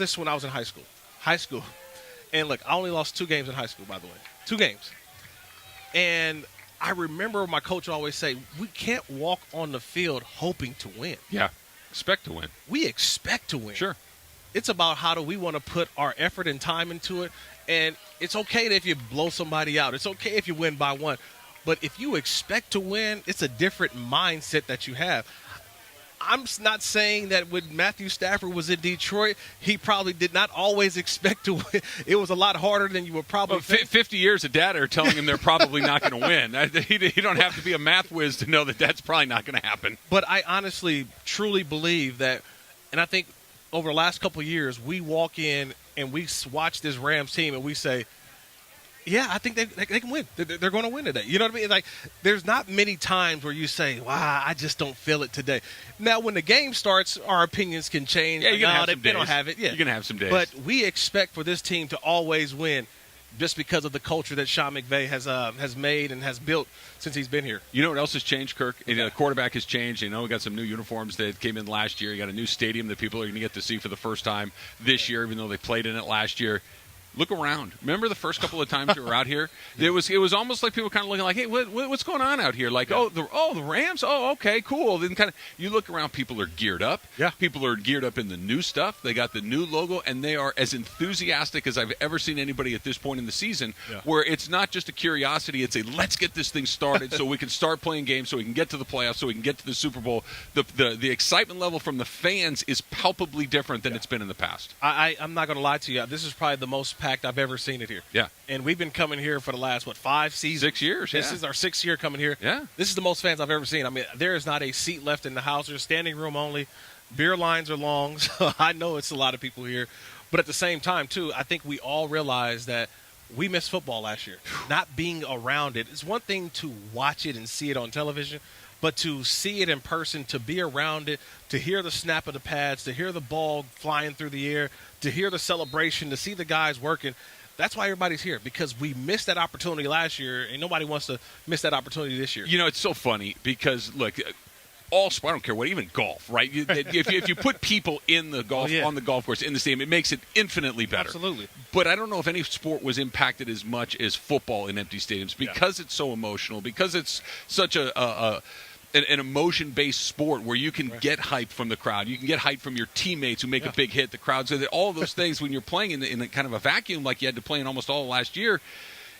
this when I was in high school. And look, I only lost 2 games in high school, by the way. 2 games. And I remember my coach would always say, we can't walk on the field hoping to win. Yeah. Expect to win. We expect to win. Sure. It's about how do we want to put our effort and time into it. And it's okay if you blow somebody out. It's okay if you win by 1. But if you expect to win, it's a different mindset that you have. I'm not saying that when Matthew Stafford was in Detroit, he probably did not always expect to win. It was a lot harder than you would probably think. 50 years of data are telling him they're probably not going to win. You don't have to be a math whiz to know that that's probably not going to happen. But I honestly, truly believe that, and I think over the last couple of years, we walk in and we watch this Rams team and we say, yeah, I think they can win. They're going to win today. You know what I mean? Like, there's not many times where you say, wow, I just don't feel it today. Now, when the game starts, our opinions can change. Yeah, you're going to have some they days. Don't have it. Yeah. You're going to have some days. But we expect for this team to always win just because of the culture that Sean McVay has made and has built since he's been here. You know what else has changed, Kirk? The quarterback has changed. We got some new uniforms that came in last year. You got a new stadium that people are going to get to see for the first time this year, even though they played in it last year. Look around. Remember the first couple of times you were out here? It was almost like people kind of looking like, hey, what's going on out here? Like, the Rams? Oh, okay, cool. Then kind of you look around, people are geared up. Yeah. People are geared up in the new stuff. They got the new logo, and they are as enthusiastic as I've ever seen anybody at this point in the season, where it's not just a curiosity. It's a let's get this thing started so we can start playing games, so we can get to the playoffs, so we can get to the Super Bowl. The excitement level from the fans is palpably different than it's been in the past. I'm not going to lie to you. This is probably the most packed I've ever seen it here. Yeah. And we've been coming here for the last, 5 seasons? 6 years, This is our 6th year coming here. Yeah. This is the most fans I've ever seen. I mean, there is not a seat left in the house. There's standing room only. Beer lines are long, so I know it's a lot of people here. But at the same time, too, I think we all realize that we missed football last year. Not being around it. It's one thing to watch it and see it on television, but to see it in person, to be around it, to hear the snap of the pads, to hear the ball flying through the air, to hear the celebration, to see the guys working, that's why everybody's here, because we missed that opportunity last year, and nobody wants to miss that opportunity this year. It's so funny because, look, all sport, I don't care what, even golf, right? If you put people in the golf on the golf course in the stadium, it makes it infinitely better. Absolutely. But I don't know if any sport was impacted as much as football in empty stadiums because it's so emotional, because it's such an emotion-based sport where you can get hype from the crowd. You can get hype from your teammates who make a big hit, the crowd. So that all those things, when you're playing in a kind of a vacuum like you had to play in almost all of last year,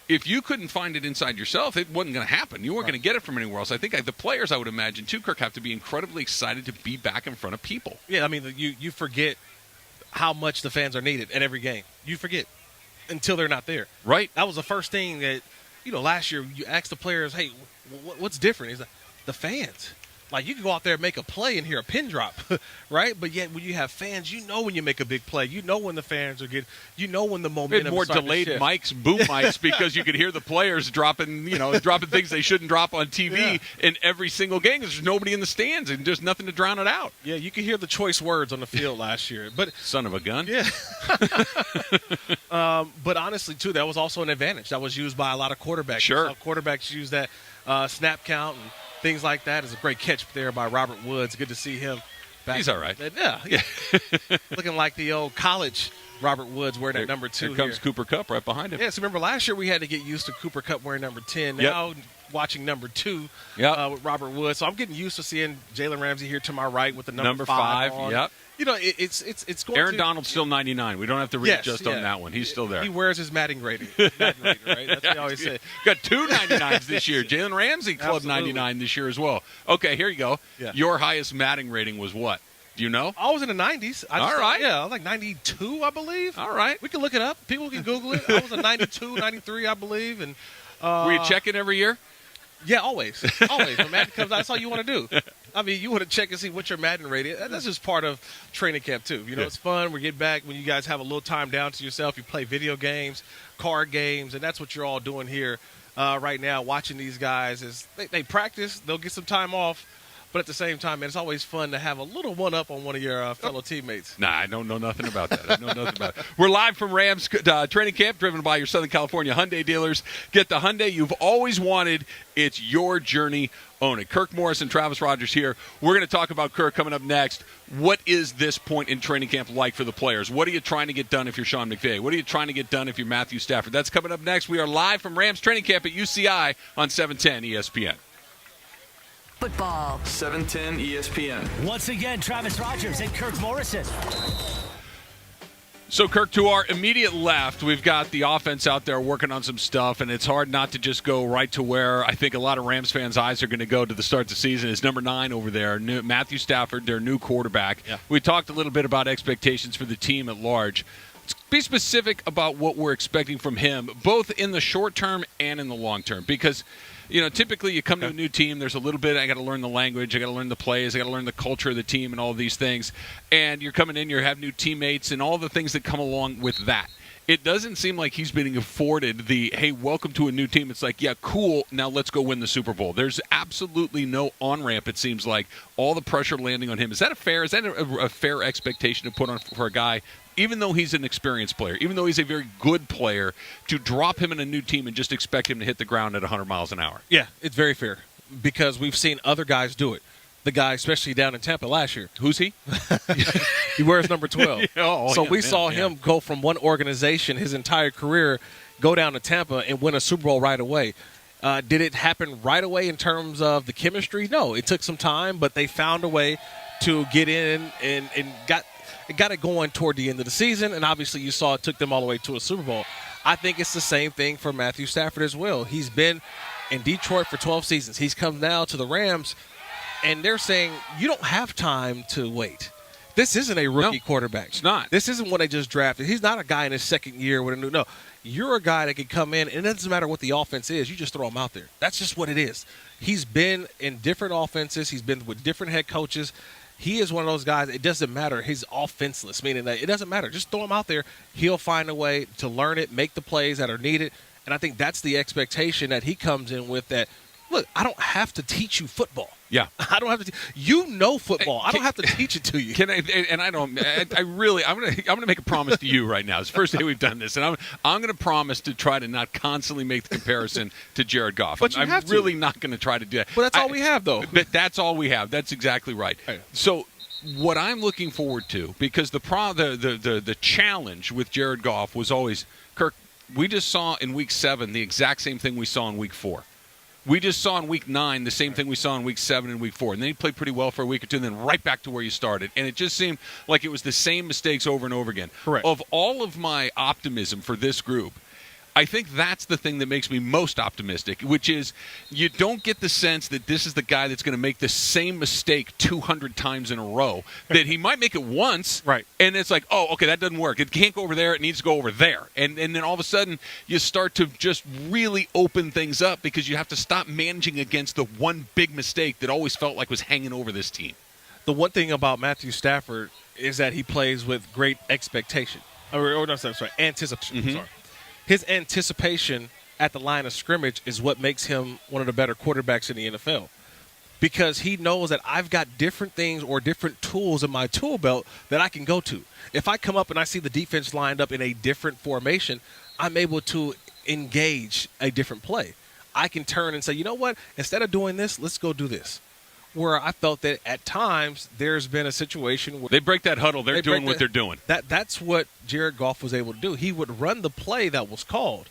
if you couldn't find it inside yourself, it wasn't going to happen. You weren't going to get it from anywhere else. I think the players, I would imagine, too, Kirk, have to be incredibly excited to be back in front of people. Yeah, I mean, you forget how much the fans are needed at every game. You forget until they're not there. Right. That was the first thing that, last year you asked the players, hey, what's different? He's like, the fans. Like, you can go out there and make a play and hear a pin drop, right? But yet when you have fans, when you make a big play. When the fans are getting, when the momentum is more starting delayed to shift. mics, boom mics, because you could hear the players dropping things they shouldn't drop on TV in every single game because there's nobody in the stands and there's nothing to drown it out. Yeah, you could hear the choice words on the field last year. But son of a gun. Yeah. But honestly, too, that was also an advantage. That was used by a lot of quarterbacks. Sure. Quarterbacks use that snap count and things like that. Is a great catch there by Robert Woods. Good to see him back. He's all right. Yeah. Looking like the old college Robert Woods wearing that number 2 Here comes Cooper Kupp right behind him. Yeah, so remember last year we had to get used to Cooper Kupp wearing number 10. Now watching number 2 with Robert Woods. So I'm getting used to seeing Jalen Ramsey here to my right with the number 5 on. Yep. It's going Aaron Donald's still 99. We don't have to readjust on that one. He's still there. He wears his Madden rating, right? That's what he always say. Got 2 99s this year. Jalen Ramsey Club 99 this year as well. Okay, here you go. Yeah. Your highest Madden rating was what? Do you know? I was in the 90s. All right. Yeah, I was like 92, I believe. All right. We can look it up. People can Google it. I was a 92, 93, I believe. And were you checking every year? Yeah, always. When Madden comes out, that's all you want to do. I mean, you want to check and see what your Madden rating is. That's just part of training camp, too. It's fun. We get back when you guys have a little time down to yourself. You play video games, card games, and that's what you're all doing here right now, watching these guys. As they practice, they'll get some time off. But at the same time, man, it's always fun to have a little one-up on one of your fellow teammates. Nah, I don't know nothing about that. I know nothing about it. We're live from Rams training camp, driven by your Southern California Hyundai dealers. Get the Hyundai you've always wanted. It's your journey. Own it. Kirk Morrison, Travis Rodgers here. We're going to talk about Kirk coming up next. What is this point in training camp like for the players? What are you trying to get done if you're Sean McVay? What are you trying to get done if you're Matthew Stafford? That's coming up next. We are live from Rams training camp at UCI on 710 ESPN. Football. 710 ESPN. Once again, Travis Rodgers and Kirk Morrison. So, Kirk, to our immediate left, we've got the offense out there working on some stuff, and it's hard not to just go right to where I think a lot of Rams fans' eyes are going to go to the start of the season. Is number 9 over there, Matthew Stafford, their new quarterback. Yeah. We talked a little bit about expectations for the team at large. Let's be specific about what we're expecting from him, both in the short term and in the long term, because typically you come to a new team, there's a little bit, I got to learn the language, I got to learn the plays, I got to learn the culture of the team and all of these things. And you're coming in, you have new teammates and all the things that come along with that. It doesn't seem like he's being afforded the, hey, welcome to a new team. It's like, yeah, cool, now let's go win the Super Bowl. There's absolutely no on-ramp, it seems like. All the pressure landing on him. Is that a fair expectation to put on for a guy, even though he's an experienced player, even though he's a very good player, to drop him in a new team and just expect him to hit the ground at 100 miles an hour? Yeah, it's very fair because we've seen other guys do it. The guy, especially down in Tampa last year. Who's he? He wears number 12. We saw him him go from one organization his entire career, go down to Tampa and win a Super Bowl right away. Did it happen right away in terms of the chemistry? No, it took some time, but they found a way to get in and got it going toward the end of the season, and obviously you saw it took them all the way to a Super Bowl. I think it's the same thing for Matthew Stafford as well. He's been in Detroit for 12 seasons. He's come now to the Rams, and they're saying, you don't have time to wait. This isn't a rookie quarterback. It's not. This isn't what they just drafted. He's not a guy in his second year with a new – no. You're a guy that can come in, and it doesn't matter what the offense is. You just throw him out there. That's just what it is. He's been in different offenses. He's been with different head coaches. He is one of those guys, it doesn't matter. He's offenseless, meaning that it doesn't matter. Just throw him out there. He'll find a way to learn it, make the plays that are needed. And I think that's the expectation that he comes in with that, look, I don't have to teach you football. Yeah. I don't have to you know football. I don't have to teach it to you. I'm gonna make a promise to you right now. It's the first day we've done this, and I'm gonna promise to try to not constantly make the comparison to Jared Goff. But I'm really not gonna try to do that. But that's all we have, though. That's all we have. That's exactly right. So what I'm looking forward to, because the challenge with Jared Goff was always, Kirk, we just saw in week 7 the exact same thing we saw in week 4. We just saw in week 9 the same thing we saw in week 7 and week 4. And then he played pretty well for a week or two, and then right back to where you started. And it just seemed like it was the same mistakes over and over again. Correct. Of all of my optimism for this group, I think that's the thing that makes me most optimistic, which is you don't get the sense that this is the guy that's going to make the same mistake 200 times in a row, that he might make it once, right? And it's like, oh, okay, that doesn't work. It can't go over there. It needs to go over there. And then all of a sudden you start to just really open things up because you have to stop managing against the one big mistake that always felt like was hanging over this team. The one thing about Matthew Stafford is that he plays with great expectation. Anticipation. Mm-hmm. Sorry. His anticipation at the line of scrimmage is what makes him one of the better quarterbacks in the NFL, because he knows that I've got different things or different tools in my tool belt that I can go to. If I come up and I see the defense lined up in a different formation, I'm able to engage a different play. I can turn and say, you know what, instead of doing this, let's go do this. Where I felt that at times there's been a situation where they break that huddle, they're doing what they're doing. That's what Jared Goff was able to do. He would run the play that was called.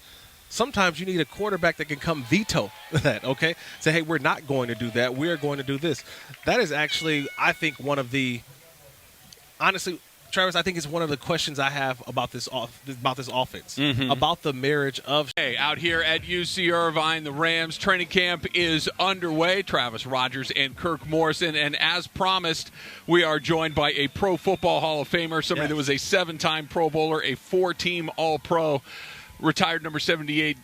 Sometimes you need a quarterback that can come veto that, okay? Say, hey, we're not going to do that. We are going to do this. That is actually, I think, one of the – honestly, Travis, I think it's one of the questions I have about this offense, about the marriage of. Hey, out here at UC Irvine, the Rams training camp is underway. Travis Rodgers and Kirk Morrison, and as promised, we are joined by a Pro Football Hall of Famer, somebody that was a 7-time Pro Bowler, a 4-team All-Pro, retired number 78,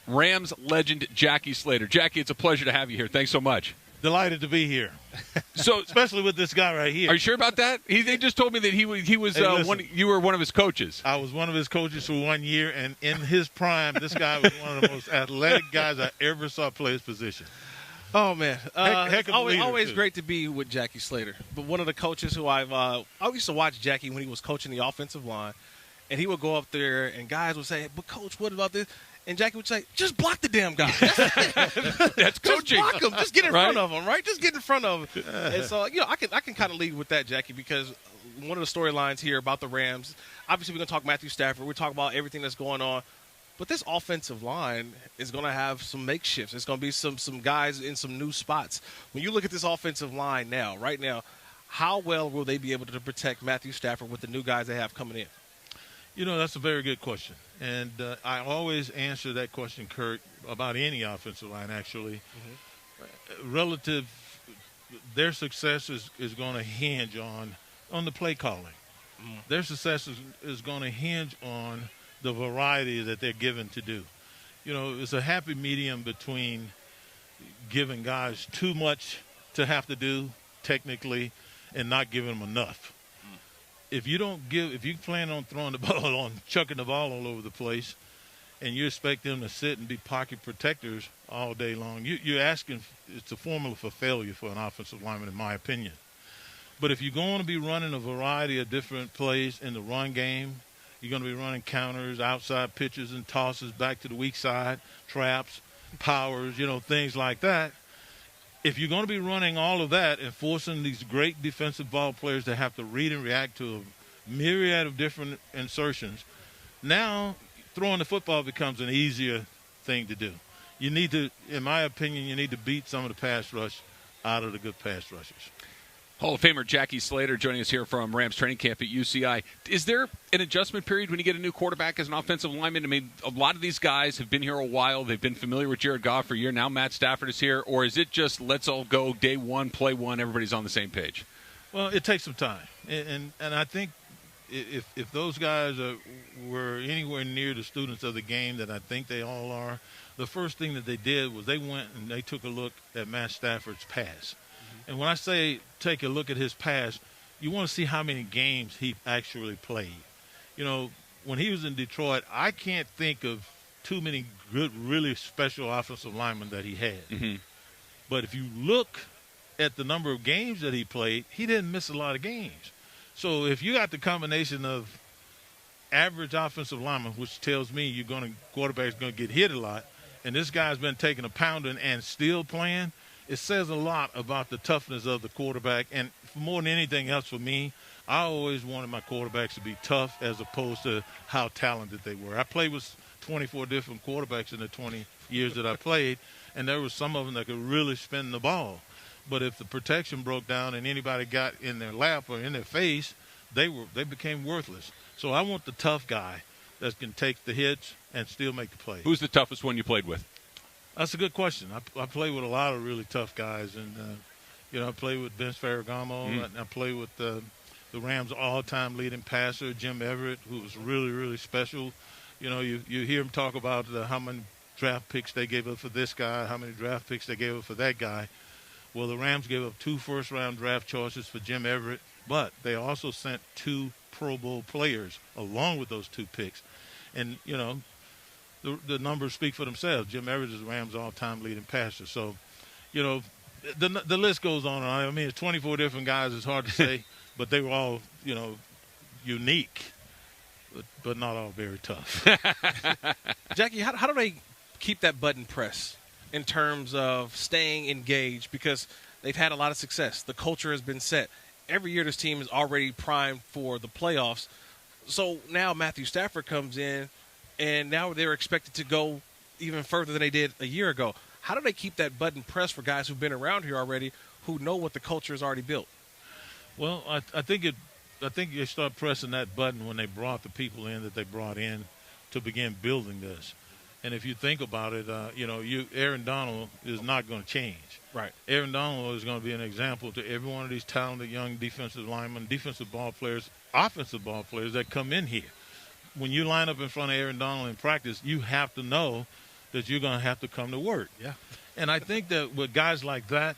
Rams legend Jackie Slater. Jackie, it's a pleasure to have you here. Thanks so much. Delighted to be here. So, especially with this guy right here. Are you sure about that? They just told me that he was you were one of his coaches. I was one of his coaches for 1 year, and in his prime, this guy was one of the most athletic guys I ever saw play his position. Oh man, Heck of a leader, always too. great to be with Jackie Slater. But one of the coaches who I used to watch Jackie when he was coaching the offensive line, and he would go up there and guys would say, "But coach, what about this?" And Jackie would say, "Just block the damn guy. That's coaching. Just block him. Just get in Right? front of him, right? Just get in front of him." And so, I can kind of lead with that, Jackie, because one of the storylines here about the Rams, obviously we're going to talk Matthew Stafford. We're talking about everything that's going on. But this offensive line is going to have some makeshifts. It's going to be some guys in some new spots. When you look at this offensive line right now, how well will they be able to protect Matthew Stafford with the new guys they have coming in? That's a very good question. And I always answer that question, Kurt, about any offensive line, actually. Relative, their success is going to hinge on the play calling. Their success is going to hinge on the variety that they're given to do. It's a happy medium between giving guys too much to have to do technically and not giving them enough. If you plan on throwing the ball chucking the ball all over the place, and you expect them to sit and be pocket protectors all day long, you're asking. It's a formula for failure for an offensive lineman, in my opinion. But if you're going to be running a variety of different plays in the run game, you're going to be running counters, outside pitches and tosses back to the weak side, traps, powers, things like that. If you're going to be running all of that and forcing these great defensive ball players to have to read and react to a myriad of different insertions, now throwing the football becomes an easier thing to do. You need to, in my opinion, beat some of the pass rush out of the good pass rushers. Hall of Famer Jackie Slater joining us here from Rams training camp at UCI. Is there an adjustment period when you get a new quarterback as an offensive lineman? I mean, a lot of these guys have been here a while. They've been familiar with Jared Goff for a year. Now Matt Stafford is here. Or is it just let's all go day one, play one, everybody's on the same page? Well, it takes some time. And I think if those guys were anywhere near the students of the game that I think they all are, the first thing that they did was they went and they took a look at Matt Stafford's pass. And when I say take a look at his past, you want to see how many games he actually played. When he was in Detroit, I can't think of too many good, really special offensive linemen that he had. But if you look at the number of games that he played, he didn't miss a lot of games. So if you got the combination of average offensive lineman, which tells me quarterback's going to get hit a lot, and this guy's been taking a pounding and still playing, it says a lot about the toughness of the quarterback. And more than anything else for me, I always wanted my quarterbacks to be tough as opposed to how talented they were. I played with 24 different quarterbacks in the 20 years that I played, and there were some of them that could really spin the ball. But if the protection broke down and anybody got in their lap or in their face, they became worthless. So I want the tough guy that can take the hits and still make the play. Who's the toughest one you played with? That's a good question. I play with a lot of really tough guys, and I play with Vince Ferragamo. I play with the Rams' all-time leading passer, Jim Everett, who was really, really special. You hear him talk about how many draft picks they gave up for this guy, how many draft picks they gave up for that guy. Well, the Rams gave up 2 first-round draft choices for Jim Everett, but they also sent 2 Pro Bowl players along with those 2 picks. And, the numbers speak for themselves. Jim Everett is the Rams' all-time leading passer. So, the list goes on. I mean, it's 24 different guys. It's hard to say, but they were all, unique, but not all very tough. Jackie, how do they keep that button pressed in terms of staying engaged? Because they've had a lot of success. The culture has been set. Every year this team is already primed for the playoffs. So now Matthew Stafford comes in, and now they're expected to go even further than they did a year ago. How do they keep that button pressed for guys who've been around here already, who know what the culture is already built? Well, I think they start pressing that button when they brought the people in that they brought in to begin building this. And if you think about it, Aaron Donald is not going to change. Right. Aaron Donald is going to be an example to every one of these talented young defensive linemen, defensive ball players, offensive ball players that come in here. When you line up in front of Aaron Donald in practice, you have to know that you're going to have to come to work. Yeah. And I think that with guys like that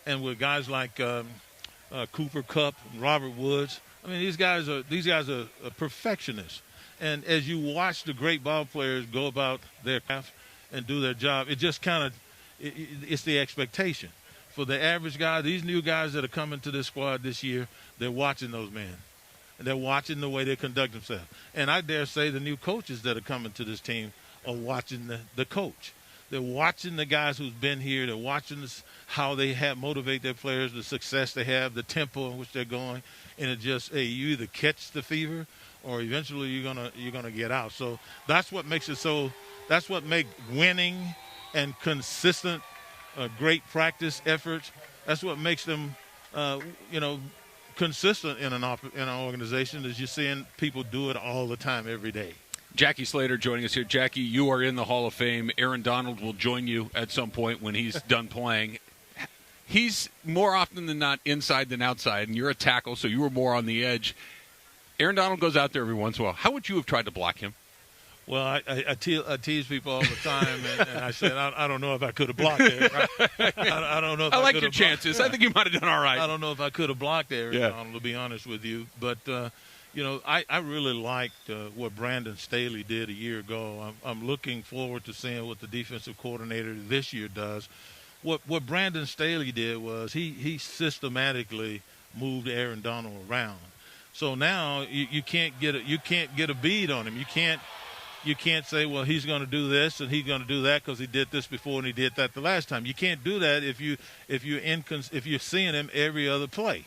and with guys like Cooper Kupp and Robert Woods, I mean, these guys are perfectionists. And as you watch the great ball players go about their craft and do their job, it just kind of it's the expectation. For the average guy, these new guys that are coming to this squad this year, they're watching those men. And they're watching the way they conduct themselves. And I dare say the new coaches that are coming to this team are watching the coach. They're watching the guys who's been here. They're watching how they motivate their players, the success they have, the tempo in which they're going. And it just, hey, you either catch the fever or eventually you're gonna get out. So that's what makes it so. That's what makes winning and consistent, great practice efforts. That's what makes them, consistent in an organization. Is you're seeing people do it all the time, every day. Jackie Slater joining us here. Jackie, you are in the Hall of Fame. Aaron Donald will join you at some point when he's done playing. He's more often than not inside than outside, and you're a tackle, so you were more on the edge. Aaron Donald goes out there every once in a while. How would you have tried to block him? Well, I tease people all the time, and I said, I don't know if I could have blocked there. I don't know if I like your chances. I think you might have done all right. I don't know if I could have blocked there, Donald, to be honest with you. But, I really liked what Brandon Staley did a year ago. I'm looking forward to seeing what the defensive coordinator this year does. What Brandon Staley did was he systematically moved Aaron Donald around. So now you can't get a bead on him. You can't say, well, he's going to do this and he's going to do that because he did this before and he did that the last time. You can't do that if you're seeing him every other play.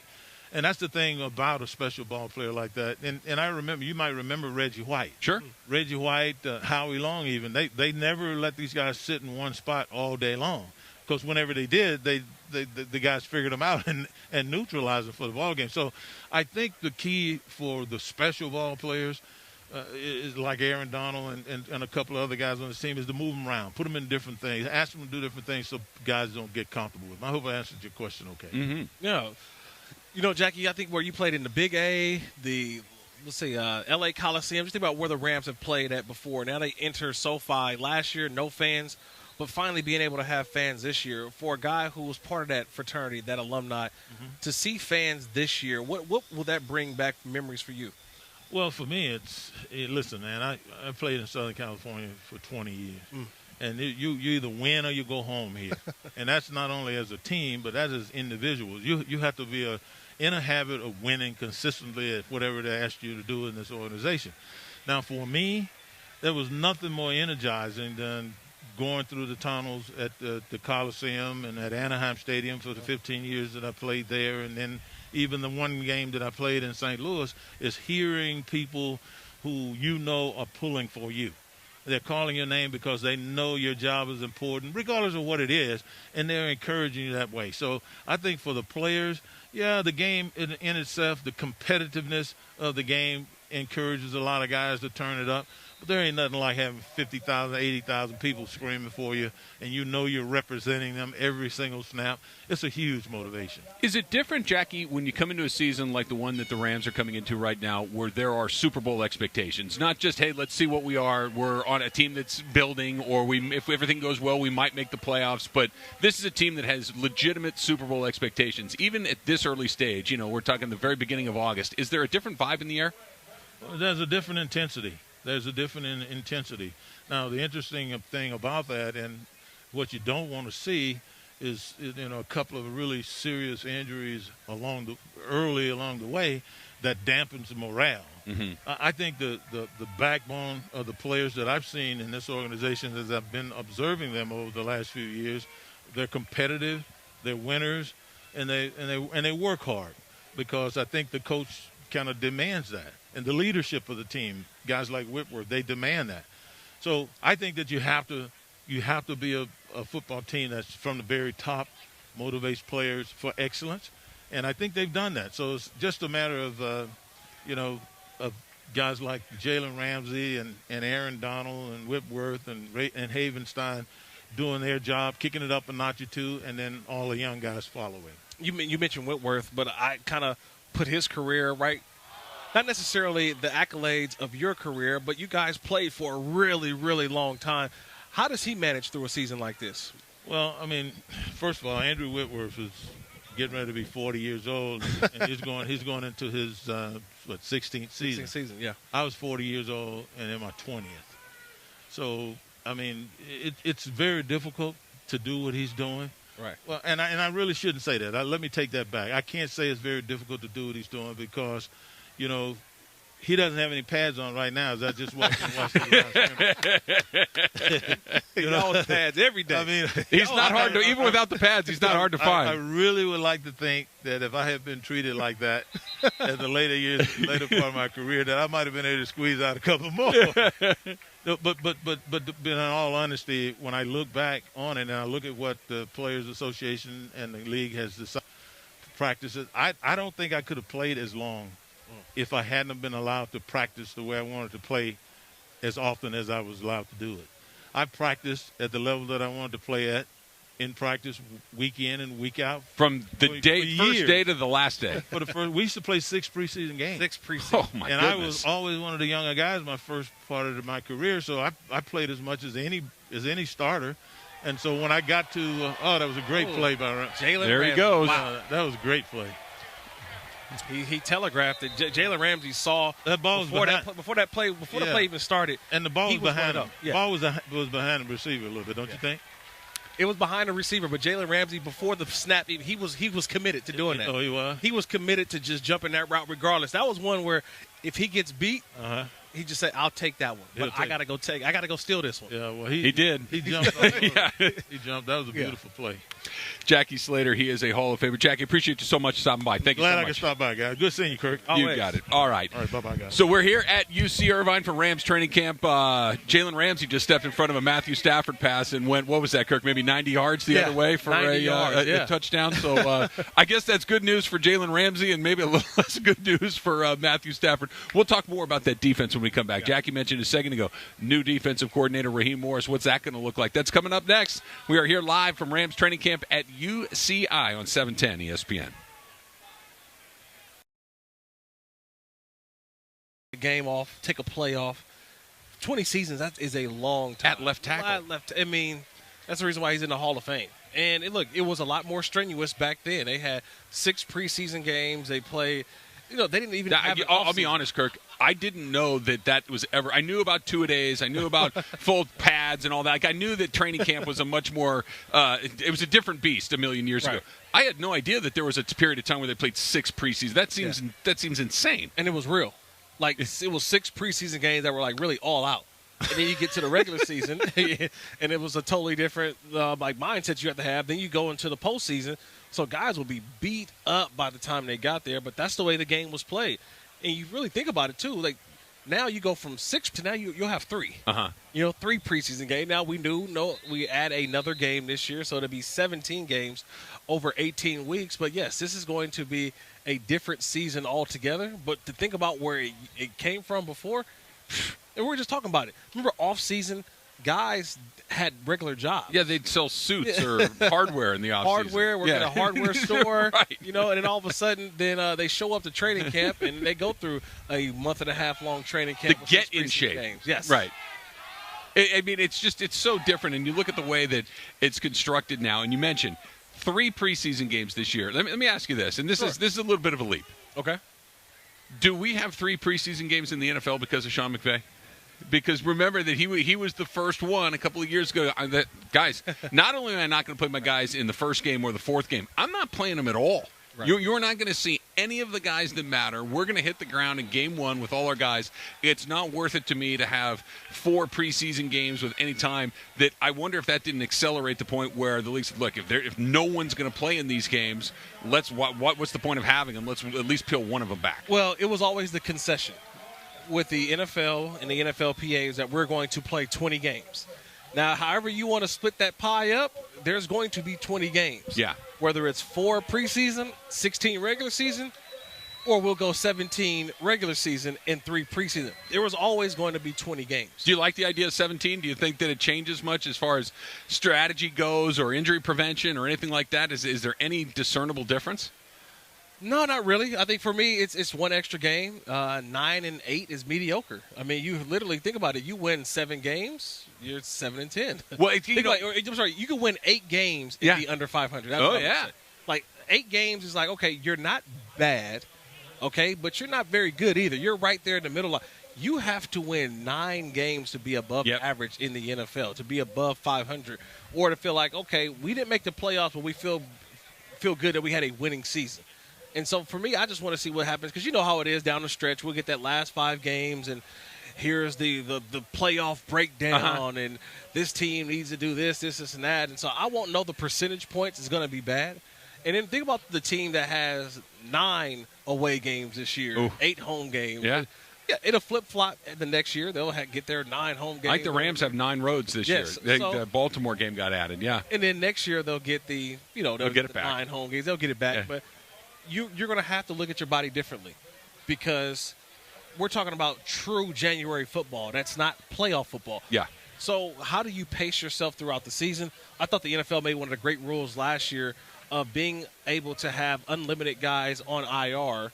And that's the thing about a special ball player like that. And I remember, you might remember Reggie White. Sure. Reggie White, Howie Long even. They never let these guys sit in one spot all day long. Because whenever they did, the guys figured them out and neutralized them for the ball game. So I think the key for the special ball players is like Aaron Donald and a couple of other guys on this team is to move them around, put them in different things, ask them to do different things so guys don't get comfortable with them. I hope I answered your question okay. Mm-hmm. Yeah. Jackie, I think where you played in the Big A, LA Coliseum, just think about where the Rams have played at before. Now they enter SoFi last year, no fans, but finally being able to have fans this year. For a guy who was part of that fraternity, that alumni, to see fans this year, what will that bring back memories for you? Well, for me, listen, man, I played in Southern California for 20 years. And you either win or you go home here. And that's not only as a team, but that is individuals. You have to be in a habit of winning consistently at whatever they ask you to do in this organization. Now, for me, there was nothing more energizing than going through the tunnels at the Coliseum and at Anaheim Stadium for the 15 years that I played there, and then even the one game that I played in St. Louis, is hearing people who are pulling for you. They're calling your name because they know your job is important, regardless of what it is, and they're encouraging you that way. So I think for the players, the game in itself, the competitiveness of the game encourages a lot of guys to turn it up. But there ain't nothing like having 50,000, 80,000 people screaming for you, and you're representing them every single snap. It's a huge motivation. Is it different, Jackie, when you come into a season like the one that the Rams are coming into right now, where there are Super Bowl expectations? Not just, hey, let's see what we are. We're on a team that's building, or if everything goes well, we might make the playoffs. But this is a team that has legitimate Super Bowl expectations, even at this early stage. We're talking the very beginning of August. Is there a different vibe in the air? Well, there's a different intensity. Now, the interesting thing about that, and what you don't want to see, is a couple of really serious injuries early along the way that dampens the morale. Mm-hmm. I think the backbone of the players that I've seen in this organization, as I've been observing them over the last few years, they're competitive, they're winners, and they work hard, because I think the coach kind of demands that. And the leadership of the team, guys like Whitworth, they demand that. So I think that you have to be a football team that's from the very top, motivates players for excellence, and I think they've done that. So it's just a matter of of guys like Jalen Ramsey and Aaron Donald and Whitworth and Havenstein doing their job, kicking it up a notch or two, and then all the young guys following. You mentioned Whitworth, but I kind of put his career right. Not necessarily the accolades of your career, but you guys played for a really, really long time. How does he manage through a season like this? Well, I mean, first of all, Andrew Whitworth is getting ready to be 40 years old, and he's going into his 16th season. 16th season, yeah. I was 40 years old and in my 20th. So, I mean, it's very difficult to do what he's doing. Right. Well, and I really shouldn't say that. Let me take that back. I can't say it's very difficult to do what he's doing because, you know, he doesn't have any pads on right now. As I just walked and watched the You know, pads every day. I mean, He's not hard to even without the pads. He's not hard to find. I really would like to think that if I had been treated like that in the later part of my career, that I might have been able to squeeze out a couple more. No, but in all honesty, when I look back on it and I look at what the Players Association and the league has decided to practice it, I don't think I could have played as long if I hadn't been allowed to practice the way I wanted to play as often as I was allowed to do it. I practiced at the level that I wanted to play at in practice week in and week out. From the first day to the last day. We used to play 6 preseason games. 6 preseason. Oh, my and goodness. I was always one of the younger guys my first part of my career, so I played as much as any starter. And so when I got to that was a great play by Jalen There Ramsey. he goes. Wow. that was a great play. He telegraphed it. Jalen Ramsey saw That ball was before behind, the play even started. and the ball he was behind running him. up. Yeah. Ball was behind the receiver a little bit, don't you think? It was behind the receiver, but Jalen Ramsey before the snap, he was committed to doing that. Oh, he was. He was committed to just jumping that route regardless. That was one where if he gets beat, he just said, "I'll take that one." But I gotta go steal this one. Yeah, well, He did. He jumped. He jumped. That was a beautiful play. Jackie Slater, he is a Hall of Famer. Jackie, appreciate you so much for stopping by. Thank you so Glad much. I could stop by, guys. Good seeing you, Kirk. You got it. All right. All right, bye-bye, guys. So we're here at UC Irvine for Rams training camp. Jalen Ramsey just stepped in front of a Matthew Stafford pass and went, what was that, Kirk, maybe 90 yards the other way for a touchdown. So I guess that's good news for Jalen Ramsey and maybe a little less good news for Matthew Stafford. We'll talk more about that defense when we come back. Jackie mentioned a second ago, new defensive coordinator Raheem Morris. What's that going to look like? That's coming up next. We are here live from Rams training camp at UCI on 710 ESPN. Game off, take a play off. 20 seasons, that is a long time. At left tackle. I mean, that's the reason why he's in the Hall of Fame. And it was a lot more strenuous back then. They had 6 preseason games. They played, they didn't even have an I'll be offseason. honest, Kirk. I didn't know that was ever. I knew about two-a-days. I knew about full pads and all that. Like, I knew that training camp was a much more. It was a different beast a million years ago. I had no idea that there was a period of time where they played 6 preseason. That seems insane. And it was real. Like, it was 6 preseason games that were, like, really all out. And then you get to the regular season, and it was a totally different mindset you have to have. Then you go into the postseason, so guys will be beat up by the time they got there. But that's the way the game was played. And you really think about it, too. Like, now you go from 6 to now you'll have 3. 3 preseason games. Now we add another game this year, so it'll be 17 games over 18 weeks. But, yes, this is going to be a different season altogether. But to think about where it came from before, and we were just talking about it. Remember off-season, guys had regular jobs. Yeah, they'd sell suits or hardware in the off-season. Hardware, we're in a hardware store, right. and then all of a sudden, they show up to training camp, and they go through a month-and-a-half-long training camp. To get in shape. Games. Yes. Right. I mean, it's so different, and you look at the way that it's constructed now, and you mentioned 3 preseason games this year. Let me ask you this, and this is a little bit of a leap. Okay. Do we have 3 preseason games in the NFL because of Sean McVay? Because remember that he was the first one a couple of years ago. Guys, not only am I not going to play my guys in the first game or the fourth game, I'm not playing them at all. Right. You're not going to see any of the guys that matter. We're going to hit the ground in game 1 with all our guys. It's not worth it to me to have 4 preseason games with any time. That I wonder if that didn't accelerate the point where the league said, look, if no one's going to play in these games, what's the point of having them? Let's at least peel one of them back. Well, it was always the concession with the NFL and the NFLPA is that we're going to play 20 games. Now, however you want to split that pie up, there's going to be 20 games. Yeah. Whether it's 4 preseason, 16 regular season, or we'll go 17 regular season and 3 preseason. There was always going to be 20 games. Do you like the idea of 17? Do you think that it changes much as far as strategy goes or injury prevention or anything like that? Is there any discernible difference? No, not really. I think for me, it's one extra game. 9 and 8 is mediocre. I mean, you literally think about it. You win 7 games, you're 7 and 10. Well, I'm sorry. You can win 8 games and be under 500. That's what I'm saying. Like 8 games is like, okay, you're not bad, okay, but you're not very good either. You're right there in the middle. You have to win 9 games to be above Yep. average in the NFL, to be above 500, or to feel like, okay, we didn't make the playoffs, but we feel good that we had a winning season. And so for me, I just want to see what happens, because you know how it is down the stretch. We'll get that last 5 games, and here's the playoff breakdown, and this team needs to do this, and that. And so I won't know the percentage points is going to be bad. And then think about the team that has 9 away games this year, Ooh. 8 home games. Yeah. Yeah, it'll flip-flop the next year. They'll get their 9 home games. I think the Rams have 9 roads this Yes, year. so- The Baltimore game got added, yeah. And then next year they'll get they'll get it the back. 9 home games. They'll get it back. Yeah. But you're going to have to look at your body differently, because we're talking about true January football. That's not playoff football. Yeah. So how do you pace yourself throughout the season? I thought the NFL made one of the great rules last year of being able to have unlimited guys on IR,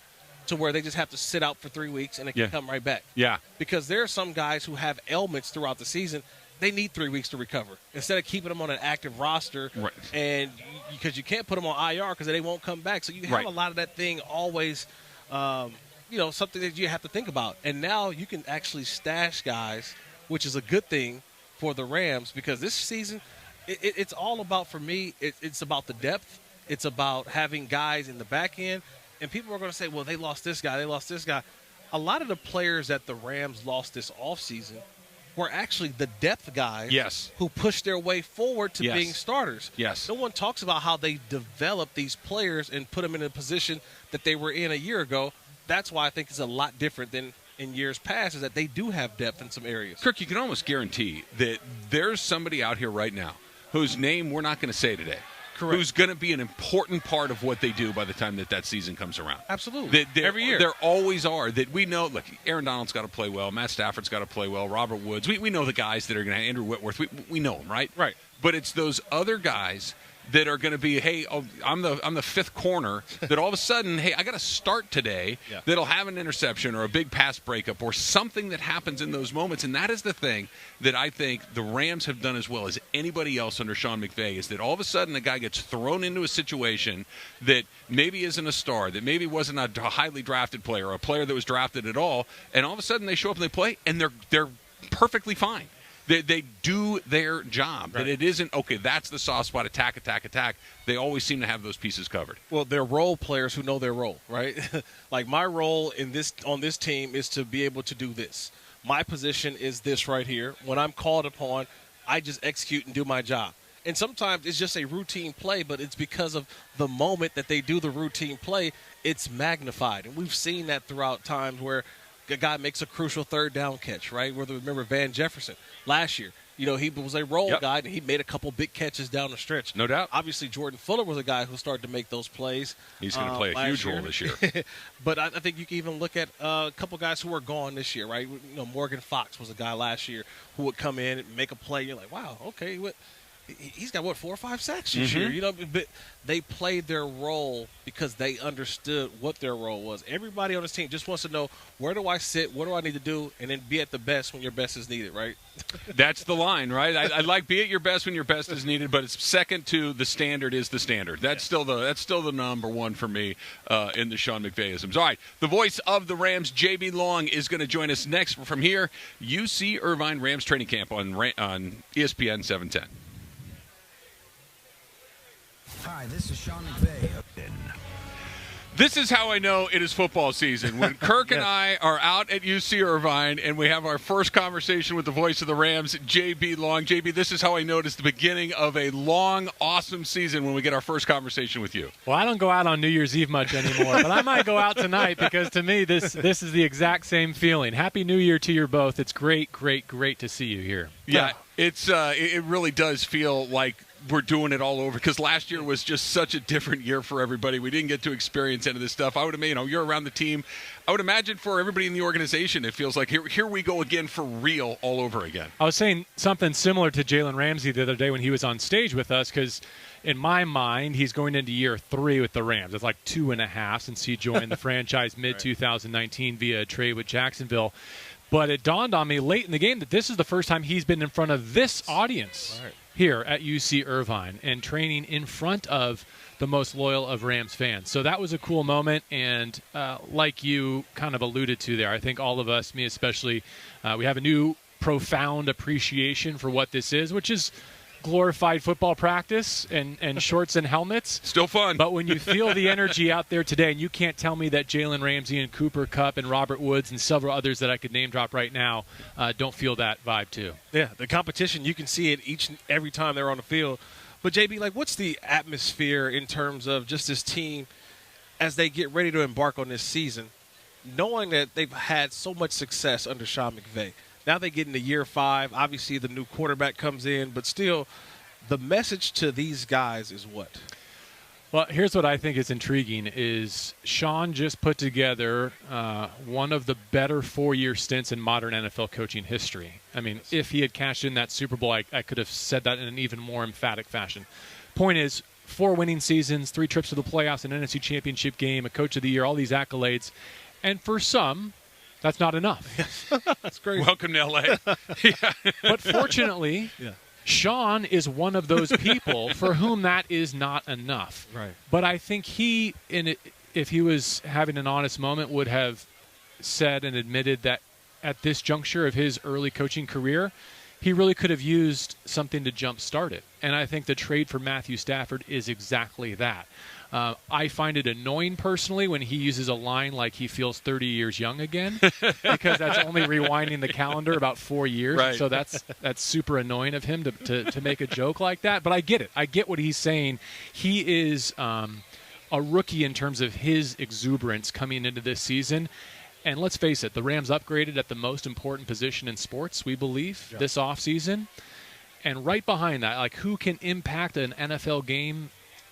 to where they just have to sit out for 3 weeks and they can Yeah. come right back. Yeah. Because there are some guys who have ailments throughout the season. They need 3 weeks to recover instead of keeping them on an active roster. Right. And because you can't put them on IR because they won't come back. So you have Right. a lot of that thing always, something that you have to think about. And now you can actually stash guys, which is a good thing for the Rams, because this season it's all about, for me, it's about the depth. It's about having guys in the back end. And people are going to say, well, they lost this guy, they lost this guy. A lot of the players that the Rams lost this offseason were actually the depth guys Yes. who pushed their way forward to Yes. being starters. Yes. No one talks about how they developed these players and put them in a position that they were in a year ago. That's why I think it's a lot different than in years past, is that they do have depth in some areas. Kirk, you can almost guarantee that there's somebody out here right now whose name we're not going to say today. Correct. Who's going to be an important part of what they do by the time that season comes around. Absolutely. Every year. There always are. That we know, look, Aaron Donald's got to play well. Matt Stafford's got to play well. Robert Woods. We know the guys that are going to, Andrew Whitworth. We know them, right? Right. But it's those other guys that are going to be, hey, I'm the fifth corner, that all of a sudden, hey, I got to start today, Yeah. that'll have an interception or a big pass breakup or something that happens in those moments. And that is the thing that I think the Rams have done as well as anybody else under Sean McVay, is that all of a sudden a guy gets thrown into a situation that maybe isn't a star, that maybe wasn't a highly drafted player or a player that was drafted at all, and all of a sudden they show up and they play, and they're perfectly fine. They do their job. Right. That it isn't, okay, that's the soft spot, attack. They always seem to have those pieces covered. Well, they're role players who know their role, right? Like, my role on this team is to be able to do this. My position is this right here. When I'm called upon, I just execute and do my job. And sometimes it's just a routine play, but it's because of the moment that they do the routine play, it's magnified. And we've seen that throughout times where a guy makes a crucial third down catch, right? Remember Van Jefferson last year. He was a role Yep. guy, and he made a couple big catches down the stretch. No doubt. Obviously, Jordan Fuller was a guy who started to make those plays. He's going to play a last huge year. role this year. But I think you can even look at a couple guys who are gone this year, right? Morgan Fox was a guy last year who would come in and make a play. You're like, wow, okay, he's got 4 or 5 sacks this Mm-hmm. year. But they played their role because they understood what their role was. Everybody on this team just wants to know, where do I sit, what do I need to do, and then be at the best when your best is needed, right? That's the line, right? I like be at your best when your best is needed, but it's second to the standard is the standard. That's still the number one for me in the Sean McVayisms. All right, the voice of the Rams, JB Long, is going to join us next from here. UC Irvine Rams training camp on ESPN 710. Hi, this is Sean McVay. This is how I know it is football season. When Kirk and I are out at UC Irvine and we have our first conversation with the voice of the Rams, JB Long. JB, this is how I know it is the beginning of a long, awesome season when we get our first conversation with you. Well, I don't go out on New Year's Eve much anymore, but I might go out tonight, because to me this is the exact same feeling. Happy New Year to you both. It's great to see you here. Yeah, it really does feel like we're doing it all over, because last year was just such a different year for everybody. We didn't get to experience any of this stuff. I would imagine, you're around the team. I would imagine for everybody in the organization, it feels like here we go again for real all over again. I was saying something similar to Jalen Ramsey the other day when he was on stage with us, because in my mind, he's going into year 3 with the Rams. It's like 2.5 since he joined the franchise mid-2019 via a trade with Jacksonville. But it dawned on me late in the game that this is the first time he's been in front of this audience here at UC Irvine and training in front of the most loyal of Rams fans. So that was a cool moment, and like you kind of alluded to there, I think all of us, me especially, we have a new profound appreciation for what this is, which is glorified football practice and shorts and helmets. Still fun. But when you feel the energy out there today, and you can't tell me that Jalen Ramsey and Cooper Kupp and Robert Woods and several others that I could name drop right now don't feel that vibe too. Yeah, the competition, you can see it each and every time they're on the field. But, JB, like, what's the atmosphere in terms of just this team as they get ready to embark on this season, knowing that they've had so much success under Sean McVay? Now they get into year 5. Obviously, the new quarterback comes in, but still, the message to these guys is what? Well, here's what I think is intriguing is Sean just put together one of the better 4-year stints in modern NFL coaching history. I mean, if he had cashed in that Super Bowl, I could have said that in an even more emphatic fashion. Point is, 4 winning seasons, 3 trips to the playoffs, an NFC championship game, a coach of the year, all these accolades. And for some, that's not enough. That's crazy. Welcome to L.A. But fortunately, Sean is one of those people for whom that is not enough. Right. But I think he, if he was having an honest moment, would have said and admitted that at this juncture of his early coaching career, he really could have used something to jumpstart it. And I think the trade for Matthew Stafford is exactly that. I find it annoying personally when he uses a line like he feels 30 years young again, because that's only rewinding the calendar about 4 years. Right. So that's super annoying of him to make a joke like that. But I get it. I get what he's saying. He is a rookie in terms of his exuberance coming into this season. And let's face it, the Rams upgraded at the most important position in sports, we believe, this offseason. And right behind that, like, who can impact an NFL game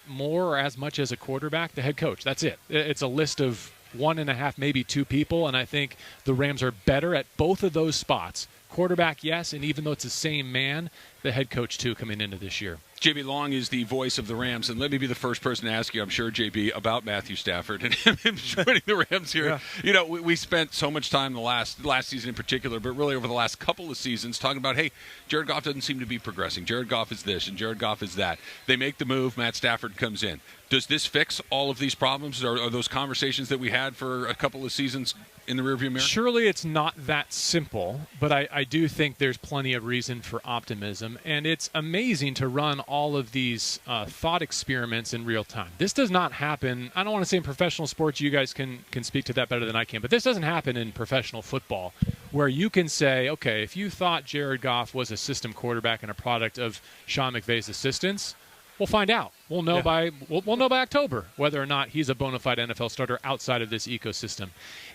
more or as much as a quarterback? The head coach. That's it. It's a list of 1.5, maybe 2 people, and I think the Rams are better at both of those spots. Quarterback, yes, and even though it's the same man, the head coach, too, coming into this year. JB Long is the voice of the Rams, and let me be the first person to ask you, I'm sure, JB, about Matthew Stafford and him joining the Rams here. Yeah. You know, we spent so much time the last season in particular, but really over the last couple of seasons talking about, hey, Jared Goff doesn't seem to be progressing. Jared Goff is this, and Jared Goff is that. They make the move, Matt Stafford comes in. Does this fix all of these problems? Are those conversations that we had for a couple of seasons in the rearview mirror? Surely it's not that simple, but I do think there's plenty of reason for optimism. And it's amazing to run all of these thought experiments in real time. This does not happen. I don't want to say in professional sports. You guys can speak to that better than I can. But this doesn't happen in professional football, where you can say, okay, if you thought Jared Goff was a system quarterback and a product of Sean McVay's assistants, we'll find out. We'll know by October whether or not he's a bona fide NFL starter outside of this ecosystem.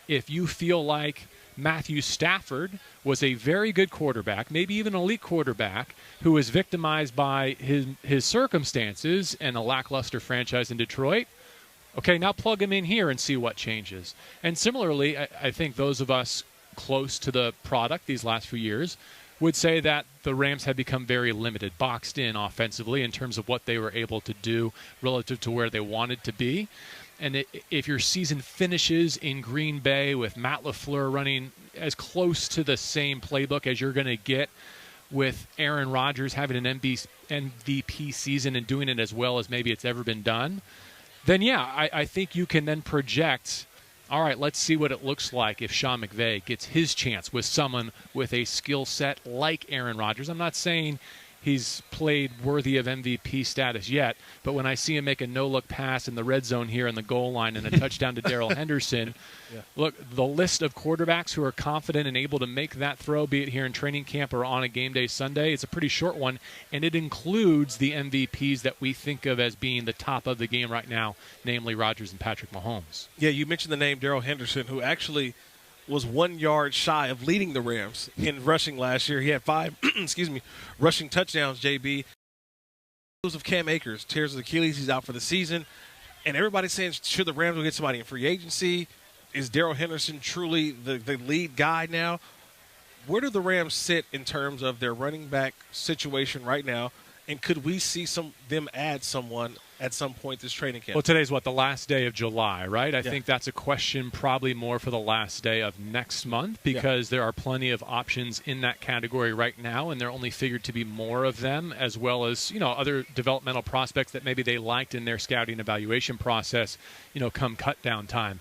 If you feel like Matthew Stafford was a very good quarterback, maybe even an elite quarterback, who was victimized by his circumstances and a lackluster franchise in Detroit, okay, now plug him in here and see what changes. And similarly, I think those of us close to the product these last few years would say that the Rams have become very limited, boxed in offensively in terms of what they were able to do relative to where they wanted to be. And if your season finishes in Green Bay with Matt LaFleur running as close to the same playbook as you're going to get with Aaron Rodgers having an MVP season and doing it as well as maybe it's ever been done, then yeah, I think you can then project, all right, let's see what it looks like if Sean McVay gets his chance with someone with a skill set like Aaron Rodgers. I'm not saying he's played worthy of MVP status yet, but when I see him make a no-look pass in the red zone here in the goal line and a touchdown to Terrell Henderson, look, the list of quarterbacks who are confident and able to make that throw, be it here in training camp or on a game day Sunday, it's a pretty short one, and it includes the MVPs that we think of as being the top of the game right now, namely Rodgers and Patrick Mahomes. Yeah, you mentioned the name Terrell Henderson, who actually was 1 yard shy of leading the Rams in rushing last year. He had 5 rushing touchdowns, JB. Of Cam Akers tears his Achilles. He's out for the season. And everybody's saying, should the Rams will get somebody in free agency? Is Darrell Henderson truly the lead guy now? Where do the Rams sit in terms of their running back situation right now? And could we see them add someone at some point this training camp. Well, today's the last day of July, right? I think that's a question probably more for the last day of next month because there are plenty of options in that category right now, and there only figured to be more of them, as well as, other developmental prospects that maybe they liked in their scouting evaluation process, come cut down time.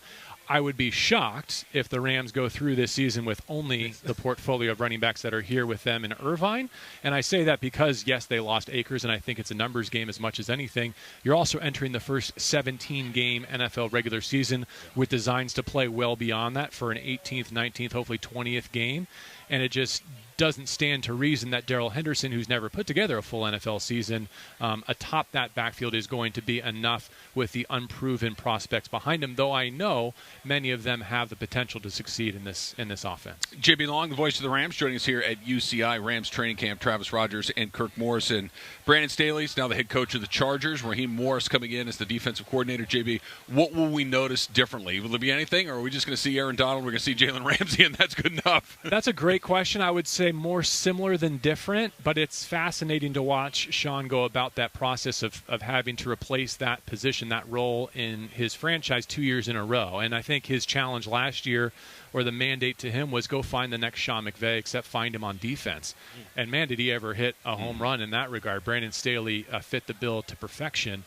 I would be shocked if the Rams go through this season with only the portfolio of running backs that are here with them in Irvine. And I say that because, yes, they lost Akers, and I think it's a numbers game as much as anything. You're also entering the first 17-game NFL regular season with designs to play well beyond that for an 18th, 19th, hopefully 20th game. And it just doesn't stand to reason that Darrell Henderson, who's never put together a full NFL season, atop that backfield is going to be enough with the unproven prospects behind him, though I know many of them have the potential to succeed in this offense. JB Long, the voice of the Rams, joining us here at UCI Rams training camp. Travis Rodgers and Kirk Morrison. Brandon Staley's now the head coach of the Chargers. Raheem Morris coming in as the defensive coordinator. JB, what will we notice differently? Will there be anything, or are we just going to see Aaron Donald, we're going to see Jalen Ramsey, and that's good enough? That's a great question. I would say more similar than different, but it's fascinating to watch Sean go about that process of having to replace that position, that role in his franchise 2 years in a row. And I think his challenge last year, or the mandate to him, was go find the next Sean McVay, except find him on defense. And man, did he ever hit a home run in that regard. Brandon Staley fit the bill to perfection.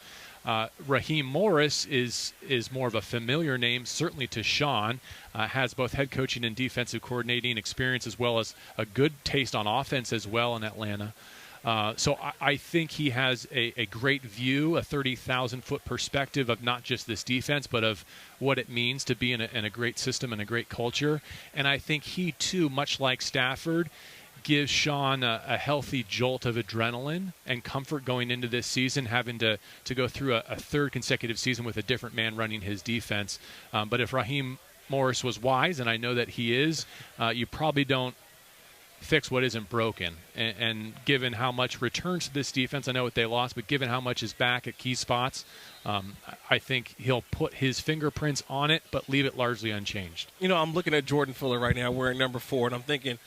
Raheem Morris is more of a familiar name, certainly to Sean. Has both head coaching and defensive coordinating experience, as well as a good taste on offense as well in Atlanta. So I think he has a great view, a 30,000-foot perspective of not just this defense, but of what it means to be in a great system and a great culture. And I think he, too, much like Stafford, gives Sean a healthy jolt of adrenaline and comfort going into this season, having to go through a third consecutive season with a different man running his defense. But if Raheem Morris was wise, and I know that he is, you probably don't fix what isn't broken. And given how much returns to this defense, I know what they lost, but given how much is back at key spots, I think he'll put his fingerprints on it, but leave it largely unchanged. I'm looking at Jordan Fuller right now wearing number 4, and I'm thinking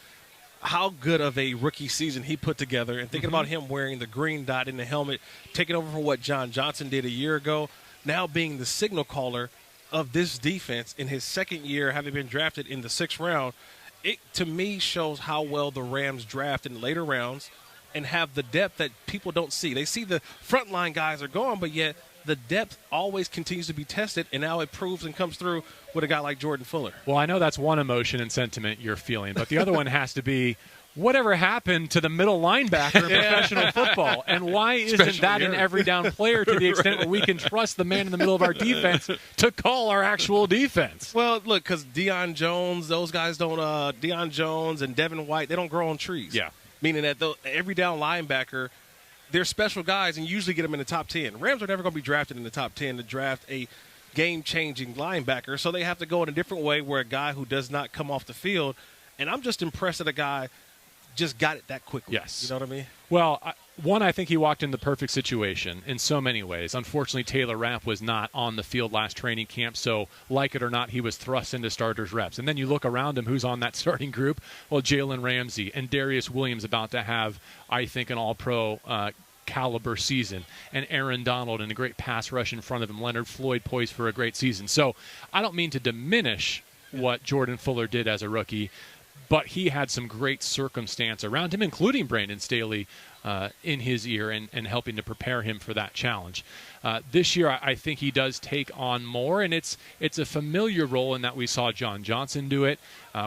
how good of a rookie season he put together, and thinking about him wearing the green dot in the helmet, taking over from what John Johnson did a year ago, now being the signal caller of this defense in his second year, having been drafted in the 6th round. It, to me, shows how well the Rams draft in later rounds and have the depth that people don't see. They see the frontline guys are gone, but yet the depth always continues to be tested, and now it proves and comes through with a guy like Jordan Fuller. Well, I know that's one emotion and sentiment you're feeling, but the other one has to be, whatever happened to the middle linebacker in professional football? And why isn't that an every down player to the extent where we can trust the man in the middle of our defense to call our actual defense? Well, look, because Deion Jones, those guys don't Deion Jones and Devin White, they don't grow on trees. Yeah. Meaning that every down linebacker, they're special guys and usually get them in the top 10. Rams are never going to be drafted in the top 10 to draft a game-changing linebacker, so they have to go in a different way where a guy who does not come off the field, and I'm just impressed that a guy just got it that quickly. Yes. You know what I mean? Well, I think he walked in the perfect situation in so many ways. Unfortunately, Taylor Rapp was not on the field last training camp, so like it or not, he was thrust into starters reps. And then you look around him, who's on that starting group? Well, Jalen Ramsey and Darius Williams about to have, I think, an all-pro caliber season, and Aaron Donald and a great pass rush in front of him. Leonard Floyd poised for a great season. So I don't mean to diminish what Jordan Fuller did as a rookie, but he had some great circumstance around him, including Brandon Staley in his ear and helping to prepare him for that challenge. This year, I think he does take on more, and it's a familiar role in that we saw John Johnson do it.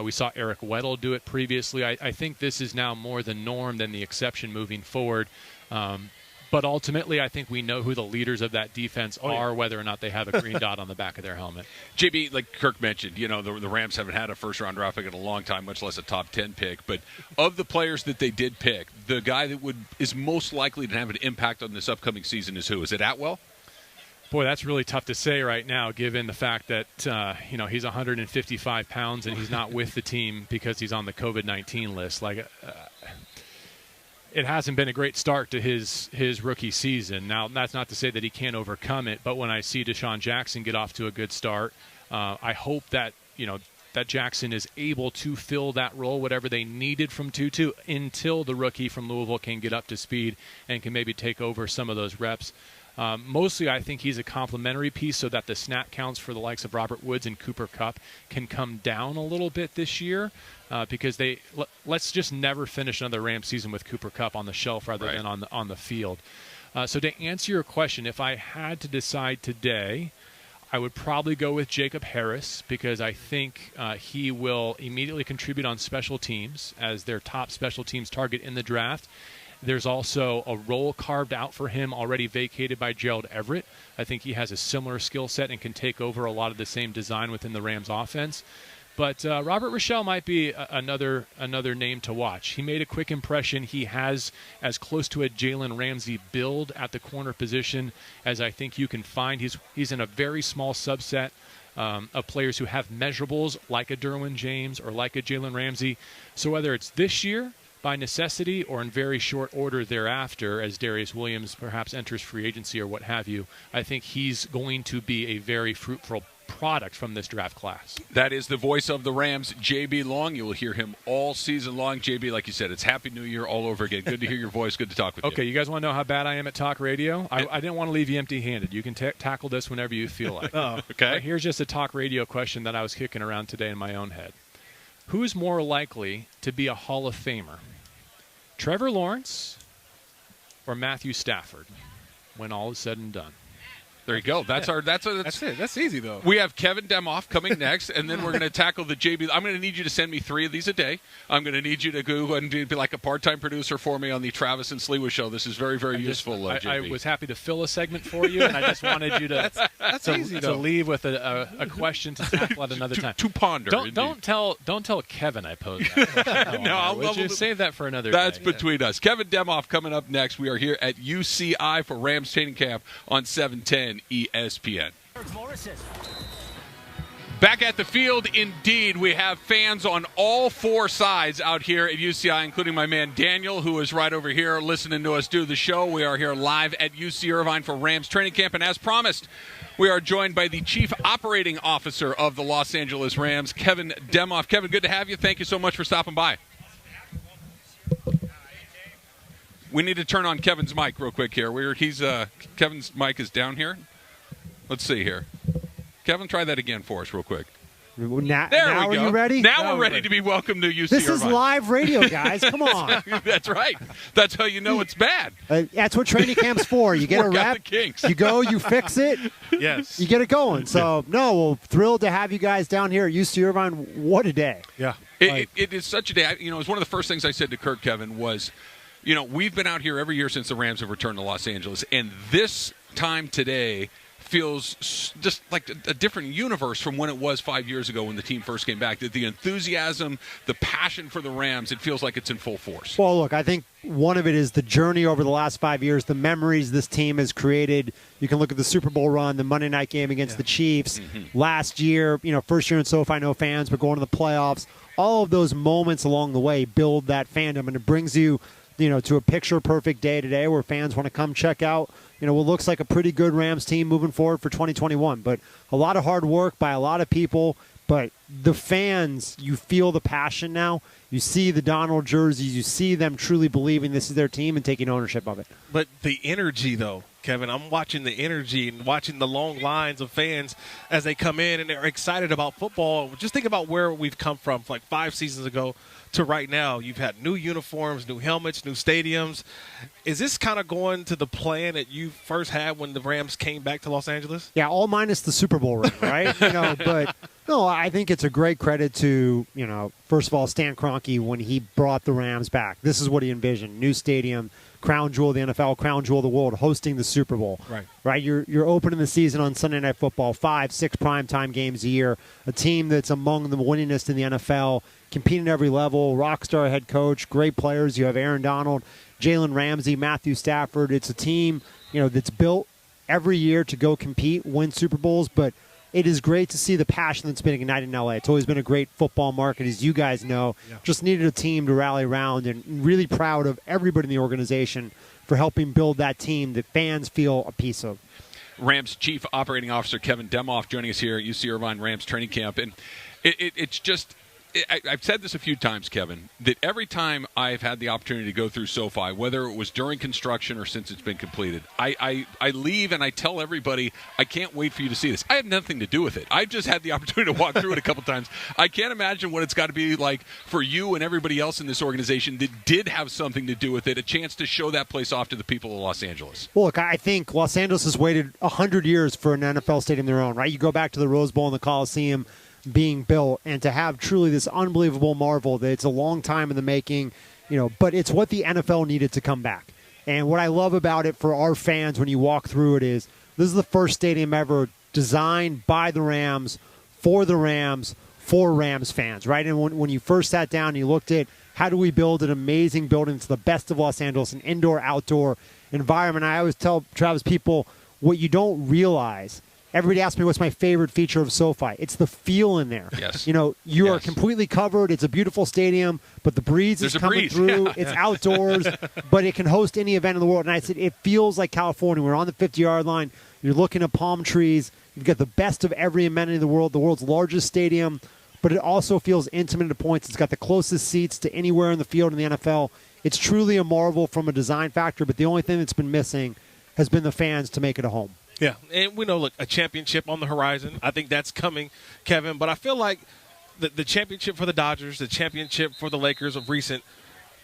We saw Eric Weddle do it previously. I think this is now more the norm than the exception moving forward. But ultimately, I think we know who the leaders of that defense are, whether or not they have a green dot on the back of their helmet. JB, like Kirk mentioned, the Rams haven't had a first-round draft pick in a long time, much less a top 10 pick. But of the players that they did pick, the guy that is most likely to have an impact on this upcoming season is who? Is it Atwell? Boy, that's really tough to say right now, given the fact that he's 155 pounds and he's not with the team because he's on the COVID-19 list. It hasn't been a great start to his rookie season. Now, that's not to say that he can't overcome it, but when I see Deshaun Jackson get off to a good start, I hope that that Jackson is able to fill that role, whatever they needed from Tutu, until the rookie from Louisville can get up to speed and can maybe take over some of those reps. Mostly, I think he's a complementary piece so that the snap counts for the likes of Robert Woods and Cooper Kupp can come down a little bit this year because let's just never finish another Rams season with Cooper Kupp on the shelf rather than on the field. So to answer your question, if I had to decide today, I would probably go with Jacob Harris because I think he will immediately contribute on special teams as their top special teams target in the draft. There's also a role carved out for him already vacated by Gerald Everett. I think he has a similar skill set and can take over a lot of the same design within the Rams offense. But Robert Rochelle might be another name to watch. He made a quick impression. He has as close to a Jalen Ramsey build at the corner position as I think you can find. He's in a very small subset of players who have measurables like a Derwin James or like a Jalen Ramsey. So whether it's this year by necessity or in very short order thereafter as Darius Williams perhaps enters free agency or what have you, I think he's going to be a very fruitful product from this draft class. That is the voice of the Rams, J.B. Long. You will hear him all season long. J.B., like you said, it's Happy New Year all over again. Good to hear your voice. Good to talk with you. Okay, you guys want to know how bad I am at talk radio? I didn't want to leave you empty-handed. You can tackle this whenever you feel like. Okay. Here's just a talk radio question that I was kicking around today in my own head. Who's more likely to be a Hall of Famer? Trevor Lawrence or Matthew Stafford when all is said and done? There you go. That's it. That's easy, though. We have Kevin Demoff coming next, and then we're going to tackle the JB. I'm going to need you to send me 3 of these a day. I'm going to need you to go and be like a part-time producer for me on the Travis and Sliwa show. This is very, very useful, JB. I was happy to fill a segment for you, and I just wanted you to to leave with a question to tackle at another time. To ponder. Don't tell Kevin I posed that. No, I'll would you save that for another That's day. between us. Kevin Demoff coming up next. We are here at UCI for Rams training camp on 710 ESPN. Morrison. Back at the field, indeed, we have fans on all 4 sides out here at UCI, including my man Daniel, who is right over here listening to us do the show. We are here live at UC Irvine for Rams training camp, and as promised, we are joined by the Chief Operating Officer of the Los Angeles Rams, Kevin Demoff. Kevin, good to have you. Thank you so much for stopping by. We need to turn on Kevin's mic real quick here. Kevin's mic is down here. Let's see here. Kevin, try that again for us real quick. Now There we are go. you ready? Now we're ready to be welcomed to UC This Irvine. is live radio, guys. Come on. That's right. That's how you know it's bad. That's what training camp's for. You get a Work out rep, the kinks. you go, you fix it, Yes. you get it going. So, thrilled to have you guys down here at UC Irvine. What a day. Yeah. It is such a day. It was one of the first things I said to Kirk, Kevin, was, we've been out here every year since the Rams have returned to Los Angeles, and this time today feels just like a different universe from when it was 5 years ago when the team first came back. The enthusiasm, the passion for the Rams, it feels like it's in full force. Well, look, I think one of it is the journey over the last 5 years, the memories this team has created. You can look at the Super Bowl run, the Monday night game against the Chiefs. Last year, first year in SoFi, no fans, but going to the playoffs. All of those moments along the way build that fandom, and it brings you to a picture-perfect day today where fans want to come check out, what looks like a pretty good Rams team moving forward for 2021. But a lot of hard work by a lot of people. But the fans, you feel the passion now. You see the Donald jerseys. You see them truly believing this is their team and taking ownership of it. But the energy, though, Kevin, I'm watching the energy and watching the long lines of fans as they come in and they're excited about football. Just think about where we've come from like 5 seasons ago to right now. You've had new uniforms, new helmets, new stadiums. Is this kind of going to the plan that you first had when the Rams came back to Los Angeles? Yeah, all minus the Super Bowl ring, right? But no, I think it's a great credit to, first of all, Stan Kroenke when he brought the Rams back. This is what he envisioned. New stadium, crown jewel of the NFL, crown jewel of the world, hosting the Super Bowl. Right? You're opening the season on Sunday Night Football, 5-6 primetime games a year, a team that's among the winningest in the NFL, competing at every level, rock star head coach, great players. You have Aaron Donald, Jalen Ramsey, Matthew Stafford. It's a team, that's built every year to go compete, win Super Bowls, but it is great to see the passion that's been ignited in L.A. It's always been a great football market, as you guys know. Yeah. Just needed a team to rally around, and really proud of everybody in the organization for helping build that team that fans feel a piece of. Rams Chief Operating Officer Kevin Demoff joining us here at UC Irvine Rams training camp. And it's just I've said this a few times, Kevin, that every time I've had the opportunity to go through SoFi, whether it was during construction or since it's been completed, I leave and I tell everybody, I can't wait for you to see this. I have nothing to do with it. I've just had the opportunity to walk through it a couple times. I can't imagine what it's got to be like for you and everybody else in this organization that did have something to do with it, a chance to show that place off to the people of Los Angeles. Well, look, I think Los Angeles has waited 100 years for an NFL stadium of their own, right? You go back to the Rose Bowl and the Coliseum being built, and to have truly this unbelievable marvel that it's a long time in the making, but it's what the NFL needed to come back. And what I love about it for our fans when you walk through it is this is the first stadium ever designed by the Rams, for Rams fans, right? And when you first sat down and you looked at how do we build an amazing building to the best of Los Angeles, an indoor-outdoor environment, I always tell Travis people what you don't realize. Everybody asks me what's my favorite feature of SoFi. It's the feel in there. Yes. You are completely covered. It's a beautiful stadium, but the breeze is coming through. Yeah. It's outdoors, but it can host any event in the world. And I said, it feels like California. We're on the 50-yard line. You're looking at palm trees. You've got the best of every amenity in the world, the world's largest stadium, but it also feels intimate at points. It's got the closest seats to anywhere in the field in the NFL. It's truly a marvel from a design factor, but the only thing that's been missing has been the fans to make it a home. Yeah, and we know, look, a championship on the horizon. I think that's coming, Kevin. But I feel like the championship for the Dodgers, the championship for the Lakers of recent,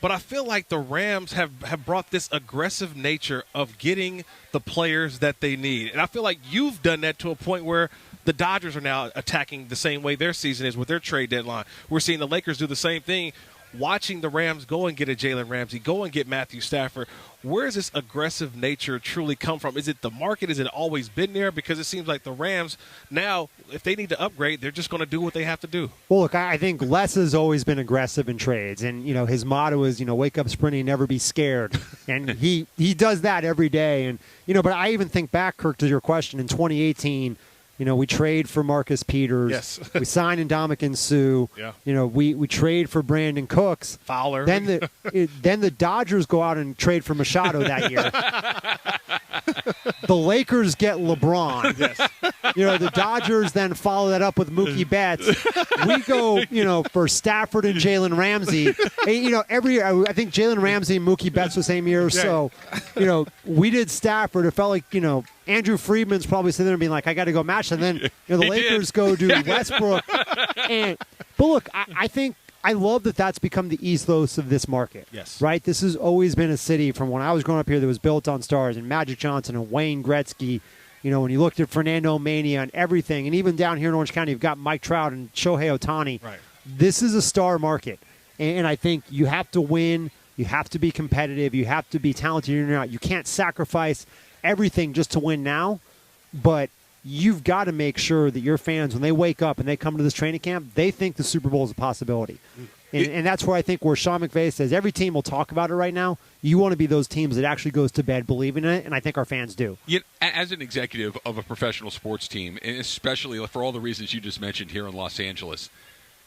but I feel like the Rams have brought this aggressive nature of getting the players that they need. And I feel like you've done that to a point where the Dodgers are now attacking the same way their season is with their trade deadline. We're seeing the Lakers do the same thing. Watching the Rams go and get a Jalen Ramsey, go and get Matthew Stafford, where does this aggressive nature truly come from? Is it the market? Has it always been there? Because it seems like the Rams now, if they need to upgrade, they're just going to do what they have to do. Well, look, I think Les has always been aggressive in trades. And, his motto is, wake up sprinting, never be scared. And he does that every day. And, but I even think back, Kirk, to your question, in 2018, we trade for Marcus Peters. Yes. We sign Ndamukong Suh. Yeah. We trade for Brandon Cooks. Fowler. Then the Dodgers go out and trade for Machado that year. The Lakers get LeBron. Yes. The Dodgers then follow that up with Mookie Betts. We go, for Stafford and Jalen Ramsey. I think Jalen Ramsey and Mookie Betts the same year. So, we did Stafford. It felt like, Andrew Friedman's probably sitting there and being like, I got to go match. And then the Lakers go do Westbrook. But look, I think I love that that's become the ethos of this market. Yes. Right? This has always been a city from when I was growing up here that was built on stars and Magic Johnson and Wayne Gretzky. When you looked at Fernando Mania and everything, and even down here in Orange County, you've got Mike Trout and Shohei Ohtani. Right. This is a star market. And I think you have to win. You have to be competitive. You have to be talented in or out. You can't sacrifice everything just to win now, but you've got to make sure that your fans, when they wake up and they come to this training camp, they think the Super Bowl is a possibility. And that's where I think where Sean McVay says every team will talk about it right now. You want to be those teams that actually goes to bed believing in it, and I think our fans do. As an executive of a professional sports team, and especially for all the reasons you just mentioned here in Los Angeles,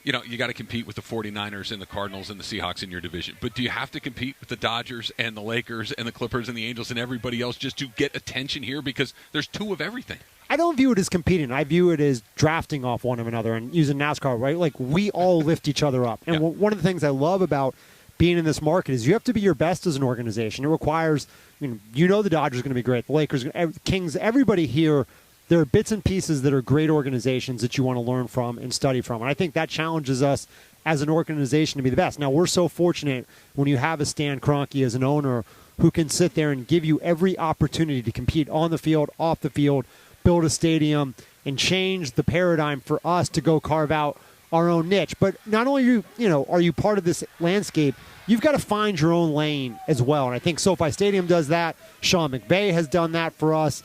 you got to compete with the 49ers and the Cardinals and the Seahawks in your division. But do you have to compete with the Dodgers and the Lakers and the Clippers and the Angels and everybody else just to get attention here? Because there's two of everything. I don't view it as competing. I view it as drafting off one of another and using NASCAR, right? Like, we all lift each other up. And one of the things I love about being in this market is you have to be your best as an organization. It requires, the Dodgers are going to be great. The Lakers, Kings, everybody here, there are bits and pieces that are great organizations that you want to learn from and study from. And I think that challenges us as an organization to be the best. Now, we're so fortunate when you have a Stan Kroenke as an owner who can sit there and give you every opportunity to compete on the field, off the field, build a stadium, and change the paradigm for us to go carve out our own niche. But not only are you part of this landscape, you've got to find your own lane as well. And I think SoFi Stadium does that. Sean McVay has done that for us.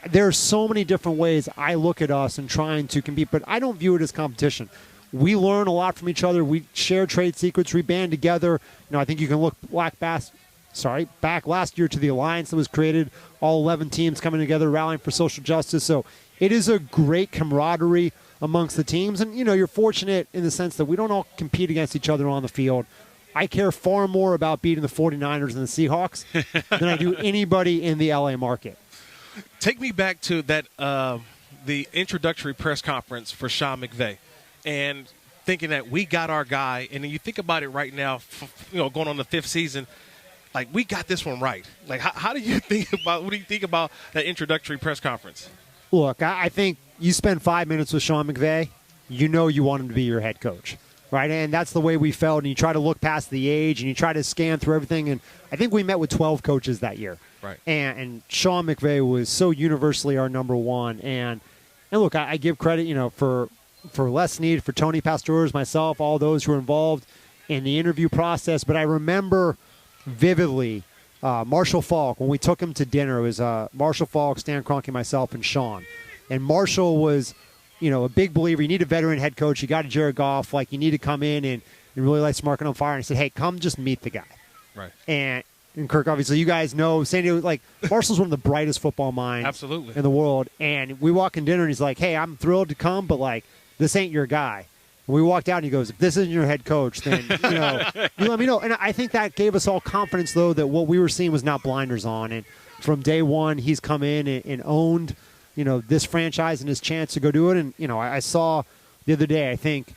There are so many different ways I look at us and trying to compete, but I don't view it as competition. We learn a lot from each other. We share trade secrets. We band together. I think you can look back last year to the alliance that was created, all 11 teams coming together, rallying for social justice. So it is a great camaraderie amongst the teams. And, you're fortunate in the sense that we don't all compete against each other on the field. I care far more about beating the 49ers and the Seahawks than I do anybody in the LA market. Take me back to that the introductory press conference for Sean McVay. And thinking that we got our guy, and then you think about it right now, going on the 5th season, like we got this one right. Like how do you think about, what do you think about that introductory press conference? Look, I think you spend 5 minutes with Sean McVay, you know you want him to be your head coach, right? And that's the way we felt, and you try to look past the age, and you try to scan through everything, and I think we met with 12 coaches that year. Right. And Sean McVay was so universally our number one, and look, I give credit, for Les Snead, for Tony Pastores, myself, all those who were involved in the interview process. But I remember vividly Marshall Falk, when we took him to dinner. It was Marshall Falk, Stan Kroenke, myself, and Sean. And Marshall was, a big believer. You need a veteran head coach. You got a Jared Goff. Like, you need to come in and really light Market on fire. And I said, hey, come just meet the guy. Right. And Kirk, obviously, you guys know, San Diego, like, Marshall's one of the brightest football minds Absolutely. in the world. And we walk in dinner, and he's like, hey, I'm thrilled to come, but, like, this ain't your guy. And we walked out, and he goes, if this isn't your head coach, then, you let me know. And I think that gave us all confidence, though, that what we were seeing was not blinders on. And from day one, he's come in and owned, this franchise and his chance to go do it. And, I saw the other day, I think,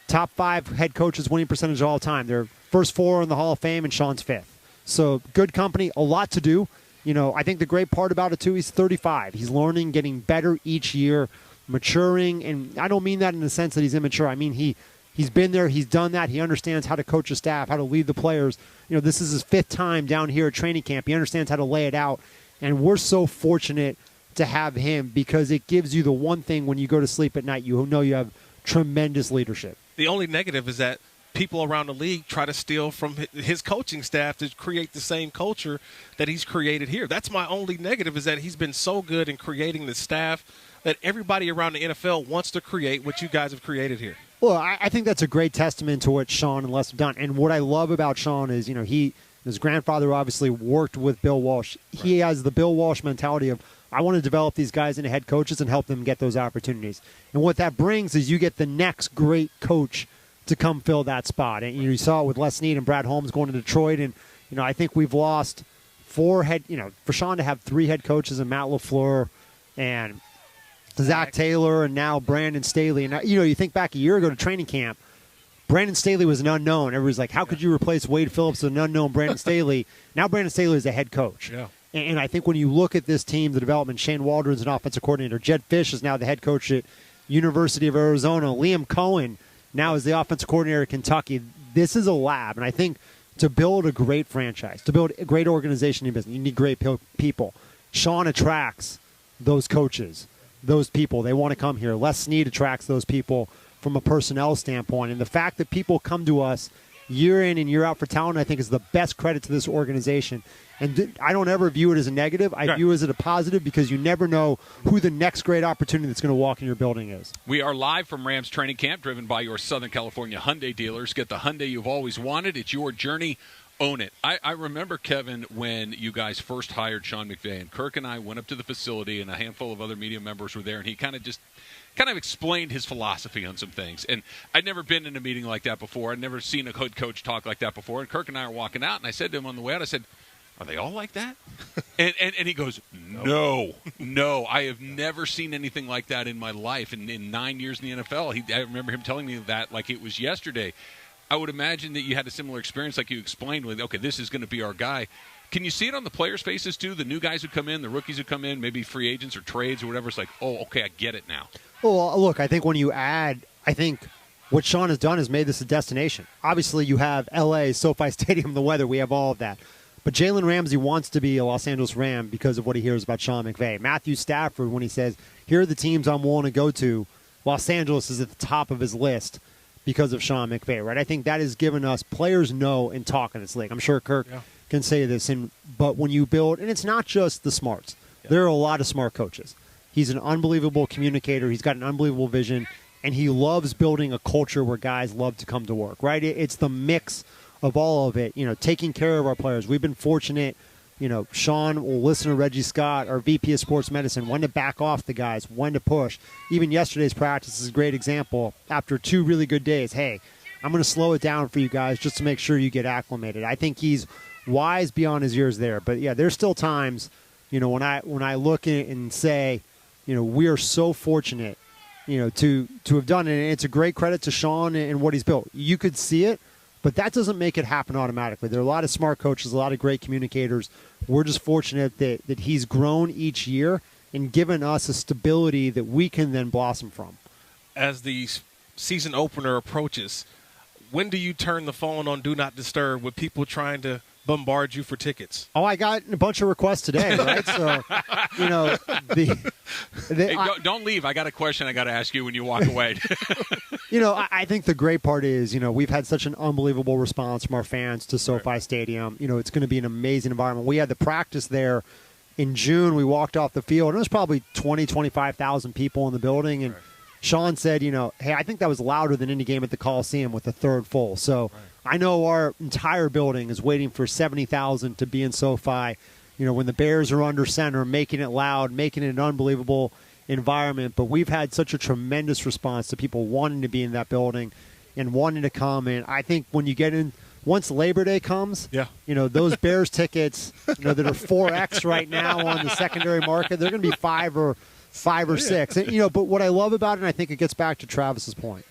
top 5 head coaches winning percentage of all time. They're first 4 in the Hall of Fame, and Sean's 5th. So good company, a lot to do. I think the great part about it, too, he's 35. He's learning, getting better each year, maturing. And I don't mean that in the sense that he's immature. I mean he's been there. He's done that. He understands how to coach a staff, how to lead the players. This is his 5th time down here at training camp. He understands how to lay it out. And we're so fortunate to have him because it gives you the one thing when you go to sleep at night, you know you have tremendous leadership. The only negative is that people around the league try to steal from his coaching staff to create the same culture that he's created here. That's my only negative, is that he's been so good in creating the staff that everybody around the NFL wants to create what you guys have created here. Well, I think that's a great testament to what Sean and Les have done. And what I love about Sean is, his grandfather obviously worked with Bill Walsh. Right. He has the Bill Walsh mentality of, I want to develop these guys into head coaches and help them get those opportunities. And what that brings is you get the next great coach to come fill that spot. And you saw it with Les Snead and Brad Holmes going to Detroit. And, I think we've lost 4 head, for Sean to have 3 head coaches, and Matt LaFleur and Zach Taylor and now Brandon Staley. And, you think back a year ago to training camp, Brandon Staley was an unknown. Everybody's like, how could you replace Wade Phillips with an unknown Brandon Staley? Now Brandon Staley is a head coach. Yeah. And I think when you look at this team, the development, Shane Waldron's an offensive coordinator. Jed Fish is now the head coach at University of Arizona. Liam Cohen now is the offensive coordinator at Kentucky. This is a lab. And I think to build a great franchise, to build a great organization in business, you need great people. Sean attracts those coaches, those people. They want to come here. Les Snead attracts those people from a personnel standpoint. And the fact that people come to us year in and year out for talent, I think, is the best credit to this organization. And I don't ever view it as a negative. I view it as a positive, because you never know who the next great opportunity that's going to walk in your building is. We are live from Rams training camp, driven by your Southern California Hyundai dealers. Get the Hyundai you've always wanted. It's your journey. Own it. I remember, Kevin, when you guys first hired Sean McVay, and Kirk and I went up to the facility, and a handful of other media members were there, and he kind of explained his philosophy on some things. And I'd never been in a meeting like that before. I'd never seen a head coach talk like that before. And Kirk and I are walking out, and I said to him on the way out, I said, are they all like that? and he goes, no, I have never seen anything like that in my life. And in 9 years in the NFL, I remember him telling me that like it was yesterday. I would imagine that you had a similar experience like you explained with, okay, this is going to be our guy. Can you see it on the players' faces, too? The new guys who come in, the rookies who come in, maybe free agents or trades or whatever. It's like, oh, okay, I get it now. Well, look, I think when you add, I think what Sean has done is made this a destination. Obviously, you have L.A., SoFi Stadium, the weather. We have all of that. But Jalen Ramsey wants to be a Los Angeles Ram because of what he hears about Sean McVay. Matthew Stafford, when he says, here are the teams I'm willing to go to, Los Angeles is at the top of his list because of Sean McVay, right? I think that has given us players know and talk in this league. I'm sure Kirk can say this. But when you build, and it's not just the smarts. There are a lot of smart coaches. He's an unbelievable communicator. He's got an unbelievable vision, and he loves building a culture where guys love to come to work, right? It's the mix of all of it, taking care of our players. We've been fortunate. Sean will listen to Reggie Scott, our VP of Sports Medicine, when to back off the guys, when to push. Even yesterday's practice is a great example. After 2 really good days, hey, I'm going to slow it down for you guys just to make sure you get acclimated. I think he's wise beyond his years there. But, yeah, there's still times, when I look and say, we are so fortunate to have done it. And it's a great credit to Sean and what he's built. You could see it, but that doesn't make it happen automatically. There are a lot of smart coaches, a lot of great communicators. We're just fortunate that he's grown each year and given us a stability that we can then blossom from. As the season opener approaches, when do you turn the phone on Do Not Disturb with people trying to bombard you for tickets? Oh, I got a bunch of requests today, right? So, Hey, don't leave. I got a question I got to ask you when you walk away. I think the great part is, we've had such an unbelievable response from our fans to SoFi Stadium. It's going to be an amazing environment. We had the practice there in June. We walked off the field, and there was probably 20, 25,000 people in the building. And Sean said, hey, I think that was louder than any game at the Coliseum with the third full. So I know our entire building is waiting for 70,000 to be in SoFi. When the Bears are under center, making it loud, making it an unbelievable environment. But we've had such a tremendous response to people wanting to be in that building and wanting to come. And I think when you get in, once Labor Day comes, those Bears tickets, that are 4X right now on the secondary market, they're going to be five or six. And, but what I love about it, and I think it gets back to Travis's point,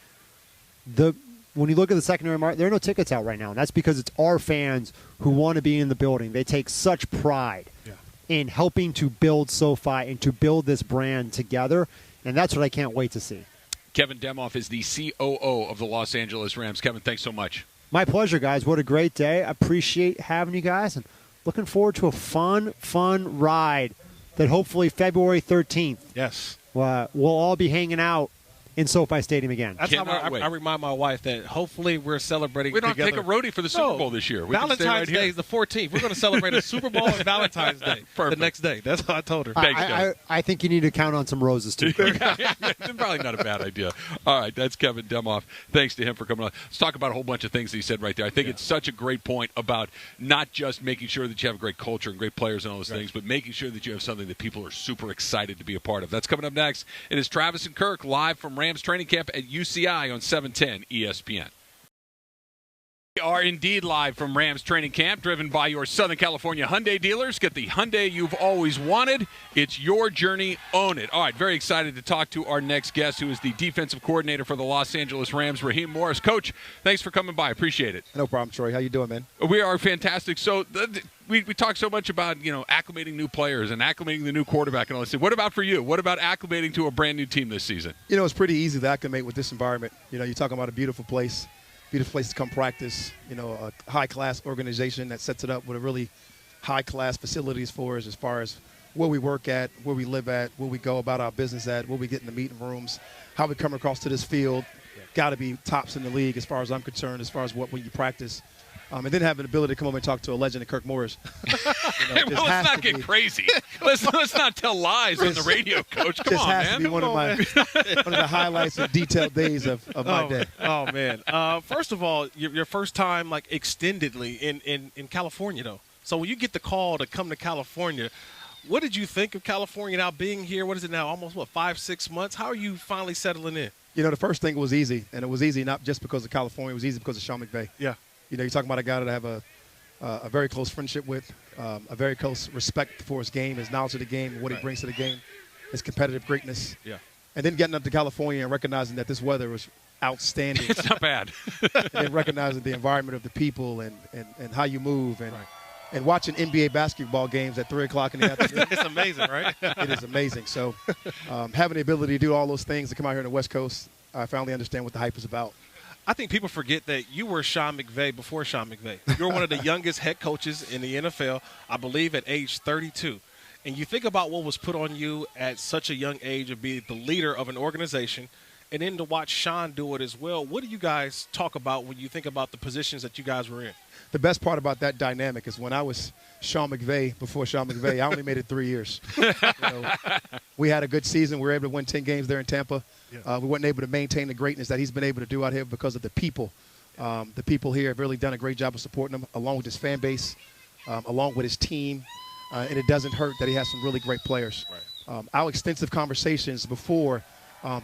when you look at the secondary market, there are no tickets out right now, and that's because it's our fans who want to be in the building. They take such pride in helping to build SoFi and to build this brand together, and that's what I can't wait to see. Kevin Demoff is the COO of the Los Angeles Rams. Kevin, thanks so much. My pleasure, guys. What a great day. I appreciate having you guys, and looking forward to a fun ride that hopefully February 13th, we'll all be hanging out in SoFi Stadium again. That's how I remind my wife that hopefully we're celebrating We don't together. take a roadie for the Super Bowl this year. We Valentine's Day is the 14th. We're going to celebrate a Super Bowl and Valentine's Day the next day. That's how I told her. I think you need to count on some roses, too. Probably not a bad idea. All right, that's Kevin Demoff. Thanks to him for coming on. Let's talk about a whole bunch of things that he said right there. I think it's such a great point about not just making sure that you have a great culture and great players and all those things, but making sure that you have something that people are super excited to be a part of. That's coming up next. It is Travis and Kirk live from Rams training camp at UCI on 710 ESPN. We are indeed live from Rams training camp, driven by your Southern California Hyundai dealers. Get the Hyundai you've always wanted. It's your journey. Own it. All right, very excited to talk to our next guest, who is the defensive coordinator for the Los Angeles Rams, Raheem Morris. Coach, thanks for coming by. Appreciate it. No problem, Troy. How you doing, man? We are fantastic. So we talk so much about, acclimating new players and acclimating the new quarterback and all this. What about for you? What about acclimating to a brand-new team this season? It's pretty easy to acclimate with this environment. You're talking about a beautiful place to come practice, a high-class organization that sets it up with a really high-class facilities for us as far as where we work at, where we live at, where we go about our business at, where we get in the meeting rooms, how we come across to this field. Got to be tops in the league as far as I'm concerned, as far as when you practice. And then have an ability to come over and talk to a legend of Kirk Morris. Let's not get crazy. Let's not tell lies on the radio, Coach. Come on, man. This has to be one of the highlights and detailed days of my day. Oh, man. First of all, your first time, extendedly in California, though. So when you get the call to come to California, what did you think of California now being here? What is it now, almost, 5-6 months? How are you finally settling in? The first thing was easy, and it was easy not just because of California. It was easy because of Sean McVay. Yeah. You're talking about a guy that I have a very close friendship with, a very close respect for his game, his knowledge of the game, what he brings to the game, his competitive greatness. Yeah. And then getting up to California and recognizing that this weather was outstanding. It's not bad. And then recognizing the environment of the people and how you move and watching NBA basketball games at 3 o'clock in the afternoon. It's amazing, right? It is amazing. So having the ability to do all those things to come out here on the West Coast, I finally understand what the hype is about. I think people forget that you were Sean McVay before Sean McVay. You were one of the youngest head coaches in the NFL, I believe, at age 32. And you think about what was put on you at such a young age of being the leader of an organization, and then to watch Sean do it as well. What do you guys talk about when you think about the positions that you guys were in? The best part about that dynamic is when I was Sean McVay, before Sean McVay, I only made it 3 years. We had a good season. We were able to win 10 games there in Tampa. We weren't able to maintain the greatness that he's been able to do out here because of the people. The people here have really done a great job of supporting him, along with his fan base, along with his team. And it doesn't hurt that he has some really great players. Right. Our extensive conversations before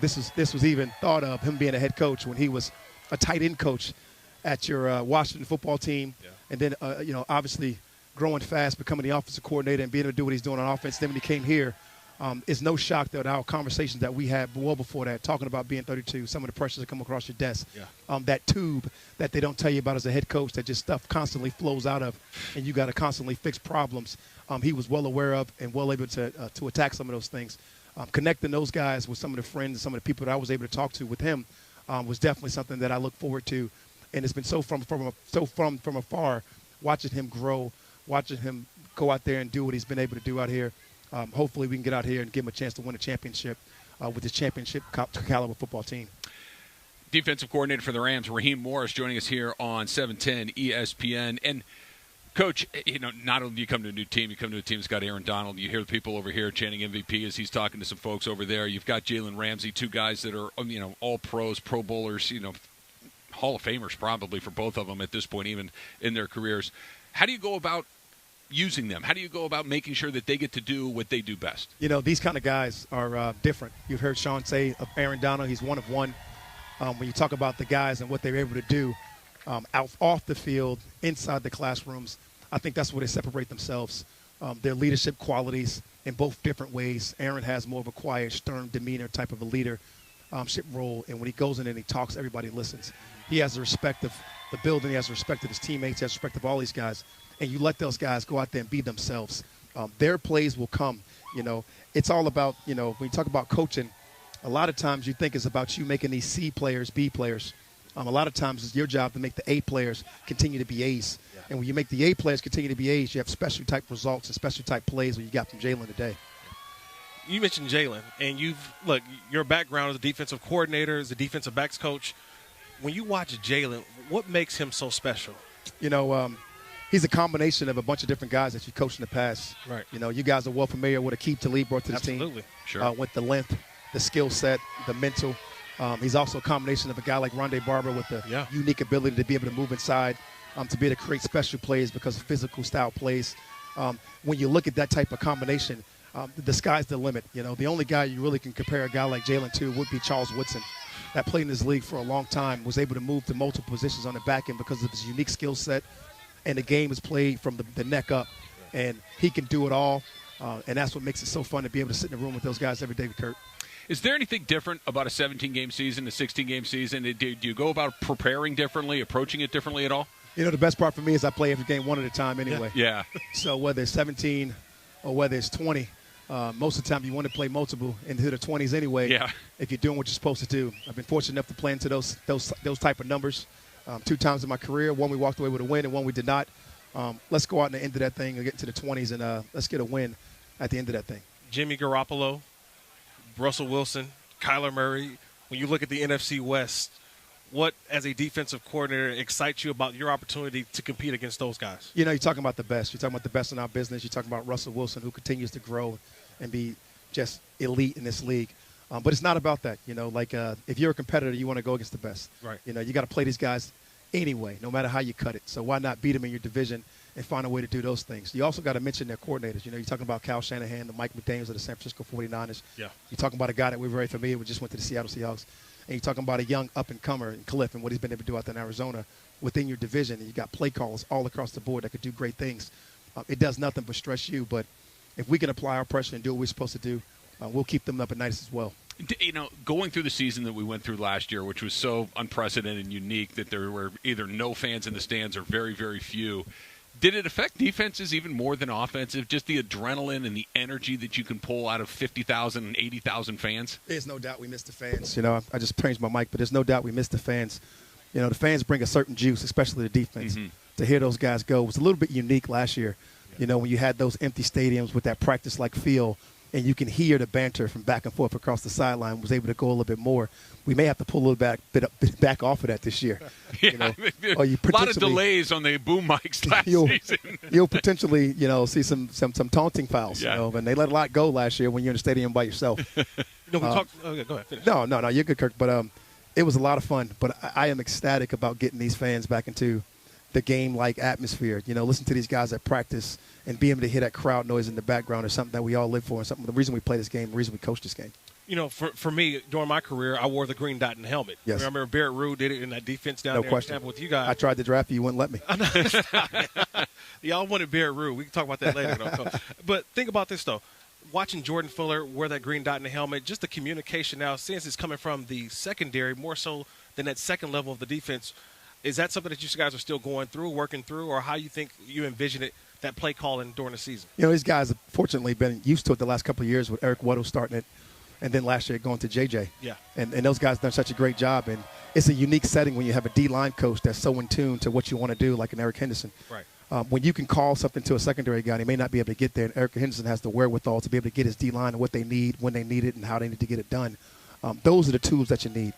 this was even thought of, him being a head coach when he was a tight end coach at your Washington football team. Yeah. And then, obviously growing fast, becoming the offensive coordinator and being able to do what he's doing on offense. Then when he came here, It's no shock that our conversations that we had well before that, talking about being 32, some of the pressures that come across your desk, that tube that they don't tell you about as a head coach, that just stuff constantly flows out of, and you got to constantly fix problems. He was well aware of and well able to attack some of those things. Connecting those guys with some of the friends and some of the people that I was able to talk to with him was definitely something that I look forward to. And it's been so from afar, watching him grow, watching him go out there and do what he's been able to do out here. Hopefully we can get out here and give him a chance to win a championship with this championship caliber football team. Defensive coordinator for the Rams, Raheem Morris, joining us here on 710 ESPN. And, Coach, not only do you come to a new team, you come to a team that's got Aaron Donald. You hear the people over here chanting MVP as he's talking to some folks over there. You've got Jalen Ramsey, two guys that are, all pros, Pro Bowlers, Hall of Famers probably for both of them at this point, even in their careers. How do you go about using them? How do you go about making sure that they get to do what they do best? These kind of guys are different. You've heard Sean say of Aaron Donald, he's one of one. When you talk about the guys and what they're able to do off the field, inside the classrooms, I think that's where they separate themselves. Their leadership qualities in both different ways. Aaron has more of a quiet, stern demeanor type of a leadership role, and when he goes in and he talks, everybody listens. He has the respect of the building. He has the respect of his teammates. He has respect of all these guys. And you let those guys go out there and be themselves. Their plays will come. It's all about, when you talk about coaching, a lot of times you think it's about you making these C players B players. A lot of times it's your job to make the A players continue to be A's. Yeah. And when you make the A players continue to be A's, you have special type results and special type plays what you got from Jalen today. You mentioned Jalen, and your background as a defensive coordinator, as a defensive backs coach. When you watch Jalen, what makes him so special? He's a combination of a bunch of different guys that you've coached in the past. Right. You guys are well familiar with what Aqib Talib brought to the team. Absolutely. Sure. With the length, the skill set, the mental. He's also a combination of a guy like Rondé Barber with the unique ability to be able to move inside, to be able to create special plays because of physical style plays. When you look at that type of combination, the sky's the limit. The only guy you really can compare a guy like Jalen to would be Charles Woodson, that played in this league for a long time, was able to move to multiple positions on the back end because of his unique skill set, and the game is played from the neck up, and he can do it all, and that's what makes it so fun to be able to sit in the room with those guys every day with Kurt. Is there anything different about a 17-game season, a 16-game season? Do you go about preparing differently, approaching it differently at all? The best part for me is I play every game one at a time anyway. Yeah. So whether it's 17 or whether it's 20, most of the time you want to play multiple into the 20s anyway. Yeah. If you're doing what you're supposed to do. I've been fortunate enough to play into those type of numbers 2 times in my career. One we walked away with a win and one we did not. Let's go out and end of that thing and get into the 20s and let's get a win at the end of that thing. Jimmy Garoppolo, Russell Wilson, Kyler Murray. When you look at the NFC West, what, as a defensive coordinator, excites you about your opportunity to compete against those guys? You're talking about the best. You're talking about the best in our business. You're talking about Russell Wilson, who continues to grow and be just elite in this league. But it's not about that. If you're a competitor, you want to go against the best. Right. You got to play these guys anyway, no matter how you cut it. So why not beat them in your division and find a way to do those things? You also got to mention their coordinators. You're talking about Kyle Shanahan, the Mike McDaniels of the San Francisco 49ers. Yeah. You're talking about a guy that we're very familiar with, just went to the Seattle Seahawks. And you're talking about a young up-and-comer in Cliff and what he's been able to do out there in Arizona within your division. And you got play callers all across the board that could do great things. It does nothing but stress you. But if we can apply our pressure and do what we're supposed to do, we'll keep them up at night as well. Going through the season that we went through last year, which was so unprecedented and unique that there were either no fans in the stands or very, very few, did it affect defenses even more than offensive? Just the adrenaline and the energy that you can pull out of 50,000 and 80,000 fans? There's no doubt we missed the fans. I just changed my mic, but there's no doubt we missed the fans. The fans bring a certain juice, especially the defense. Mm-hmm. To hear those guys go was a little bit unique last year. When you had those empty stadiums with that practice-like feel, and you can hear the banter from back and forth across the sideline, was able to go a little bit more. We may have to pull a little bit back off of that this year. Yeah, a lot of delays on the boom mics last season. You'll potentially, see some taunting fouls. Yeah. And they let a lot go last year when you're in the stadium by yourself. We talked. Okay, go ahead. Finish. No, you're good, Kirk. But it was a lot of fun. But I am ecstatic about getting these fans back into the game-like atmosphere. Listen to these guys at practice and be able to hear that crowd noise in the background is something that we all live for, and the reason we play this game, the reason we coach this game. For me, during my careir, I wore the green dot and helmet. Yes. I remember Barrett Rue did it in that defense down there in Tampa with you guys. I tried to draft you wouldn't let me. Y'all wanted Barrett Rue. We can talk about that later, though. But think about this, though. watching Jordan Fuller wear that green dot in the helmet, just the communication now, since it's coming from the secondary more so than that second level of the defense, is that something that you guys are still going through, working through, or how you think you envision it, that play calling during the season? These guys have fortunately been used to it the last couple of years with Eric Weddle starting it, and then last year going to JJ. Yeah. And those guys have done such a great job. And it's a unique setting when you have a D-line coach that's so in tune to what you want to do, like an Eric Henderson. Right. When you can call something to a secondary guy, and he may not be able to get there, and Eric Henderson has the wherewithal to be able to get his D-line and what they need, when they need it, and how they need to get it done. Those are the tools that you need.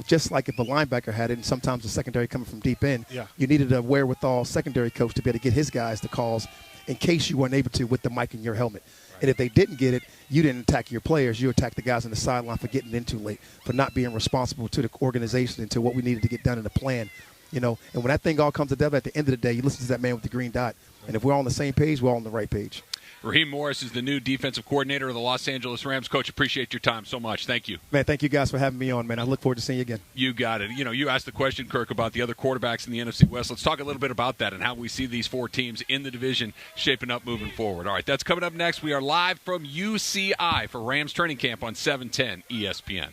Just like if a linebacker had it, and sometimes the secondary coming from deep in, you needed a wherewithal secondary coach to be able to get his guys the calls in case you weren't able to with the mic in your helmet. Right. And if they didn't get it, you didn't attack your players. You attacked the guys on the sideline for getting in too late, for not being responsible to the organization and to what we needed to get done in the plan. And when that thing all comes together at the end of the day, you listen to that man with the green dot. And if we're all on the same page, we're all on the right page. Raheem Morris is the new defensive coordinator of the Los Angeles Rams. Coach, appreciate your time so much. Thank you. Man, thank you guys for having me on, man. I look forward to seeing you again. You got it. You asked the question, Kirk, about the other quarterbacks in the NFC West. Let's talk a little bit about that and how we see these four teams in the division shaping up moving forward. All right, that's coming up next. We are live from UCI for Rams training camp on 710 ESPN.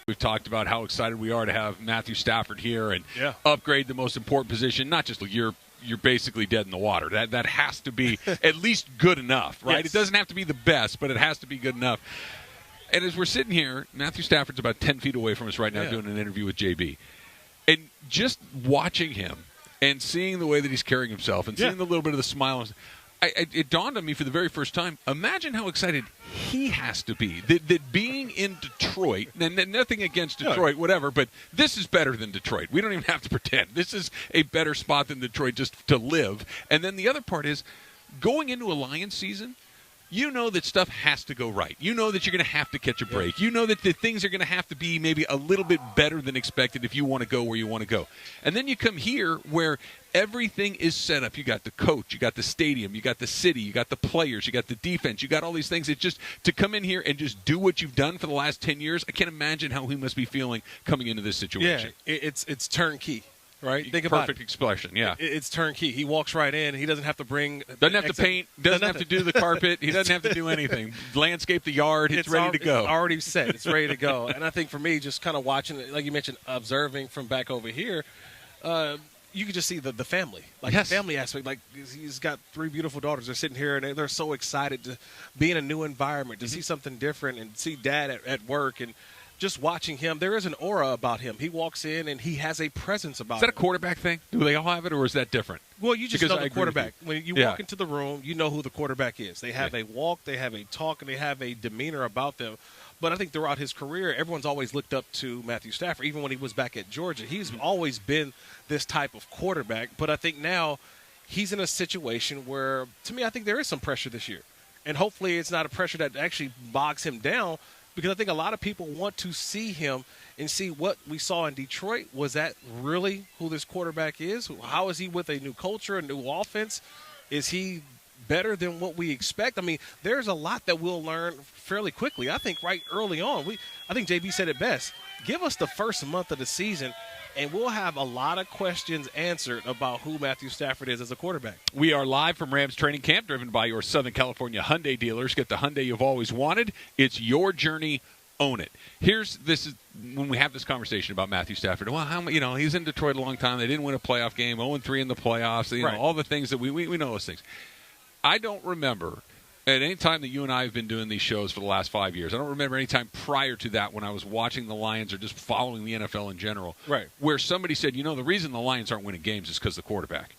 We've talked about how excited we are to have Matthew Stafford here and upgrade the most important position, not just you're basically dead in the water. That has to be at least good enough, right? Yes. It doesn't have to be the best, but it has to be good enough. And as we're sitting here, Matthew Stafford's about 10 feet away from us right now doing an interview with JB. And just watching him and seeing the way that he's carrying himself and seeing the little bit of the smile, it dawned on me for the very first time, imagine how excited he has to be. That being in Detroit, and nothing against Detroit, whatever, but this is better than Detroit. We don't even have to pretend. This is a better spot than Detroit just to live. And then the other part is, going into a Lions season, you know that stuff has to go right. You know that you're going to have to catch a break. You know that the things are going to have to be maybe a little bit better than expected if you want to go where you want to go. And then you come here where everything is set up. You got the coach, you got the stadium, you got the city, you got the players, you got the defense, you got all these things. It's just to come in here and just do what you've done for the last 10 years. I can't imagine how he must be feeling coming into this situation. Yeah, it's turnkey. Right? Think about it. Perfect expression, yeah. It's turnkey. He walks right in. He doesn't have to Doesn't have to paint. Doesn't have to do the carpet. He doesn't have to do anything. Landscape the yard. It's ready to go. It's already set. It's ready to go. And I think for me, just kind of watching it, like you mentioned, observing from back over here, you can just see the family. Like the family aspect. Like he's got 3 beautiful daughters. They're sitting here, and they're so excited to be in a new environment, to see something different, and see Dad at work, and just watching him, there is an aura about him. He walks in, and he has a presence about him. Is that a quarterback thing? Do they all have it, or is that different? Well, you just know the quarterback. When you walk into the room, you know who the quarterback is. They have a walk, they have a talk, and they have a demeanor about them. But I think throughout his career, everyone's always looked up to Matthew Stafford. Even when he was back at Georgia, he's always been this type of quarterback. But I think now he's in a situation where, to me, I think there is some pressure this year. And hopefully it's not a pressure that actually bogs him down, because I think a lot of people want to see him and see what we saw in Detroit. Was that really who this quarterback is? How is he with a new culture, a new offense? Is he better than what we expect? I mean, there's a lot that we'll learn fairly quickly. I think right early on, I think JB said it best. Give us the first month of the season, and we'll have a lot of questions answered about who Matthew Stafford is as a quarterback. We are live from Rams training camp, driven by your Southern California Hyundai dealers. Get the Hyundai you've always wanted. It's your journey. Own it. This is when we have this conversation about Matthew Stafford. Well, he's in Detroit a long time. They didn't win a playoff game. 0-3 in the playoffs. You know, all the things that we know those things. I don't remember at any time that you and I have been doing these shows for the last 5 years, I don't remember any time prior to that when I was watching the Lions or just following the NFL in general, where somebody said, the reason the Lions aren't winning games is because of the quarterback.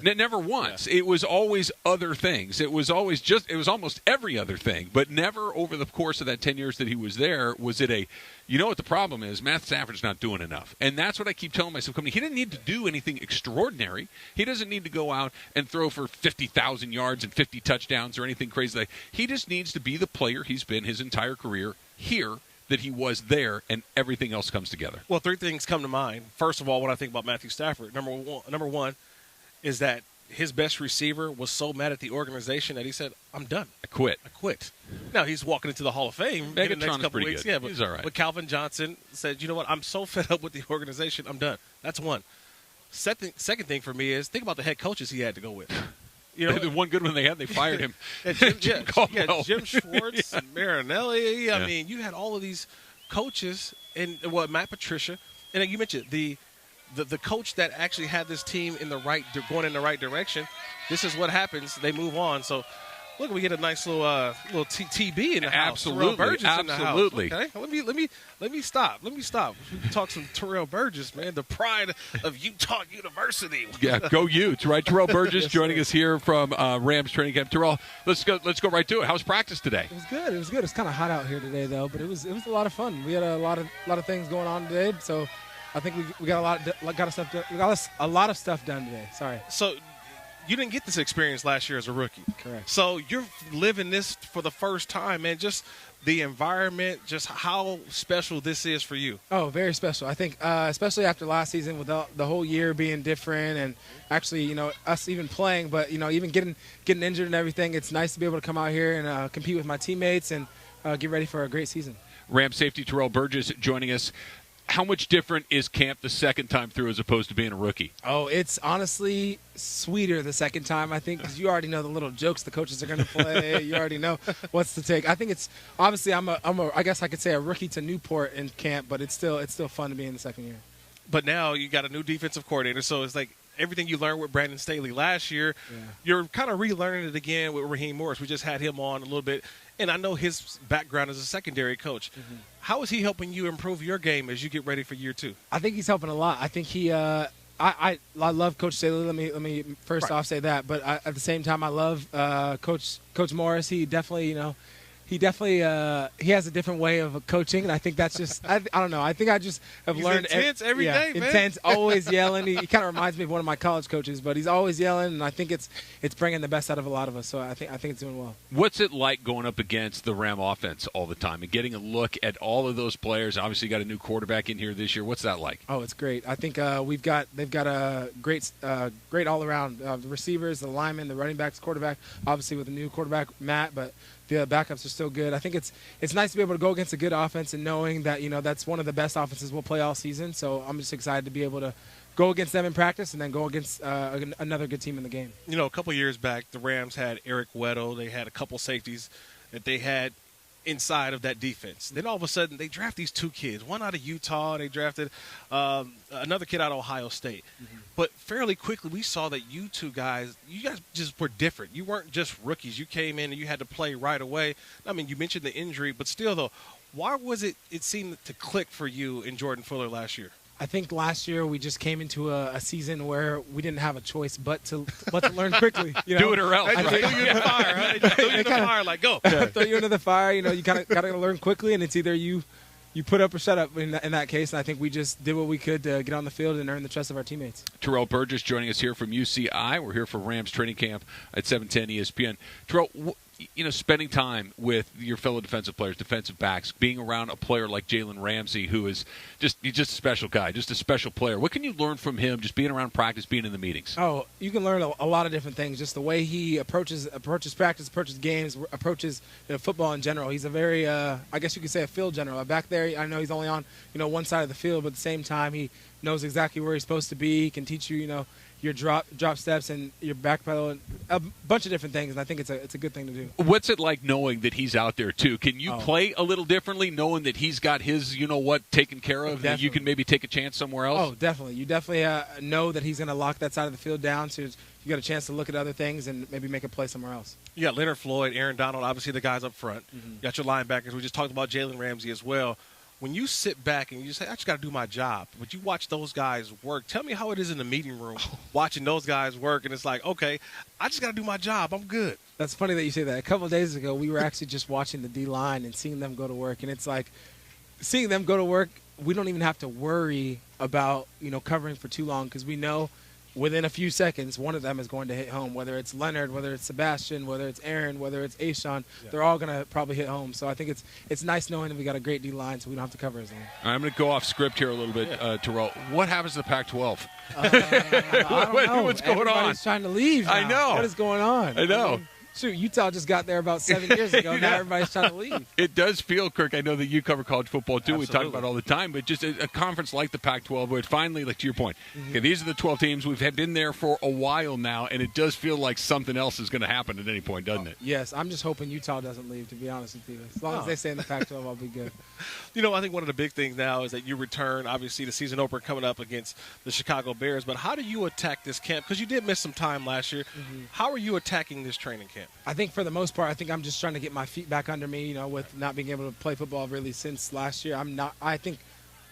Never once. Yeah. It was always other things. It was almost every other thing, but never over the course of that 10 years that he was there was it what the problem is? Matthew Stafford's not doing enough. And that's what I keep telling myself. He didn't need to do anything extraordinary. He doesn't need to go out and throw for 50,000 yards and 50 touchdowns or anything crazy. He just needs to be the player he's been his entire career here that he was there, and everything else comes together. Well, 3 things come to mind. First of all, when I think about Matthew Stafford, number one is that his best receiver was so mad at the organization that he said, I'm done. I quit. Now, he's walking into the Hall of Fame in the next couple weeks. Good. Yeah, but, he's all right. But Calvin Johnson said, you know what, I'm so fed up with the organization, I'm done. That's one. Second thing for me is, think about the head coaches he had to go with. You know, the one good one they had, they fired him. Jim Schwartz, Marinelli. I mean, you had all of these coaches, and Matt Patricia, and then you mentioned the coach that actually had this team going in the right direction. This is what happens. They move on. So, look, we get a nice little TB in the house. Absolutely, Terrell Burgess absolutely. In the house. Okay, let me stop. We can talk some Terrell Burgess, man, the pride of Utah University. Yeah, go Utes, right? Terrell Burgess joining us here from Rams training camp. Terrell, let's go right to it. How's practice today? It was good. It was good. It's kind of hot out here today, though, but it was a lot of fun. We had a lot of things going on today, so I think we got a lot of stuff done today. Sorry. So, you didn't get this experience last year as a rookie. Correct. So you're living this for the first time, man. Just the environment, just how special this is for you. Oh, very special. I think especially after last season with the whole year being different and actually, you know, us even playing, but, you know, even getting injured and everything, it's nice to be able to come out here and compete with my teammates and get ready for a great season. Ram safety Terrell Burgess joining us. How much different is camp the second time through as opposed to being a rookie? Oh, it's honestly sweeter the second time, I think, because you already know the little jokes the coaches are going to play. You already know what's to take. I think it's obviously I guess I could say a rookie to Newport in camp, but it's still fun to be in the second year. But now you got a new defensive coordinator, so it's like everything you learned with Brandon Staley last year, you're kind of relearning it again with Raheem Morris. We just had him on a little bit, and I know his background as a secondary coach. Mm-hmm. How is he helping you improve your game as you get ready for year two? I think he's helping a lot. I think he I love Coach Staley. Let me first off say that, but at the same time, I love Coach Morris. He definitely, he has a different way of coaching, and I think that's just I don't know. I think I just have learned intense every day, man. Intense, always yelling. He kind of reminds me of one of my college coaches, but he's always yelling, and I think it's bringing the best out of a lot of us. So I think it's doing well. What's it like going up against the Ram offense all the time and getting a look at all of those players? Obviously, you got a new quarterback in here this year. What's that like? Oh, it's great. I think they've got a great all around the receivers, the linemen, the running backs, quarterback. Obviously with the new quarterback Matt, but the backups are still good. I think it's nice to be able to go against a good offense and knowing that that's one of the best offenses we'll play all season. So I'm just excited to be able to go against them in practice and then go against another good team in the game. A couple years back, the Rams had Eric Weddle. They had a couple safeties that they had inside of that defense. Then all of a sudden, they draft these two kids, one out of Utah. They drafted another kid out of Ohio State. Mm-hmm. But fairly quickly, we saw that you guys just were different. You weren't just rookies. You came in and you had to play right away. I mean, you mentioned the injury, but still, though, why was it seemed to click for you and Jordan Fuller last year? I think last year we just came into a season where we didn't have a choice but to learn quickly. Do it or else. They threw you in the fire. Huh? They threw you in the fire, like, go. Throw you into the fire. You kind of got to learn quickly, and it's either you put up or shut up in that case. And I think we just did what we could to get on the field and earn the trust of our teammates. Terrell Burgess joining us here from UCI. We're here for Rams training camp at 710 ESPN. Terrell, spending time with your fellow defensive players, defensive backs, being around a player like Jalen Ramsey, who is he's just a special guy, just a special player. What can you learn from him just being around practice, being in the meetings? Oh, you can learn a lot of different things. Just the way he approaches practice, approaches games, approaches football in general. He's a very, I guess you could say, a field general. Back there, I know he's only on one side of the field, but at the same time, he knows exactly where he's supposed to be. He can teach you, your drop steps and your back pedal and a bunch of different things, and I think it's a good thing to do. What's it like knowing that he's out there too? Can you play a little differently knowing that he's got his taken care of, and you can maybe take a chance somewhere else? Oh, definitely. You definitely know that he's going to lock that side of the field down, so you got a chance to look at other things and maybe make a play somewhere else. You got Leonard Floyd, Aaron Donald, obviously the guys up front. Mm-hmm. You got your linebackers. We just talked about Jalen Ramsey as well. When you sit back and you say, I just got to do my job, but you watch those guys work, tell me how it is in the meeting room watching those guys work, and it's like, okay, I just got to do my job. I'm good. That's funny that you say that. A couple of days ago, we were actually just watching the D-line and seeing them go to work, and it's like seeing them go to work, we don't even have to worry about, covering for too long because we know within a few seconds, one of them is going to hit home, whether it's Leonard, whether it's Sebastian, whether it's Aaron, whether it's Ashawn. Yeah. They're all going to probably hit home. So I think it's nice knowing that we got a great D-line so we don't have to cover as long. I'm going to go off script here a little bit, Terrell. What happens to the Pac-12? I don't know. What's going on? Everybody's trying to leave now. I know. What is going on? I know. Shoot, Utah just got there about 7 years ago. Now everybody's trying to leave. It does feel, Kirk, I know that you cover college football too. Absolutely. We talk about it all the time, but just a conference like the Pac-12 where it finally, like to your point, okay, these are the 12 teams. We've been there for a while now, and it does feel like something else is going to happen at any point, doesn't it? Yes, I'm just hoping Utah doesn't leave, to be honest with you. As long as they stay in the Pac-12, I'll be good. I think one of the big things now is that you return, obviously, the season opener coming up against the Chicago Bears. But how do you attack this camp? Because you did miss some time last year. How are you attacking this training camp? I think for the most part, I think I'm just trying to get my feet back under me, with not being able to play football really since last year. I think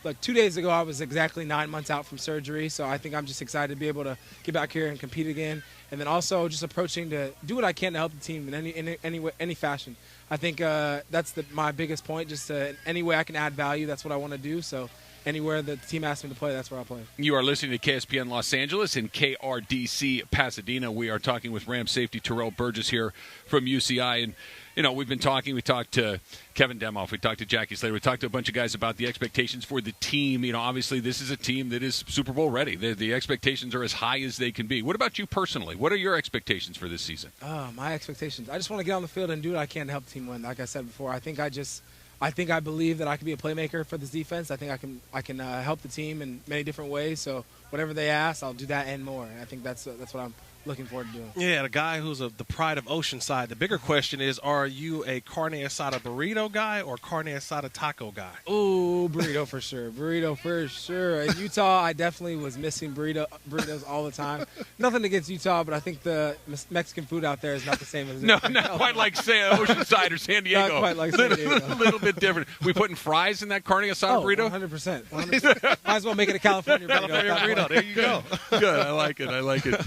like 2 days ago, I was exactly 9 months out from surgery. So I think I'm just excited to be able to get back here and compete again. And then also just approaching to do what I can to help the team in any fashion. I think that's my biggest point. Just any way I can add value, that's what I want to do. So anywhere the team asks me to play, that's where I'll play. You are listening to KSPN Los Angeles and KRDC Pasadena. We are talking with Rams safety Terrell Burgess here from UCI. And, we've been talking. We talked to Kevin Demoff. We talked to Jackie Slater. We talked to a bunch of guys about the expectations for the team. Obviously this is a team that is Super Bowl ready. The expectations are as high as they can be. What about you personally? What are your expectations for this season? My expectations. I just want to get on the field and do what I can to help the team win. Like I said before, I believe that I can be a playmaker for this defense. I think I can help the team in many different ways. So whatever they ask, I'll do that and more. And I think that's what I'm looking forward to doing. Yeah, the guy who's the pride of Oceanside. The bigger question is, are you a carne asada burrito guy or carne asada taco guy? Ooh, burrito for sure. Burrito for sure. In Utah, I definitely was missing burritos all the time. Nothing against Utah, but I think the Mexican food out there is not the same as not quite like Oceanside or San Diego. Not quite like San Diego. A little bit different. We putting fries in that carne asada burrito? 100%. Might as well make it a California burrito. There you go. Good. I like it.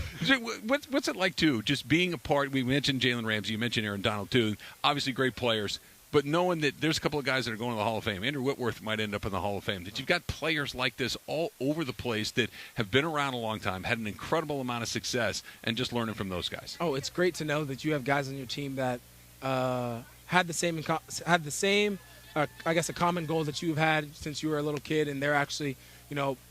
What's it like, too, just being a part? We mentioned Jalen Ramsey. You mentioned Aaron Donald, too. Obviously great players. But knowing that there's a couple of guys that are going to the Hall of Fame. Andrew Whitworth might end up in the Hall of Fame. That you've got players like this all over the place that have been around a long time, had an incredible amount of success, and just learning from those guys. Oh, it's great to know that you have guys on your team that had the same, I guess, a common goal that you've had since you were a little kid, and they're actually,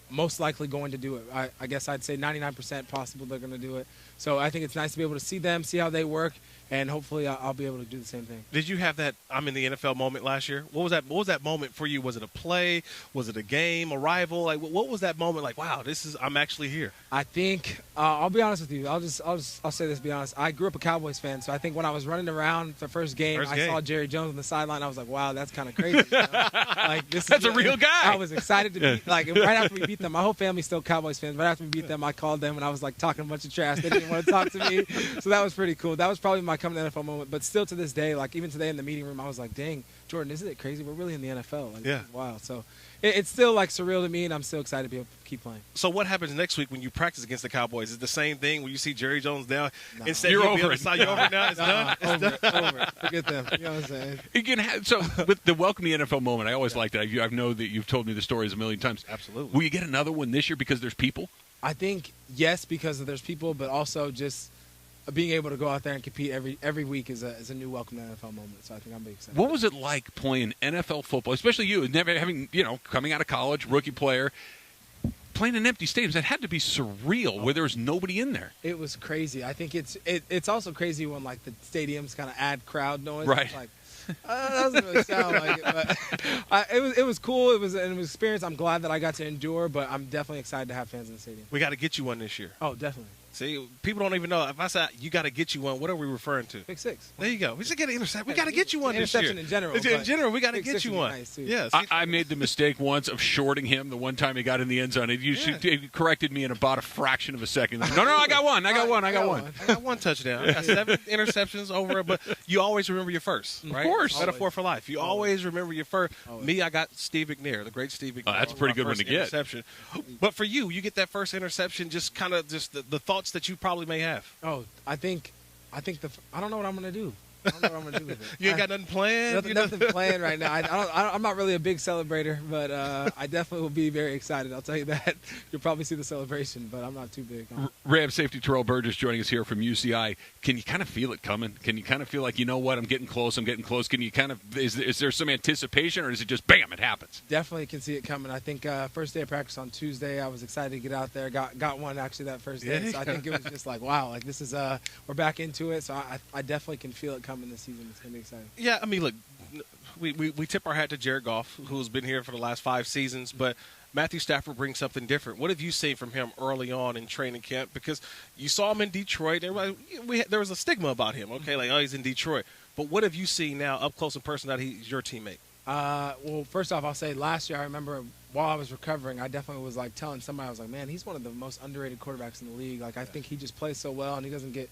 most likely going to do it. I guess I'd say 99% possible they're going to do it. So I think it's nice to be able to see them, see how they work, and hopefully I'll be able to do the same thing. Did you have that I'm in the NFL moment last year? What was that moment for you? Was it a play? Was it a game, a rival? Like, what was that moment like, wow, I'm actually here? I think I'll be honest with you. I'll say this, be honest. I grew up a Cowboys fan, so I think when I was running around the first game, I saw Jerry Jones on the sideline. I was like, wow, that's kind of crazy. Like, that's a real guy. I was excited to beat, right after we beat them. My whole family's still Cowboys fans. Right after we beat them, I called them and I was like talking a bunch of trash. They didn't want to talk to me, so that was pretty cool. That was probably my coming to the NFL moment. But still to this day, like even today in the meeting room, I was like, dang, Jordan, isn't it crazy? We're really in the NFL. Like, yeah. Wow. So it's still like surreal to me, and I'm still excited to be able to keep playing. So what happens next week when you practice against the Cowboys? Is it the same thing when you see Jerry Jones down? No. Instead, you're over it. You're over it now. It's done. Over it. Forget them. You know what I'm saying? You can so with the welcome to the NFL moment, I always like that. I know that you've told me the stories a million times. Absolutely. Will you get another one this year because there's people? I think yes, because there's people, but also just being able to go out there and compete every week is a new welcome to the NFL moment. So I think I'm big excited. What was it like playing NFL football, especially you, never having coming out of college, rookie player, playing in empty stadiums? That had to be surreal, where there was nobody in there. It was crazy. I think it's also crazy when like the stadiums kind of add crowd noise. Right. It's like, that doesn't really sound like it, but it was cool. It was an experience I'm glad that I got to endure, but I'm definitely excited to have fans in the stadium. We got to get you one this year. Oh, definitely. See, people don't even know. If I say you got to get you one, what are we referring to? Pick six. There you go. We should get an interception. We got to get you one this year. Interception in general. In general, we got to get you one. Nice yes. I made the mistake once of shorting him the one time he got in the end zone. He corrected me in about a fraction of a second. No, I got one. I got one. I got one touchdown. I got 7 interceptions over it, but you always remember your first, right? Of course. Metaphor for life. You always remember your first. Me, I got Steve McNair, the great Steve McNair. Oh, that's a pretty good one to get. Interception. But for you get that first interception, just kind of the thoughts that you probably may have. Oh, I think I don't know what I'm going to do. I don't know what I'm gonna do with it. You ain't got nothing planned. Nothing planned right now. I'm not really a big celebrator, but I definitely will be very excited. I'll tell you that. You'll probably see the celebration, but I'm not too big. Ram safety Terrell Burgess joining us here from UCI. Can you kind of feel it coming? Can you kind of feel like, you know what, I'm getting close. Can you kind of, is there some anticipation, or is it just bam, it happens? Definitely can see it coming. I think first day of practice on Tuesday, I was excited to get out there. Got one actually that first day. So I think it was just like, wow, like this is we're back into it. So I definitely can feel it coming this season. It's gonna be exciting. Yeah, I mean, look, we tip our hat to Jared Goff, who's been here for the last 5 seasons, but Matthew Stafford brings something different. What have you seen from him early on in training camp? Because you saw him in Detroit. There was a stigma about him. Okay, like, oh, he's in Detroit. But what have you seen now up close and personal that he's your teammate? Well, first off, I'll say last year I remember while I was recovering, I definitely was like telling somebody, I was like, man, he's one of the most underrated quarterbacks in the league. Like, I think he just plays so well and he doesn't get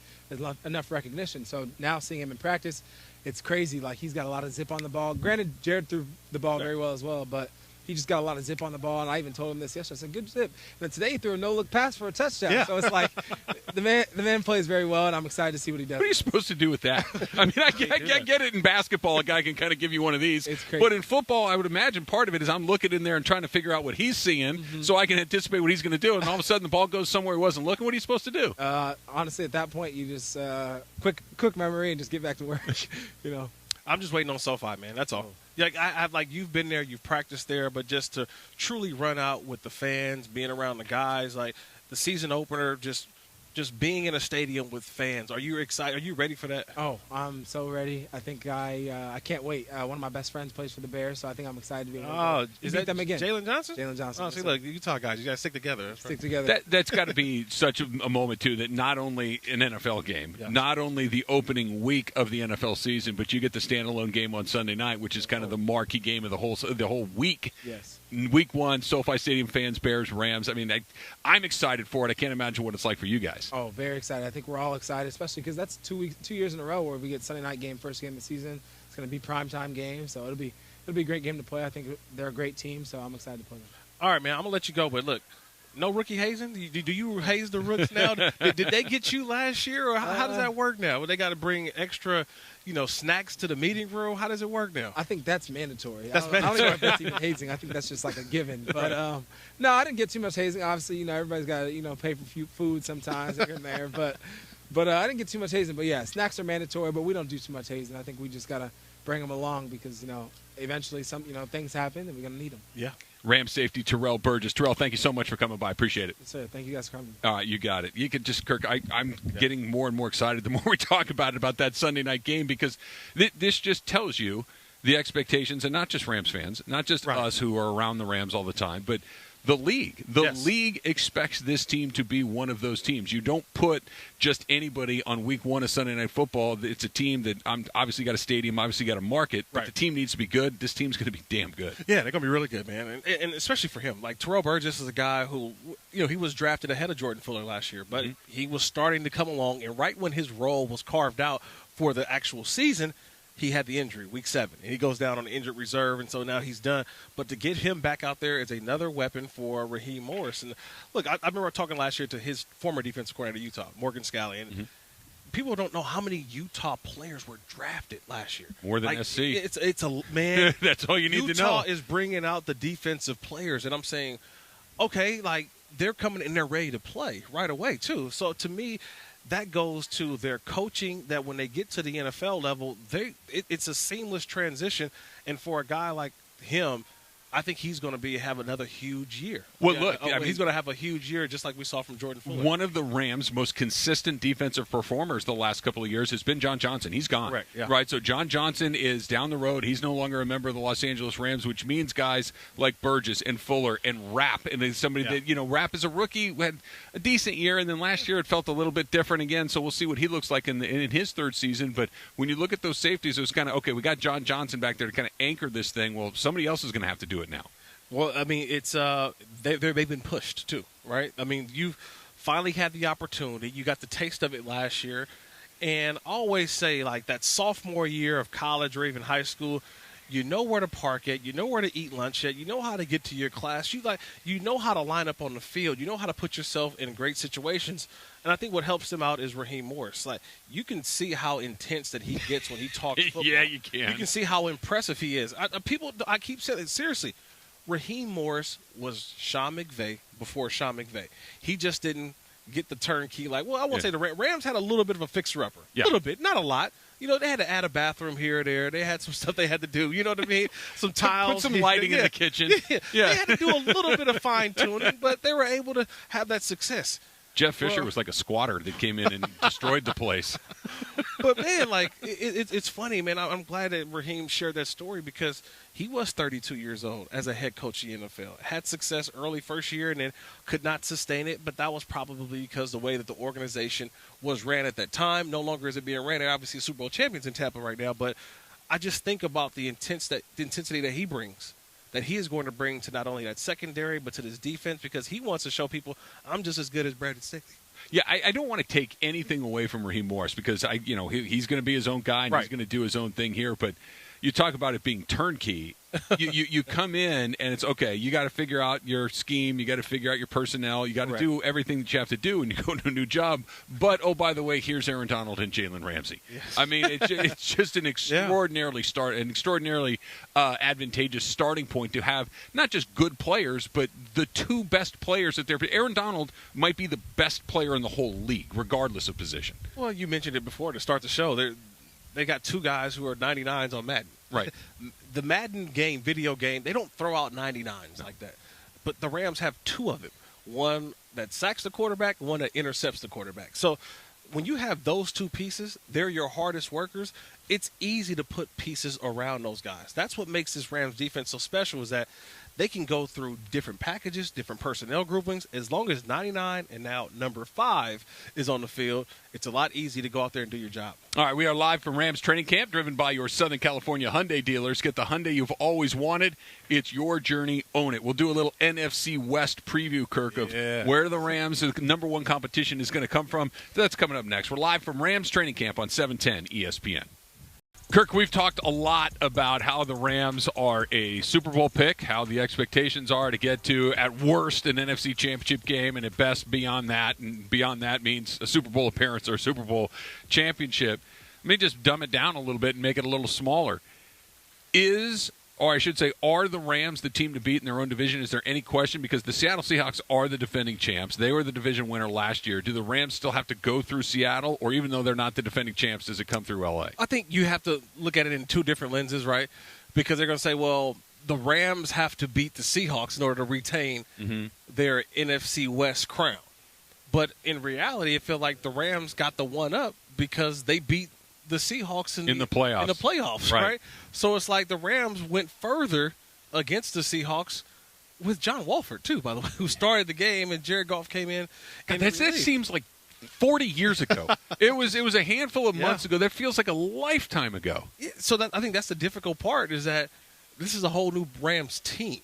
enough recognition. So now seeing him in practice, it's crazy. Like, he's got a lot of zip on the ball. Granted, Jared threw the ball very well as well, but he just got a lot of zip on the ball, and I even told him this yesterday. I said, good zip. And then today he threw a no-look pass for a touchdown. Yeah. So it's like the man plays very well, and I'm excited to see what he does. What are you supposed to do with that? I mean, I get it in basketball. A guy can kind of give you one of these. It's crazy. But in football, I would imagine part of it is I'm looking in there and trying to figure out what he's seeing so I can anticipate what he's going to do. And all of a sudden the ball goes somewhere he wasn't looking. What are you supposed to do? Honestly, at that point, you just quick memory and just get back to work, you know. I'm just waiting on SoFi, man. That's all. Yeah, I've like, you've been there, you've practiced there, but just to truly run out with the fans, being around the guys, like the season opener, just being in a stadium with fans. Are you excited? Are you ready for that? Oh, I'm so ready. I think I can't wait. One of my best friends plays for the Bears, so I think I'm excited to be able to is beat that them again. Jalen Johnson? Jalen Johnson. Oh, see, look, Utah guys, you got to stick together. Stick together. That's got to be such a moment, too, that not only an NFL game, not only the opening week of the NFL season, but you get the standalone game on Sunday night, which is kind of the marquee game of the whole week. Yes. Week 1, SoFi Stadium fans, Bears, Rams. I mean, I'm excited for it. I can't imagine what it's like for you guys. Oh, very excited. I think we're all excited, especially because that's 2 years in a row where we get Sunday night game, first game of the season. It's going to be primetime game, so it'll be a great game to play. I think they're a great team, so I'm excited to play them. All right, man, I'm going to let you go, but look, no rookie hazing? Do you haze the rooks now? Did they get you last year, or how does that work now? Well, they got to bring extra, snacks to the meeting room. How does it work now? I think that's mandatory. That's mandatory. I don't even know if that's even hazing. I think that's just like a given. But no, I didn't get too much hazing. Obviously, everybody's got to pay for food sometimes here and there. But I didn't get too much hazing. But yeah, snacks are mandatory, but we don't do too much hazing. I think we just got to bring them along because eventually some things happen and we're gonna need them. Yeah. Ram safety Terrell Burgess. Terrell, thank you so much for coming by. Appreciate it. Yes, sir. Thank you guys for coming. All right, you got it. You could just, Kirk, I'm getting more and more excited the more we talk about that Sunday night game because this just tells you the expectations, and not just Rams fans, not just us who are around the Rams all the time, but the league. The league expects this team to be one of those teams. You don't put just anybody on week 1 of Sunday Night Football. It's a team that obviously got a stadium, obviously got a market, but the team needs to be good. This team's going to be damn good. Yeah, they're going to be really good, man. And especially for him. Like, Terrell Burgess is a guy who, he was drafted ahead of Jordan Fuller last year, but he was starting to come along, and right when his role was carved out for the actual season, he had the injury, week 7, and he goes down on the injured reserve, and so now he's done. But to get him back out there is another weapon for Raheem Morrison. Look, I remember talking last year to his former defensive coordinator at Utah, Morgan Scalley, and people don't know how many Utah players were drafted last year. More than SC. It's a man. That's all you need to know. Utah is bringing out the defensive players, and I'm saying, okay, like they're coming and they're ready to play right away too. So to me, that goes to their coaching, that when they get to the NFL level, it's a seamless transition. And for a guy like him, I think he's going to have another huge year. Well, look, he's going to have a huge year, just like we saw from Jordan Fuller. One of the Rams' most consistent defensive performers the last couple of years has been John Johnson. He's gone. Correct, yeah. Right, so John Johnson is down the road. He's no longer a member of the Los Angeles Rams, which means guys like Burgess and Fuller and Rapp, and somebody that, Rapp is a rookie, had a decent year, and then last year it felt a little bit different again, so we'll see what he looks like in his third season. But when you look at those safeties, it was kind of, okay, we got John Johnson back there to kind of anchor this thing. Well, somebody else is going to have to do it now. Well, I mean, it's they've been pushed too, right? I mean, you've finally had the opportunity. You got the taste of it last year, and I always say, like, that sophomore year of college or even high school, You know where to park at. You know where to eat lunch at. You know how to get to your class. You know how to line up on the field. You know how to put yourself in great situations. And I think what helps him out is Raheem Morris. Like, you can see how intense that he gets when he talks football. Yeah, you can. You can see how impressive he is. I keep saying it seriously. Raheem Morris was Sean McVay before Sean McVay. He just didn't get the turnkey. Like, well, I won't say the Rams had a little bit of a fixer-upper. A little bit, not a lot. You know, they had to add a bathroom here or there. They had some stuff they had to do. You know what I mean? Some tiles. Put some lighting in the kitchen. Yeah. They had to do a little bit of fine-tuning, but they were able to have that success. Jeff Fisher was like a squatter that came in and destroyed the place. But, man, like, it's funny, man. I'm glad that Raheem shared that story because he was 32 years old as a head coach in the NFL. Had success early first year and then could not sustain it, but that was probably because the way that the organization was ran at that time. No longer is it being ran. They're obviously Super Bowl champions in Tampa right now, but I just think about the intensity that he brings, that he is going to bring to not only that secondary but to this defense because he wants to show people I'm just as good as Brandon Staley. Yeah, I don't want to take anything away from Raheem Morris because he's going to be his own guy and he's going to do his own thing here. But you talk about it being turnkey. you come in and it's okay. You got to figure out your scheme. You got to figure out your personnel. You got to do everything that you have to do when you go to a new job. But oh, by the way, here's Aaron Donald and Jalen Ramsey. Yes. I mean, it's just an extraordinarily advantageous starting point to have not just good players, but the two best players that they're. Aaron Donald might be the best player in the whole league, regardless of position. Well, you mentioned it before to start the show. They got two guys who are 99s on Madden. Right. The Madden game, video game, they don't throw out 99s like that. But the Rams have two of them. One that sacks the quarterback, one that intercepts the quarterback. So when you have those two pieces, they're your hardest workers. It's easy to put pieces around those guys. That's what makes this Rams defense so special is that they can go through different packages, different personnel groupings. As long as 99 and now number 5 is on the field, it's a lot easier to go out there and do your job. All right, we are live from Rams training camp, driven by your Southern California Hyundai dealers. Get the Hyundai you've always wanted. It's your journey. Own it. We'll do a little NFC West preview, Kirk, of where the Rams' number one competition is going to come from. That's coming up next. We're live from Rams training camp on 710 ESPN. Kirk, we've talked a lot about how the Rams are a Super Bowl pick, how the expectations are to get to, at worst, an NFC Championship game, and at best, beyond that. And beyond that means a Super Bowl appearance or a Super Bowl championship. Let me just dumb it down a little bit and make it a little smaller. Are the Rams the team to beat in their own division? Is there any question? Because the Seattle Seahawks are the defending champs. They were the division winner last year. Do the Rams still have to go through Seattle? Or even though they're not the defending champs, does it come through L.A.? I think you have to look at it in two different lenses, right? Because they're going to say, well, the Rams have to beat the Seahawks in order to retain their NFC West crown. But in reality, it feels like the Rams got the one up because they beat the Seahawks in the playoffs, right? So it's like the Rams went further against the Seahawks with John Wolford, too, by the way, who started the game, and Jared Goff came in. And that seems like 40 years ago. It was a handful of months ago. That feels like a lifetime ago. Yeah, so I think that's the difficult part is that this is a whole new Rams team.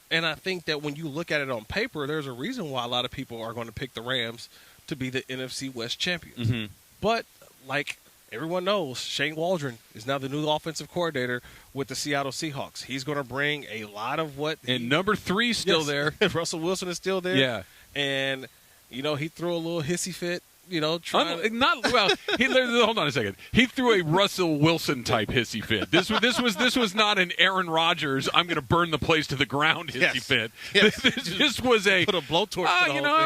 And I think that when you look at it on paper, there's a reason why a lot of people are going to pick the Rams to be the NFC West champions. But, like everyone knows, Shane Waldron is now the new offensive coordinator with the Seattle Seahawks. He's going to bring a lot of what – And number 3 still there. Russell Wilson is still there. Yeah. And, he threw a little hissy fit. Hold on a second. He threw a Russell Wilson type hissy fit. This was not an Aaron Rodgers. I'm going to burn the place to the ground hissy fit. Yes. This was a put a blowtorch.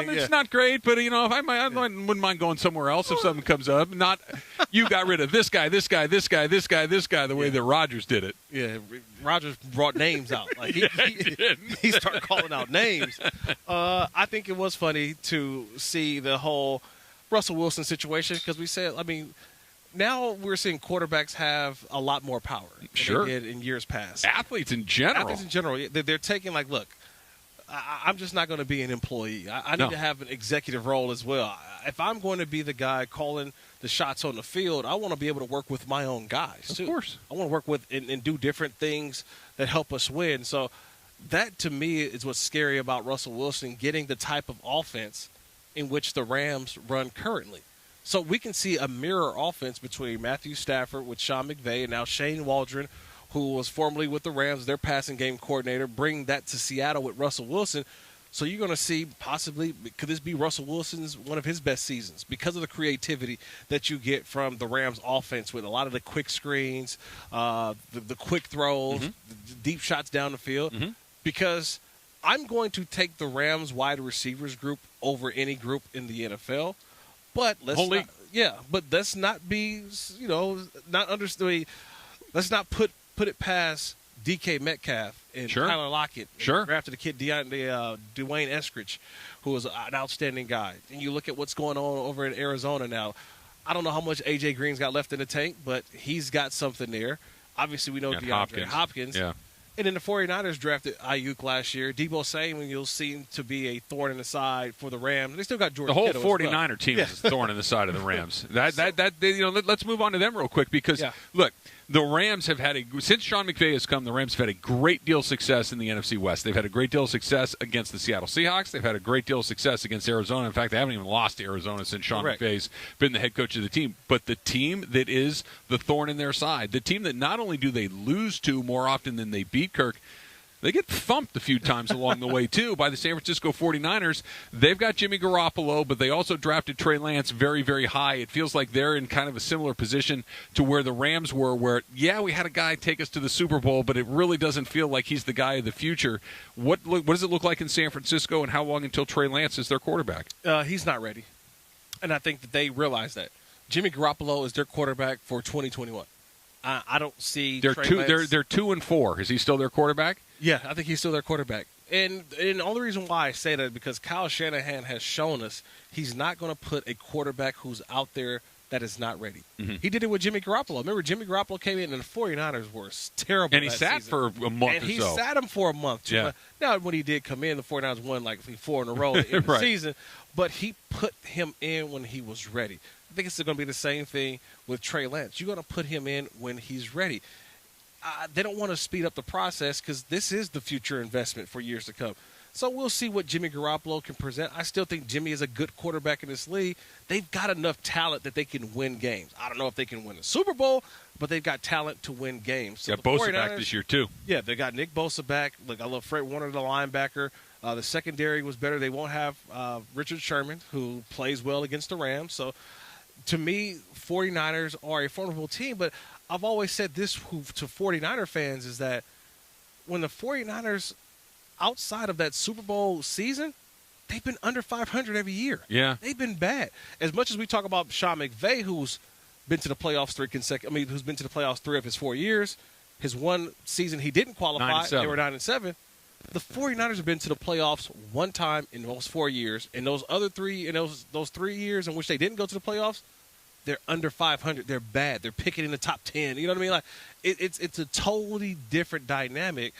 It's not great, but I wouldn't mind going somewhere else if something comes up. Not you got rid of this guy. The way that Rodgers did it. Yeah, Rodgers brought names out. Like he started calling out names. I think it was funny to see the whole Russell Wilson situation because we said, now we're seeing quarterbacks have a lot more power than they did in years past. Athletes in general, they're taking look, I'm just not going to be an employee. I need to have an executive role as well. If I'm going to be the guy calling the shots on the field, I want to be able to work with my own guys too. Of course, I want to work with and do different things that help us win. So that to me is what's scary about Russell Wilson getting the type of offense in which the Rams run currently. So we can see a mirror offense between Matthew Stafford with Sean McVay and now Shane Waldron who was formerly with the Rams, their passing game coordinator, bring that to Seattle with Russell Wilson. So you're going to see possibly, could this be Russell Wilson's one of his best seasons because of the creativity that you get from the Rams offense with a lot of the quick screens, the quick throws, the deep shots down the field. Because I'm going to take the Rams wide receivers group over any group in the NFL. But let's not be, not understood. Let's not put it past DK Metcalf and Tyler Lockett. Drafted a kid, Dwayne Eskridge, who was an outstanding guy. And you look at what's going on over in Arizona now. I don't know how much A.J. Green's got left in the tank, but he's got something there. Obviously, we know DeAndre Hopkins. Yeah. And then the 49ers drafted Ayuk last year. Debo Samuel seemed to be a thorn in the side for the Rams. They still got Jordan Kittle. The whole 49er team is a thorn in the side of the Rams. Let's move on to them real quick because, look, the Rams have had since Sean McVay has come, the Rams have had a great deal of success in the NFC West. They've had a great deal of success against the Seattle Seahawks. They've had a great deal of success against Arizona. In fact, they haven't even lost to Arizona since Sean McVay's been the head coach of the team. But the team that is the thorn in their side, the team that not only do they lose to more often than they beat, Kirk, they get thumped a few times along the way, too, by the San Francisco 49ers. They've got Jimmy Garoppolo, but they also drafted Trey Lance very, very high. It feels like they're in kind of a similar position to where the Rams were, where, we had a guy take us to the Super Bowl, but it really doesn't feel like he's the guy of the future. What does it look like in San Francisco, and how long until Trey Lance is their quarterback? He's not ready. And I think that they realize that. Jimmy Garoppolo is their quarterback for 2021. I don't see they're Trey two. Lance. They're 2-4. Is he still their quarterback? Yeah, I think he's still their quarterback. And the only reason why I say that is because Kyle Shanahan has shown us he's not going to put a quarterback who's out there that is not ready. He did it with Jimmy Garoppolo. Remember, Jimmy Garoppolo came in and the 49ers were terrible. And he sat season. for a month and or he so. sat him for a month. Too. Yeah. Now, when he did come in, the 49ers won like 4 in a row in the season. But he put him in when he was ready. I think it's going to be the same thing with Trey Lance. You're going to put him in when he's ready. They don't want to speed up the process because this is the future investment for years to come. So we'll see what Jimmy Garoppolo can present. I still think Jimmy is a good quarterback in this league. They've got enough talent that they can win games. I don't know if they can win a Super Bowl, but they've got talent to win games. So Bosa back this year, too. Yeah, they got Nick Bosa back. Look, I love Fred Warner, the linebacker. The secondary was better. They won't have Richard Sherman, who plays well against the Rams. So, to me, 49ers are a formidable team. But I've always said this to 49er fans is that when the 49ers, outside of that Super Bowl season, they've been under 500 every year. Yeah. They've been bad. As much as we talk about Sean McVay, who's been to the playoffs who's been to the playoffs 3 of his 4 years. His one season he didn't qualify. They were 9-7. The 49ers have been to the playoffs one time in those 4 years. In those other 3, in those 3 years in which they didn't go to the playoffs, they're under 500. They're bad. They're picking in the top 10. You know what I mean? Like it's a totally different dynamic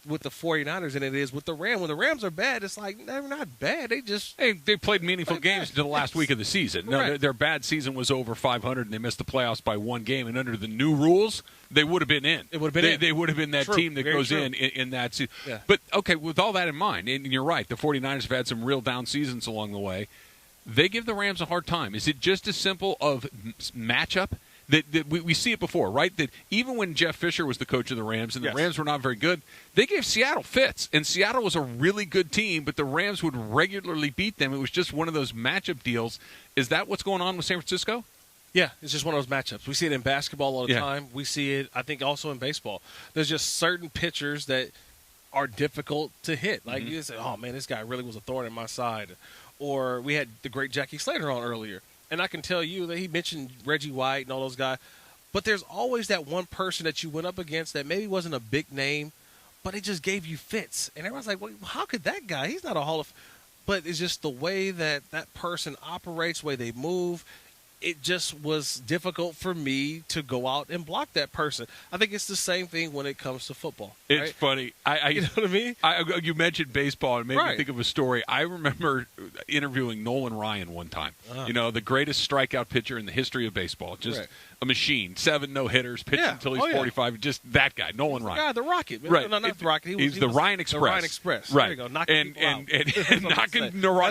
with the 49ers than it is with the Rams. When the Rams are bad, it's like they're not bad. They played meaningful games until the last week of the season. No, their bad season was over 500, and they missed the playoffs by 1 game. And under the new rules, they would have been in. They would have been that team that goes in that season. Yeah. But, okay, with all that in mind, and you're right, the 49ers have had some real down seasons along the way. They give the Rams a hard time. Is it just as simple of matchup? That we see it before, right? That even when Jeff Fisher was the coach of the Rams and the Rams were not very good, they gave Seattle fits. And Seattle was a really good team, but the Rams would regularly beat them. It was just one of those matchup deals. Is that what's going on with San Francisco? Yeah, it's just one of those matchups. We see it in basketball all the time. We see it, I think, also in baseball. There's just certain pitchers that are difficult to hit. Like you say, oh, man, this guy really was a thorn in my side. Or we had the great Jackie Slater on earlier. And I can tell you that he mentioned Reggie White and all those guys. But there's always that one person that you went up against that maybe wasn't a big name, but it just gave you fits. And everyone's like, well, how could that guy? He's not a Hall of – but it's just the way that that person operates, the way they move. It just was difficult for me to go out and block that person. I think it's the same thing when it comes to football. It's right? funny. You know what I mean? You mentioned baseball and made me think of a story. I remember interviewing Nolan Ryan one time. The greatest strikeout pitcher in the history of baseball. Just a machine. 7 no-hitters, pitched until he's 45. Just that guy, Nolan Ryan. Yeah, the Rocket. Right. No, not the Rocket. He's the Ryan Express. The Ryan Express. Right. There you go. Knocking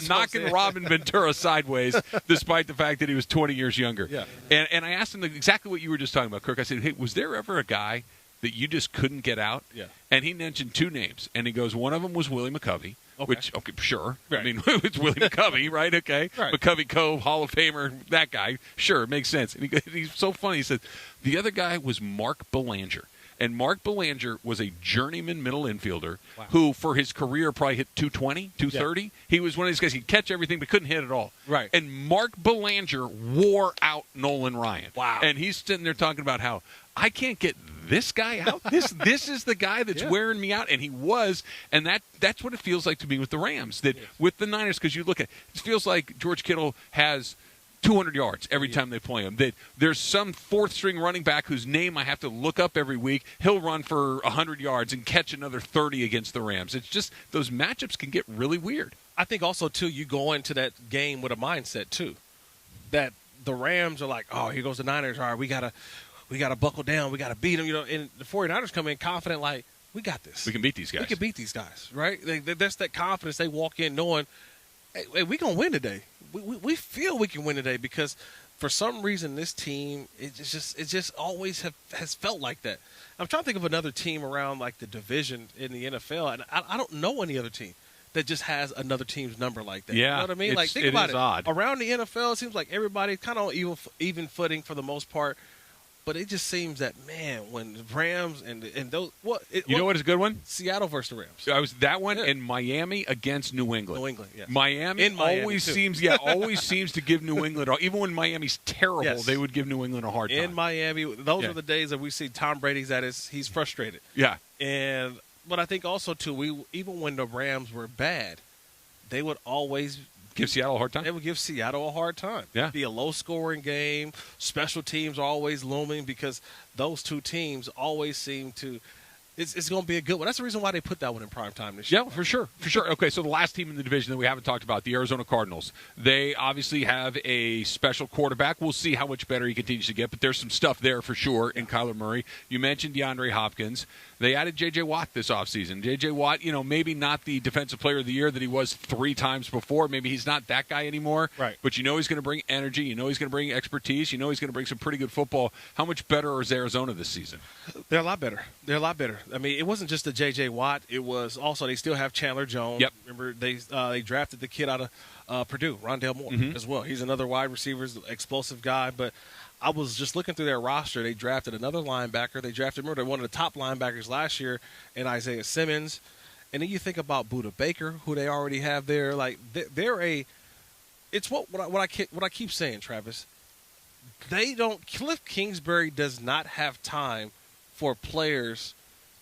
knocking Robin Ventura sideways, despite the fact that he was 20 years younger. Yeah. And I asked him exactly what you were just talking about, Kirk. I said, hey, was there ever a guy that you just couldn't get out? Yeah. And he mentioned 2 names, and he goes, one of them was Willie McCovey. Okay. Which, sure. Right. I mean, it's Willie McCovey, right? Okay. Right. McCovey Cove, Hall of Famer, that guy. Sure, it makes sense. And he's so funny. He said, the other guy was Mark Belanger. And Mark Belanger was a journeyman middle infielder who, for his career, probably hit 220, 230. Yeah. He was one of these guys, he'd catch everything but couldn't hit it all. Right. And Mark Belanger wore out Nolan Ryan. Wow. And he's sitting there talking about how, I can't get this guy out. This is the guy that's wearing me out, and he was. And that's what it feels like to me with the Rams. That with the Niners, because you look at it feels like George Kittle has 200 yards every time they play him. That there's some fourth-string running back whose name I have to look up every week. He'll run for 100 yards and catch another 30 against the Rams. It's just those matchups can get really weird. I think also, too, you go into that game with a mindset, too, that the Rams are like, oh, here goes the Niners. All right, we gotta buckle down. We got to beat them. And the 49ers come in confident like, we got this. We can beat these guys. We can beat these guys, right? That's that confidence. They walk in knowing, hey, we're going to win today. We feel we can win today because for some reason this team, it just always has felt like that. I'm trying to think of another team around like the division in the NFL, and I don't know any other team that just has another team's number like that. Yeah, you know what I mean? Like, think about it. Odd. Around the NFL, it seems like everybody kind of on even footing for the most part. But it just seems that, man, when the Rams and those – what? You know what is a good one? Seattle versus the Rams. I was that one and Miami against New England. New England, yes. Miami always seems to give New England – even when Miami's terrible, they would give New England a hard time. In Miami, those are the days that we see Tom Brady's at he's frustrated. Yeah. But I think also, too, even when the Rams were bad, they would always – give Seattle a hard time? They would give Seattle a hard time. Yeah. It'd be a low-scoring game. Special teams are always looming because those two teams always seem to – it's going to be a good one. That's the reason why they put that one in prime time this year. Yeah, for sure. For sure. Okay, so the last team in the division that we haven't talked about, the Arizona Cardinals. They obviously have a special quarterback. We'll see how much better he continues to get, but there's some stuff there for sure in Kyler Murray. You mentioned DeAndre Hopkins. They added J.J. Watt this offseason. J.J. Watt, maybe not the Defensive Player of the Year that he was 3 times before. Maybe he's not that guy anymore. Right. But he's going to bring energy. He's going to bring expertise. He's going to bring some pretty good football. How much better is Arizona this season? They're a lot better. I mean, it wasn't just the J.J. Watt. It was also they still have Chandler Jones. Yep. Remember, they drafted the kid out of Purdue, Rondale Moore, as well. He's another wide receiver, explosive guy, but I was just looking through their roster. They drafted another linebacker. They drafted one of the top linebackers last year in Isaiah Simmons. And then you think about Budda Baker, who they already have there. Like it's what I keep saying, Travis. Cliff Kingsbury does not have time for players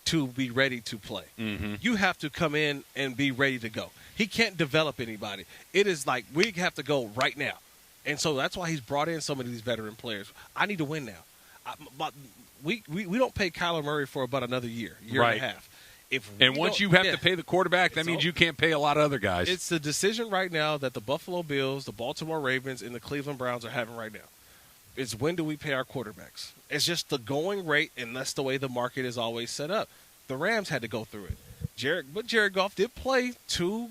to be ready to play. Mm-hmm. You have to come in and be ready to go. He can't develop anybody. It is like we have to go right now. And so that's why he's brought in so many of these veteran players. I need to win now. We don't pay Kyler Murray for about another year and a half. Once you have to pay the quarterback, that means you can't pay a lot of other guys. It's the decision right now that the Buffalo Bills, the Baltimore Ravens, and the Cleveland Browns are having right now. It's when do we pay our quarterbacks? It's just the going rate, and that's the way the market is always set up. The Rams had to go through it. But Jared Goff did play 2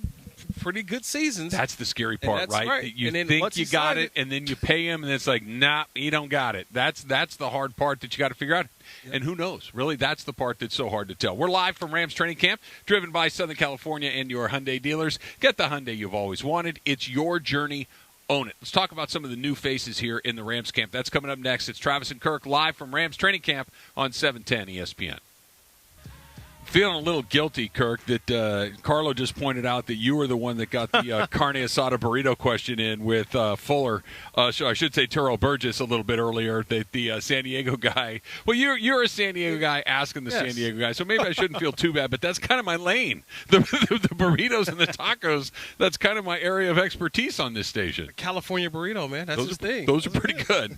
pretty good seasons. That's the scary part, right? You think you got it, and then you pay him, and it's like, nah, you don't got it. That's the hard part that you got to figure out. Yep. And who knows? Really, that's the part that's so hard to tell. We're live from Rams training camp, driven by Southern California and your Hyundai dealers. Get the Hyundai you've always wanted. It's your journey. Own it. Let's talk about some of the new faces here in the Rams camp. That's coming up next. It's Travis and Kirk live from Rams training camp on 710 ESPN. Feeling a little guilty, Kirk, that Carlo just pointed out that you were the one that got the carne asada burrito question in with Fuller. So I should say Terrell Burgess a little bit earlier, that the San Diego guy. Well, you're a San Diego guy asking the San Diego guy, so maybe I shouldn't feel too bad, but that's kind of my lane. The burritos and the tacos, that's kind of my area of expertise on this station. California burrito, man. That's his thing. Those are pretty good.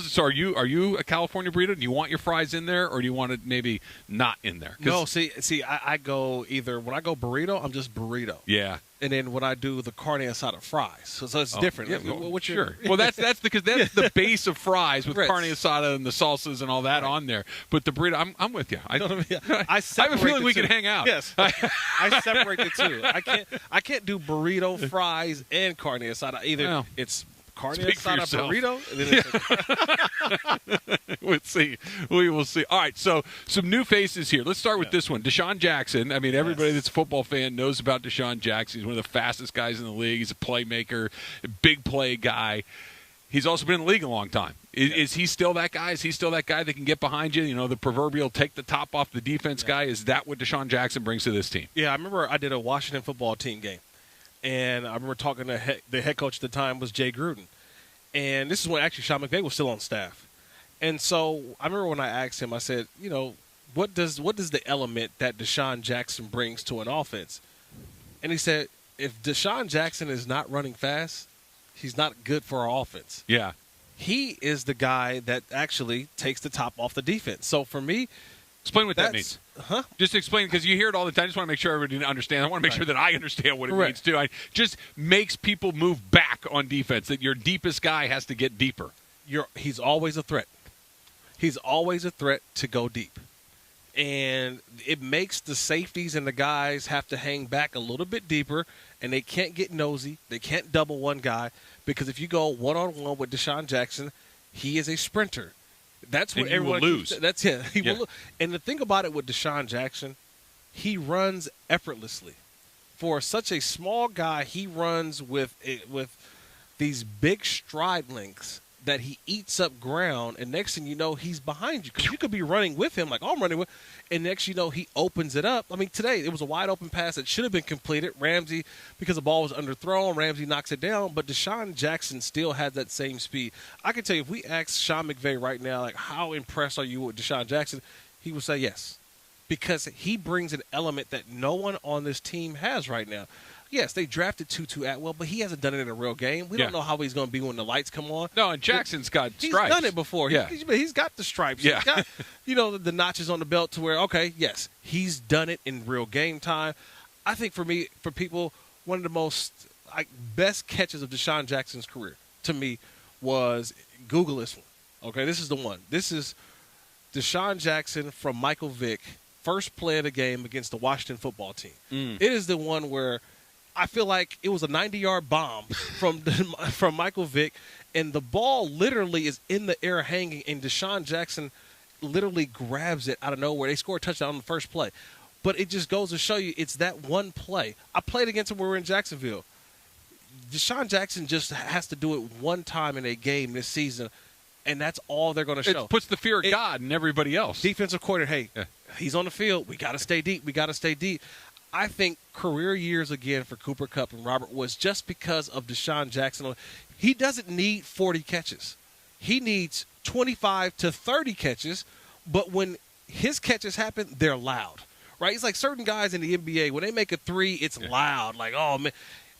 So are you a California burrito? Do you want your fries in there, or do you want it maybe not in there? No, See, I go either when I go burrito, I'm just burrito. Yeah. And then when I do the carne asada fries, so it's different. Yeah, sure. Well, that's because that's the base of fries with carne asada and the salsas and all that on there. But the burrito, I'm with you. I have a feeling we can hang out. Yes, I separate the two. I can't do burrito, fries, and carne asada. Either it's carne Speak for asada yourself. burrito. And then We'll see. We will see. All right, so some new faces here. Let's start with this one. Deshaun Jackson. I mean, everybody that's a football fan knows about Deshaun Jackson. He's one of the fastest guys in the league. He's a playmaker, a big play guy. He's also been in the league a long time. Is he still that guy? Is he still that guy that can get behind you? You know, the proverbial take the top off the defense guy? Is that what Deshaun Jackson brings to this team? Yeah, I remember I did a Washington football team game. And I remember talking to the head coach at the time was Jay Gruden. And this is when actually Sean McVay was still on staff. And so I remember when I asked him, I said, you know, what does the element that Deshaun Jackson brings to an offense? And he said, if Deshaun Jackson is not running fast, he's not good for our offense. Yeah. He is the guy that actually takes the top off the defense. So for me, explain what that means. Huh? Just explain, because you hear it all the time. I just want to make sure everybody understands. I want to make sure that I understand what it means, too. It just makes people move back on defense, that your deepest guy has to get deeper. He's always a threat. He's always a threat to go deep. And it makes the safeties and the guys have to hang back a little bit deeper, and they can't get nosy. They can't double one guy, because if you go one-on-one with Deshaun Jackson, he is a sprinter. That's what everyone will lose. That's it. He will lose. And the thing about it with Deshaun Jackson, he runs effortlessly. For such a small guy, he runs with these big stride lengths that he eats up ground, and next thing you know, he's behind you. Because you could be running with him, like, oh, I'm running with, and next you know, he opens it up. I mean, today, it was a wide-open pass that should have been completed. Ramsey, because the ball was underthrown, Ramsey knocks it down, but Deshaun Jackson still had that same speed. I can tell you, if we ask Sean McVay right now, like, how impressed are you with Deshaun Jackson, he would say yes. Because he brings an element that no one on this team has right now. Yes, they drafted Tutu Atwell, but he hasn't done it in a real game. We don't know how he's going to be when the lights come on. No, and Jackson's got stripes. He's done it before. Yeah. He's got the stripes. Yeah. He's got, the notches on the belt to where, okay, yes, he's done it in real game time. I think for people, one of the most best catches of Deshaun Jackson's career, to me, was Google this one. Okay, this is the one. This is Deshaun Jackson from Michael Vick, first play of the game against the Washington football team. It is the one where I feel like it was a 90-yard bomb from Michael Vick, and the ball literally is in the air hanging, and Deshaun Jackson literally grabs it out of nowhere. They score a touchdown on the first play. But it just goes to show you it's that one play. I played against him when we were in Jacksonville. Deshaun Jackson just has to do it one time in a game this season, and that's all they're going to show. It puts the fear of God in everybody else. Defensive coordinator, hey, he's on the field. We got to stay deep. We got to stay deep. I think career years again for Cooper Kupp and Robert Woods just because of Deshaun Jackson. He doesn't need 40 catches. He needs 25 to 30 catches, but when his catches happen, they're loud, right? It's like certain guys in the NBA, when they make a three, it's loud. Like, oh, man.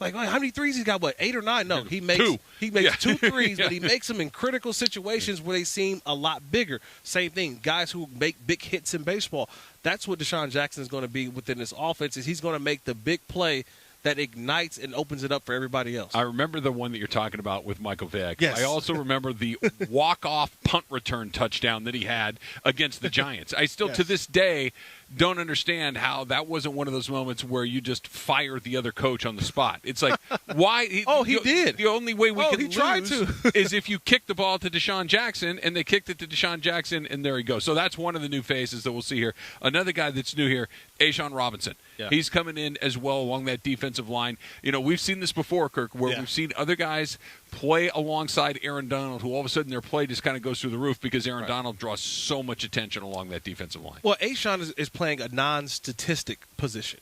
Like, how many threes he's got? What, 8 or 9? No, he makes 2. He makes 2 threes, but he makes them in critical situations where they seem a lot bigger. Same thing, guys who make big hits in baseball. That's what Deshaun Jackson is going to be within this offense. Is he's going to make the big play that ignites and opens it up for everybody else. I remember the one that you're talking about with Michael Vick. Yes. I also remember the walk-off punt return touchdown that he had against the Giants. I still, to this day, don't understand how that wasn't one of those moments where you just fire the other coach on the spot. It's like, why? He did. The only way we can lose is if you kick the ball to Deshaun Jackson, and they kicked it to Deshaun Jackson, and there he goes. So that's one of the new faces that we'll see here. Another guy that's new here, A'Shaun Robinson. Yeah. He's coming in as well along that defensive line. You know, we've seen this before, Kirk, where we've seen other guys play alongside Aaron Donald, who all of a sudden their play just kind of goes through the roof because Aaron Donald draws so much attention along that defensive line. Well, A'Shaun is playing a non-statistic position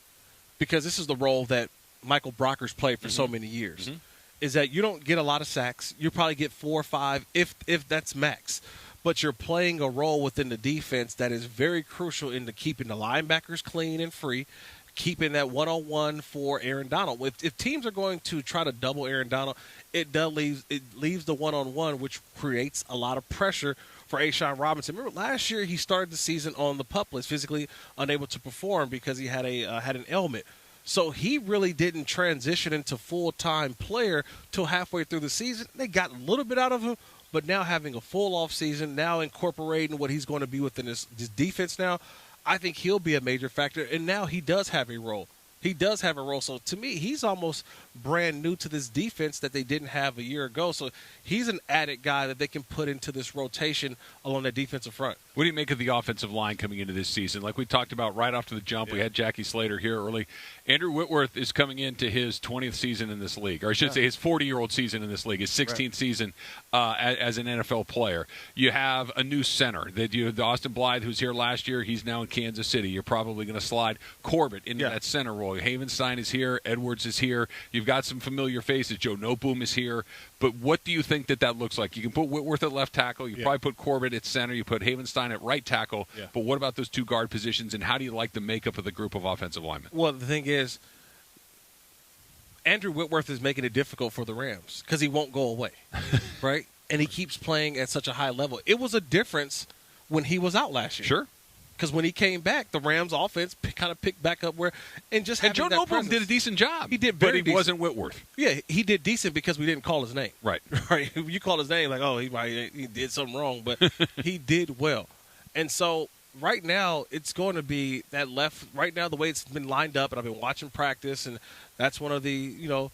because this is the role that Michael Brockers played for so many years, is that you don't get a lot of sacks. You probably get 4 or 5 if that's max. But you're playing a role within the defense that is very crucial into keeping the linebackers clean and free, keeping that one-on-one for Aaron Donald. If teams are going to try to double Aaron Donald, it leaves the one-on-one, which creates a lot of pressure for A'Shaun Robinson. Remember, last year he started the season on the PUP list, physically unable to perform because he had an ailment. So he really didn't transition into full-time player till halfway through the season. They got a little bit out of him, but now having a full off season, now incorporating what he's going to be within his defense now, I think he'll be a major factor. And now he does have a role. He does have a role. So to me, he's almost brand new to this defense that they didn't have a year ago. So he's an added guy that they can put into this rotation along that defensive front. What do you make of the offensive line coming into this season? Like we talked about right off to the jump, we had Jackie Slater here early. Andrew Whitworth is coming into his 20th season in this league, or I should say his 40-year-old season in this league, his 16th season as an NFL player. You have a new center. You have Austin Blythe, who's here last year. He's now in Kansas City. You're probably going to slide Corbett into that center role. Havenstein is here. Edwards is here. You've got some familiar faces. Joe Noteboom is here. But what do you think that looks like? You can put Whitworth at left tackle. You probably put Corbett at center. You put Havenstein at right tackle. Yeah. But what about those two guard positions, and how do you like the makeup of the group of offensive linemen? Well, the thing is, Andrew Whitworth is making it difficult for the Rams because he won't go away, right? And he keeps playing at such a high level. It was a difference when he was out last year. Sure. Because when he came back, the Rams' offense kind of picked back up where – and Joe Noteboom did a decent job. He did very decent. But he wasn't Whitworth. Yeah, he did decent because we didn't call his name. Right. Right. You call his name like, oh, he did something wrong, but he did well. And so right now it's going to be that left – right now the way it's been lined up, and I've been watching practice, and that's one of the,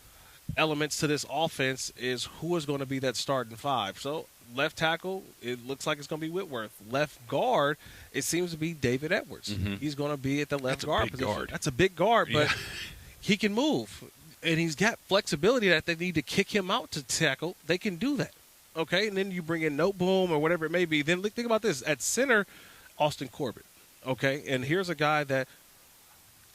elements to this offense is who is going to be that starting five. So left tackle, it looks like it's going to be Whitworth. Left guard, it seems to be David Edwards. Mm-hmm. He's going to be at the left guard position. That's a big guard, but he can move. And he's got flexibility that they need to kick him out to tackle. They can do that. Okay? And then you bring in Noteboom or whatever it may be. Then think about this. At center, Austin Corbett. Okay? And here's a guy that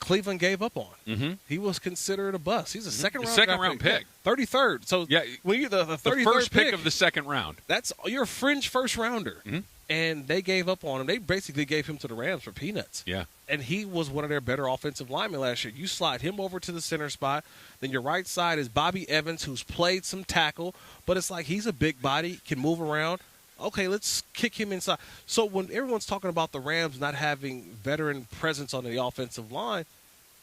Cleveland gave up on. Mm-hmm. He was considered a bust. He's a second-round pick. 33rd. So when you're the 33rd first pick of the second round. You're a fringe first-rounder. Mm-hmm. And they gave up on him. They basically gave him to the Rams for peanuts. Yeah. And he was one of their better offensive linemen last year. You slide him over to the center spot. Then your right side is Bobby Evans, who's played some tackle. But it's like he's a big body, can move around. Okay, let's kick him inside. So when everyone's talking about the Rams not having veteran presence on the offensive line,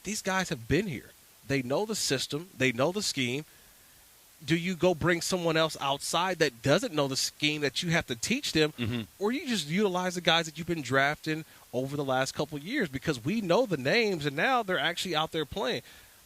these guys have been here. They know the system. They know the scheme. Do you go bring someone else outside that doesn't know the scheme that you have to teach them, or you just utilize the guys that you've been drafting over the last couple of years because we know the names, and now they're actually out there playing.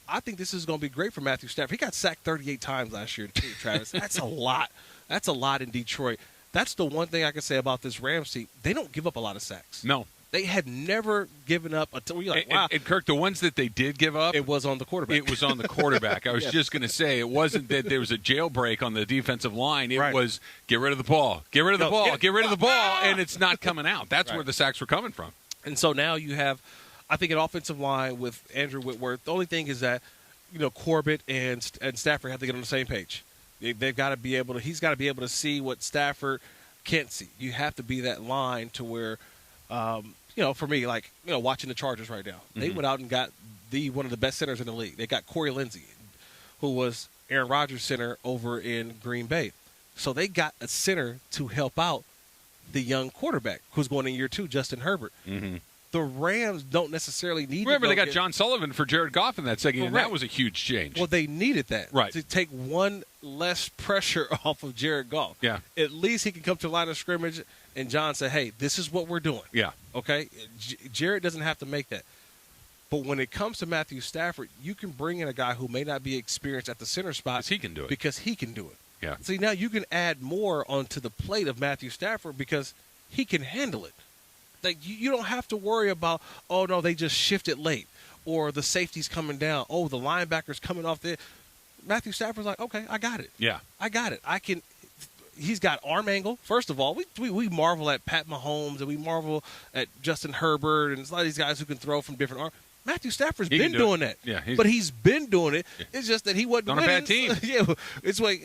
I think this is going to be great for Matthew Stafford. He got sacked 38 times last year, too, Travis. That's a lot. That's a lot in Detroit. That's the one thing I can say about this Rams team. They don't give up a lot of sacks. No. They had never given up until you're like, wow. And Kirk, the ones that they did give up, it was on the quarterback. It was on the quarterback. I was just going to say, it wasn't that there was a jailbreak on the defensive line. It was get rid of the ball, get rid of the ball, get rid of the ball, and it's not coming out. That's where the sacks were coming from. And so now you have, I think, an offensive line with Andrew Whitworth. The only thing is that, Corbett and Stafford have to get on the same page. They've got to be able to. He's got to be able to see what Stafford can't see. You have to be that line to where. For me, watching the Chargers right now, they went out and got one of the best centers in the league. They got Corey Lindsey, who was Aaron Rodgers' center over in Green Bay. So they got a center to help out the young quarterback who's going in year 2, Justin Herbert. Mm-hmm. The Rams don't necessarily need Remember, they got John Sullivan for Jared Goff in that second, and that was a huge change. Well, they needed that. Right. To take one less pressure off of Jared Goff. Yeah. At least he can come to the line of scrimmage, and John said, hey, this is what we're doing. Yeah. Okay? Jared doesn't have to make that. But when it comes to Matthew Stafford, you can bring in a guy who may not be experienced at the center spot. Because he can do it. Yeah. See, now you can add more onto the plate of Matthew Stafford because he can handle it. Like you don't have to worry about, oh, no, they just shifted late, or the safety's coming down. Oh, the linebacker's coming off there. Matthew Stafford's like, okay, I got it. Yeah. I got it. He's got arm angle. First of all, we marvel at Pat Mahomes, and we marvel at Justin Herbert, and a lot of these guys who can throw from different arms. Matthew Stafford's been doing that. Yeah, but he's been doing it. Yeah. It's just that he wasn't on a bad team. Yeah, it's like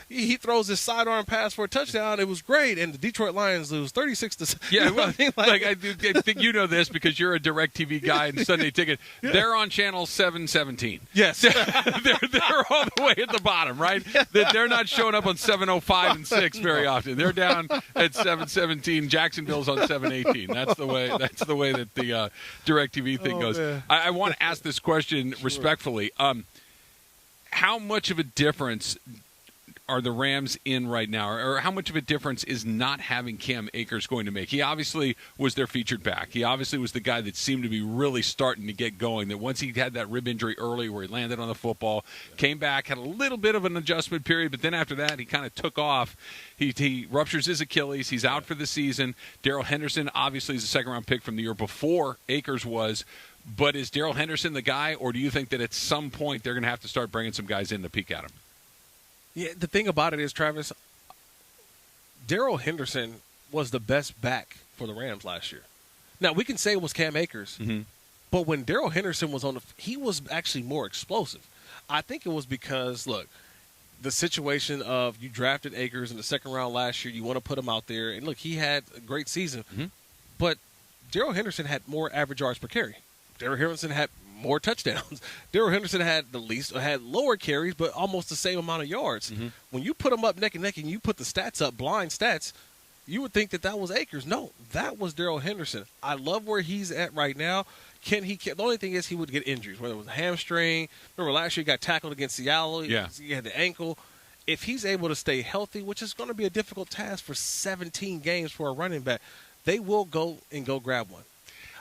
he throws his sidearm pass for a touchdown. It was great, and the Detroit Lions lose 36-6. Yeah, well, I think you know this because you're a DirecTV guy and Sunday Ticket. Yeah. They're on channel 717. Yes, they're all the way at the bottom, right? They're not showing up on 705 and 6 very often. They're down at 717. Jacksonville's on 718. That's the way that the DirecTV thing goes. Man. I want to ask this question respectfully. How much of a difference are the Rams in right now, or how much of a difference is not having Cam Akers going to make? He obviously was their featured back. He obviously was the guy that seemed to be really starting to get going, that once he had that rib injury early where he landed on the football, came back, had a little bit of an adjustment period, but then after that he kind of took off. He ruptures his Achilles. He's out for the season. Darrell Henderson obviously is a second-round pick from the year before Akers was. But is Darrell Henderson the guy, or do you think that at some point they're going to have to start bringing some guys in to peek at him? Yeah, the thing about it is, Travis, Darrell Henderson was the best back for the Rams last year. Now, we can say it was Cam Akers, but when Darrell Henderson was on he was actually more explosive. I think it was because, look, the situation of you drafted Akers in the second round last year, you want to put him out there, and look, he had a great season, but Darrell Henderson had more average yards per carry. Darrell Henderson had more touchdowns. Darrell Henderson had had lower carries, but almost the same amount of yards. When you put them up neck and neck and you put the stats up, blind stats, you would think that was Akers. No, that was Darrell Henderson. I love where he's at right now. The only thing is he would get injuries, whether it was a hamstring. Remember last year he got tackled against Seattle. Yeah. He had the ankle. If he's able to stay healthy, which is going to be a difficult task for 17 games for a running back, they will go grab one.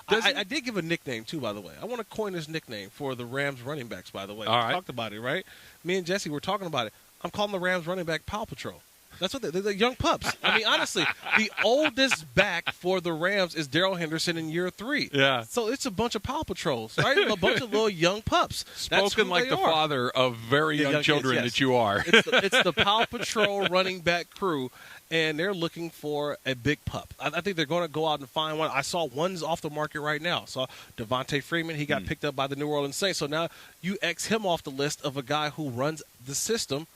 I did give a nickname, too, by the way. I want to coin this nickname for the Rams running backs, by the way. All We right. talked about it, right? Me and Jesse were talking about it. I'm calling the Rams running back Paw Patrol. That's what they're the young pups. I mean, honestly, the oldest back for the Rams is Darrell Henderson in year 3. Yeah. So it's a bunch of Paw Patrols, right? A bunch of little young pups. That's Spoken who like they the are. father of very young children kids, yes. that you are. It's the Paw Patrol running back crew, and they're looking for a big pup. I think they're going to go out and find one. I saw one's off the market right now. So Devontae Freeman, he got picked up by the New Orleans Saints. So now you X him off the list of a guy who runs the system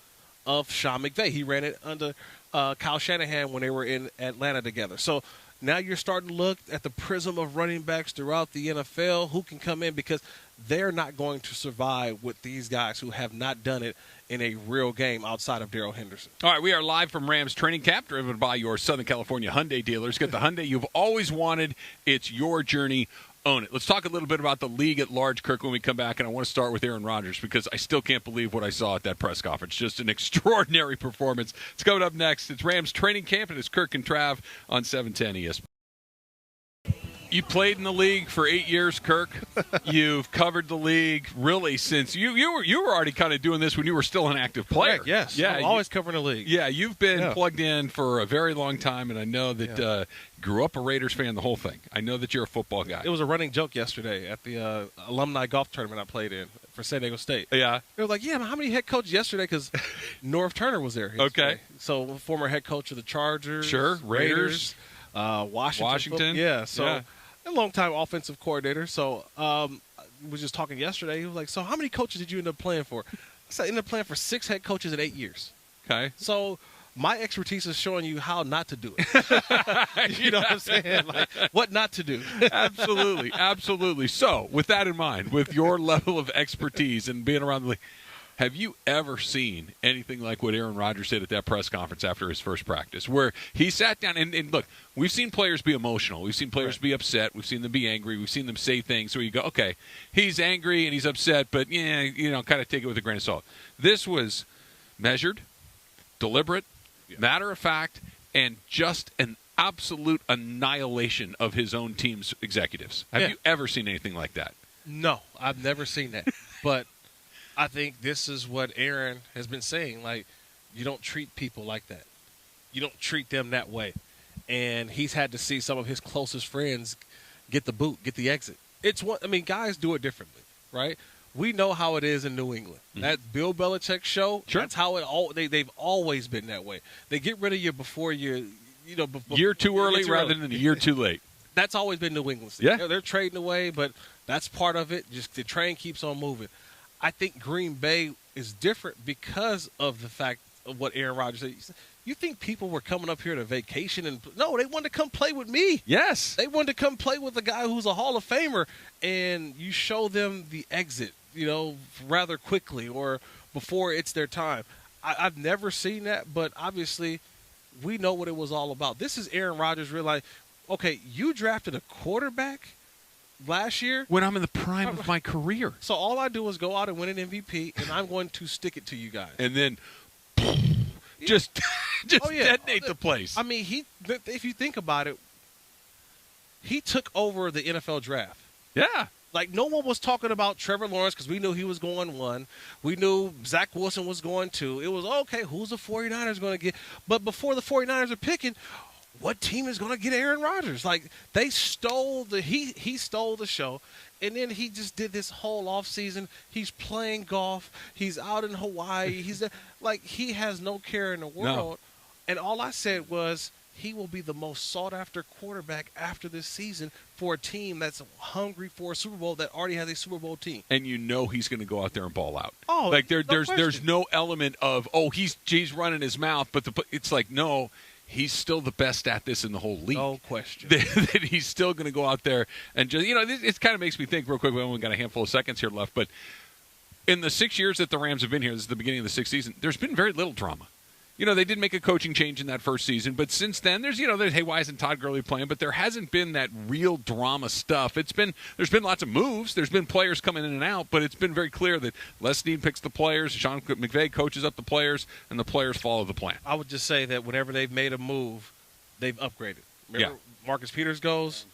of Sean McVay. He ran it under Kyle Shanahan when they were in Atlanta together. So now you're starting to look at the prism of running backs throughout the NFL, who can come in, because they're not going to survive with these guys who have not done it in a real game outside of Darrell Henderson. All right, we are live from Rams training camp, driven by your Southern California Hyundai dealers. Get the Hyundai you've always wanted. It's your journey. Own it. Let's talk a little bit about the league at large, Kirk, when we come back, and I want to start with Aaron Rodgers because I still can't believe what I saw at that press conference. Just an extraordinary performance. It's coming up next. It's Rams training camp, and it's Kirk and Trav on 710 ESPN. You played in the league for 8 years, Kirk. You've covered the league really since you were already kind of doing this when you were still an active player. Correct, yes. Yeah, I'm always covering the league. Yeah, you've been plugged in for a very long time, and I know that grew up a Raiders fan, the whole thing. I know that you're a football guy. It was a running joke yesterday at the alumni golf tournament I played in for San Diego State. Yeah. They were like, yeah, how many head coaches yesterday? Because Norv Turner was there. Okay. So former head coach of the Chargers. Sure, Raiders. Washington. Yeah, so a long-time offensive coordinator. So we were just talking yesterday. He was like, so how many coaches did you end up playing for? I said, I ended up playing for 6 head coaches in 8 years. Okay. So my expertise is showing you how not to do it. You know what I'm saying? Like, what not to do. Absolutely. Absolutely. So with that in mind, with your level of expertise and being around the league, have you ever seen anything like what Aaron Rodgers did at that press conference after his first practice, where he sat down and look, we've seen players be emotional. We've seen players be upset. We've seen them be angry. We've seen them say things where you go, okay, he's angry and he's upset, but, kind of take it with a grain of salt. This was measured, deliberate, matter of fact, and just an absolute annihilation of his own team's executives. Have you ever seen anything like that? No, I've never seen that. But I think this is what Aaron has been saying. Like, you don't treat people like that. You don't treat them that way. And he's had to see some of his closest friends get the boot, get the exit. Guys do it differently, right? We know how it is in New England. That Bill Belichick show, that's how they've always been that way. They get rid of you before you year too early rather than a year too late. That's always been New England's thing. Yeah. They're trading away, but that's part of it. Just the train keeps on moving. I think Green Bay is different because of the fact of what Aaron Rodgers said. You think people were coming up here to vacation? No, they wanted to come play with me. Yes. They wanted to come play with a guy who's a Hall of Famer, and you show them the exit, rather quickly or before it's their time. I've never seen that, but obviously we know what it was all about. This is Aaron Rodgers realizing, okay, you drafted a quarterback last year when I'm in the prime of my career. So all I do is go out and win an MVP, and I'm going to stick it to you guys. And then just Oh, yeah. detonate the place. I mean, if you think about it, he took over the NFL draft. Yeah. Like, no one was talking about Trevor Lawrence because we knew he was going 1. We knew Zach Wilson was going 2. It was, okay, who's the 49ers going to get? But before the 49ers are picking, what team is going to get Aaron Rodgers? Like, they stole he stole the show. And then he just did this whole offseason. He's playing golf. He's out in Hawaii. He has no care in the world. No. And all I said was, he will be the most sought-after quarterback after this season for a team that's hungry for a Super Bowl that already has a Super Bowl team. And you know he's going to go out there and ball out. Oh, like no there's question. no element of he's running his mouth, but it's like no, he's still the best at this in the whole league. No question. That he's still going to go out there and just it kind of makes me think real quick. We only got a handful of seconds here left, but in the 6 years that the Rams have been here, this is the beginning of the 6th season. There's been very little drama. They did make a coaching change in that first season, but since then, there's hey, why isn't Todd Gurley playing? But there hasn't been that real drama stuff. There's been lots of moves. There's been players coming in and out, but it's been very clear that Les Snead picks the players, Sean McVay coaches up the players, and the players follow the plan. I would just say that whenever they've made a move, they've upgraded. Remember, Marcus Peters goes,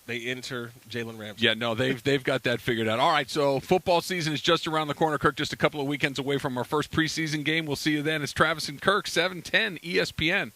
they enter Jalen Ramsey. Yeah, no, they've got that figured out. All right, so football season is just around the corner, Kirk. Just a couple of weekends away from our first preseason game. We'll see you then. It's Travis and Kirk, 710 ESPN.